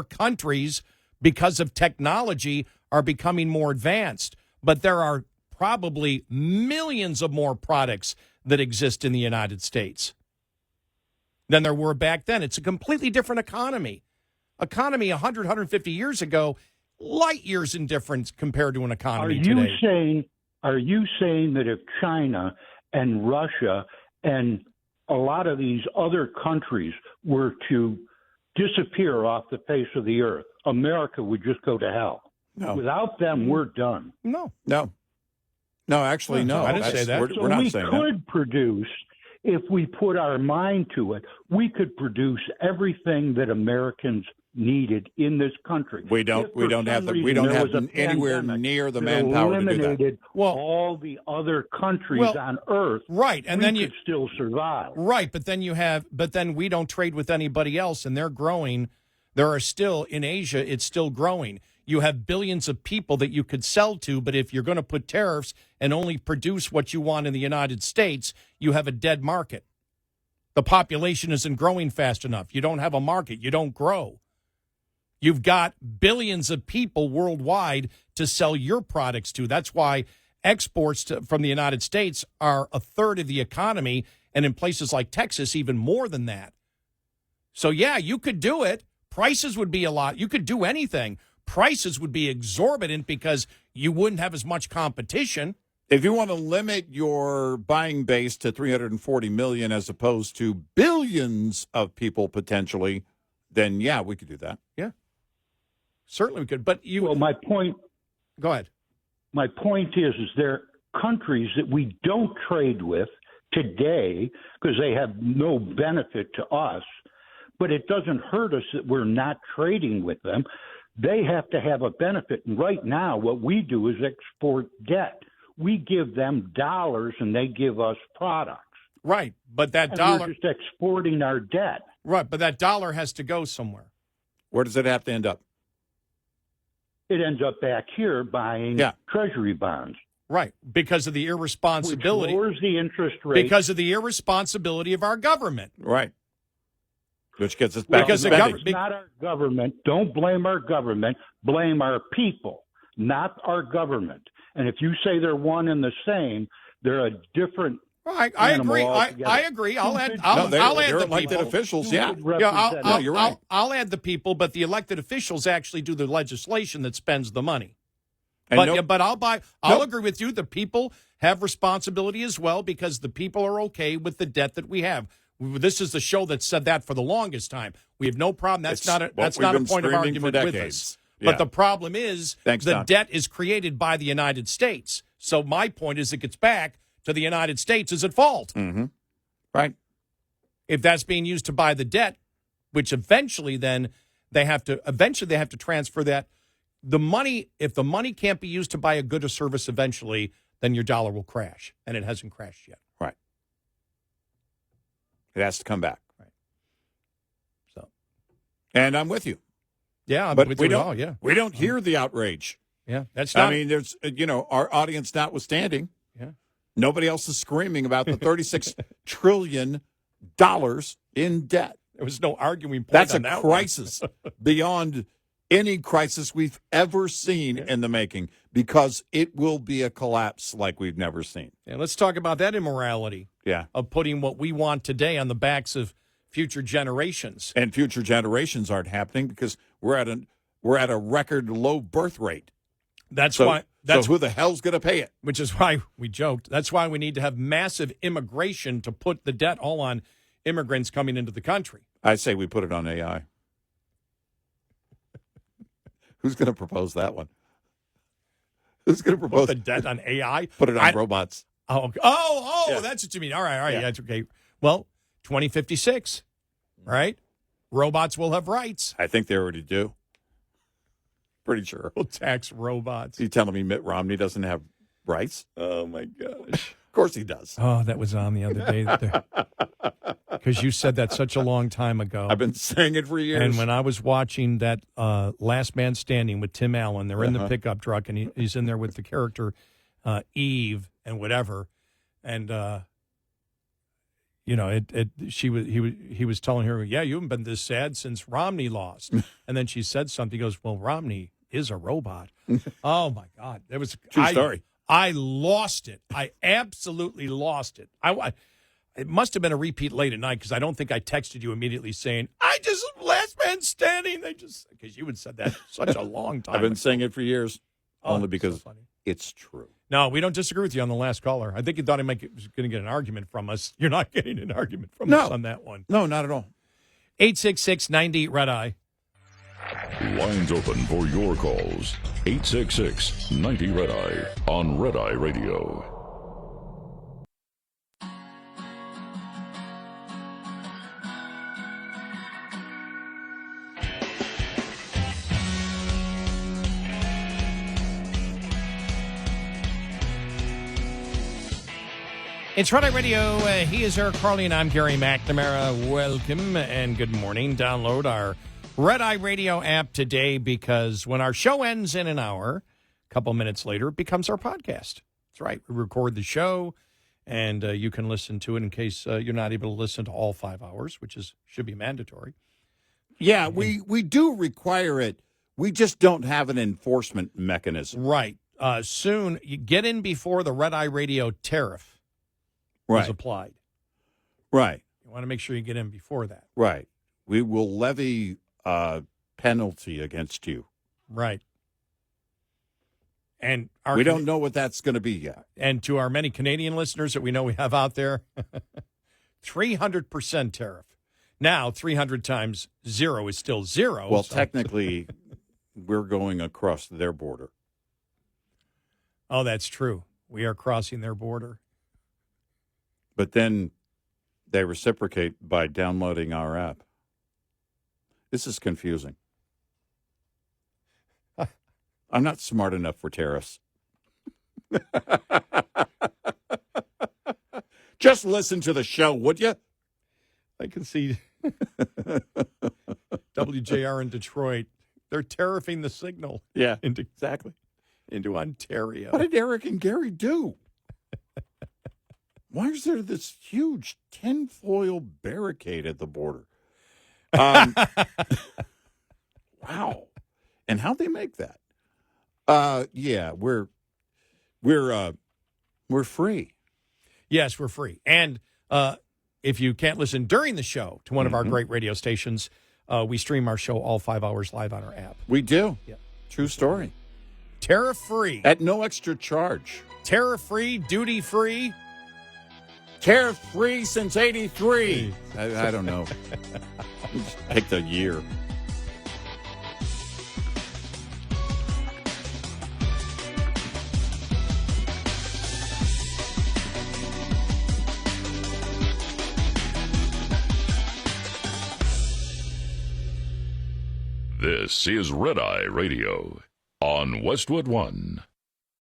countries, because of technology, are becoming more advanced. But there are probably millions of more products that exist in the United States than there were back then. It's a completely different economy. 100, 150 years ago, light years in difference compared to an economy today. Are you saying that if China and Russia and a lot of these other countries were to disappear off the face of the earth, America would just go to hell? No. Without them, we're done. No, actually, no. I didn't say that. We're not saying that. We could produce, if we put our mind to it, we could produce everything that Americans needed in this country. We don't have anywhere near the manpower to do that. Well, all the other countries on earth, right, and then you could still survive. Right, but then we don't trade with anybody else, and they're growing. There are still in Asia, it's still growing. You have billions of people that you could sell to, but if you're going to put tariffs and only produce what you want in the United States, you have a dead market. The population isn't growing fast enough. You don't have a market. You don't grow. You've got billions of people worldwide to sell your products to. That's why exports from the United States are a third of the economy, and in places like Texas, even more than that. So, yeah, you could do it. Prices would be a lot. You could do anything. Prices would be exorbitant because you wouldn't have as much competition. If you want to limit your buying base to 340 million as opposed to billions of people potentially, then, yeah, we could do that. Yeah. Certainly we could. But Well, my point... Go ahead. My point is there are countries that we don't trade with today because they have no benefit to us, but it doesn't hurt us that we're not trading with them. They have to have a benefit. And right now, what we do is export debt. We give them dollars and they give us products. Right. But that and dollar. We're just exporting our debt. Right. But that dollar has to go somewhere. Where does it have to end up? It ends up back here buying treasury bonds. Right. Because of the irresponsibility. Which lowers the interest rate. Because of the irresponsibility of our government. Right. Which gets us back because to it's not our government. Don't blame our government. Blame our people, not our government. And if you say they're one and the same, they're a different. I agree. I agree. I'll add the elected people. officials. Yeah. You're right. I'll add the people, but the elected officials actually do the legislation that spends the money. But I'll agree with you. The people have responsibility as well because the people are okay with the debt that we have. This is the show that said that for the longest time. We have no problem. That's not a point of argument with us. But the problem is the debt is created by the United States. So my point is it gets back to the United States is at fault. Mm-hmm. Right. If that's being used to buy the debt, which eventually they have to transfer that. The money, if the money can't be used to buy a good or service eventually, then your dollar will crash. And it hasn't crashed yet. Right. It has to come back. Right. So. And I'm with you. Yeah, but with we you don't, all, yeah. We don't hear the outrage. Yeah, that's not. I mean, there's, our audience notwithstanding. Yeah. Nobody else is screaming about the $36 trillion in debt. There was no arguing point That's on a that crisis beyond any crisis we've ever seen in the making, because it will be a collapse like we've never seen. Yeah, let's talk about that immorality. Yeah. Of putting what we want today on the backs of future generations. And future generations aren't happening because we're at a record low birth rate. So who the hell's going to pay it? Which is why we joked. That's why we need to have massive immigration to put the debt all on immigrants coming into the country. I say we put it on AI. Who's going to propose that one? Who's going to propose the debt on AI? Put it on robots. Oh, Yeah. That's what you mean. All right. Yeah. That's okay. Well, 2056, right? Robots will have rights. I think they already do. Pretty sure. We'll tax robots. You telling me Mitt Romney doesn't have rights? Oh, my gosh. Of course he does. Oh, that was on the other day. Because you said that such a long time ago. I've been saying it for years. And when I was watching that Last Man Standing with Tim Allen, they're in the pickup truck, and he's in there with the character Eve and whatever. And, he was telling her, yeah, you haven't been this sad since Romney lost. And then she said something. He goes, well, Romney is a robot. Oh, my God. That was true story. I lost it. I absolutely lost it. It must have been a repeat late at night, because I don't think I texted you immediately saying, I just Last Man Standing. Because you had said that such a long time I've been ago. saying it for years, only because so funny. It's true. No, we don't disagree with you on the last caller. I think you thought he was going to get an argument from us. You're not getting an argument from us on that one. No, not at all. 866-90-RED-I. Lines open for your calls. 866-90-RED-I on Red Eye Radio. It's Red Eye Radio. He is Eric Harley, and I'm Gary McNamara. Welcome and good morning. Download our Red Eye Radio app today, because when our show ends in an hour, a couple minutes later, it becomes our podcast. That's right. We record the show, and you can listen to it in case you're not able to listen to all 5 hours, which should be mandatory. Yeah, we do require it. We just don't have an enforcement mechanism. Right. Soon, you get in before the Red Eye Radio tariff is applied. Right. You want to make sure you get in before that. Right. We will levy a penalty against you. Right. And we don't know what that's going to be yet. And to our many Canadian listeners that we know we have out there, 300% tariff. Now, 300 times 0 is still 0. Well, technically, we're going across their border. Oh, that's true. We are crossing their border. But then they reciprocate by downloading our app. This is confusing. I'm not smart enough for tariffs. Just listen to the show, would you? I can see WJR in Detroit. They're tariffing the signal. Yeah, exactly. Into Ontario. What did Eric and Gary do? Why is there this huge tinfoil barricade at the border? Wow. And how'd they make that? Yeah, we're free. Yes, we're free. And if you can't listen during the show to one of our great radio stations, we stream our show all 5 hours live on our app. We do. Yeah. True story. Tariff-free. At no extra charge. Tariff-free, duty-free. Tariff-free since 83. I don't know. Just pick the year. This is Red Eye Radio on Westwood One.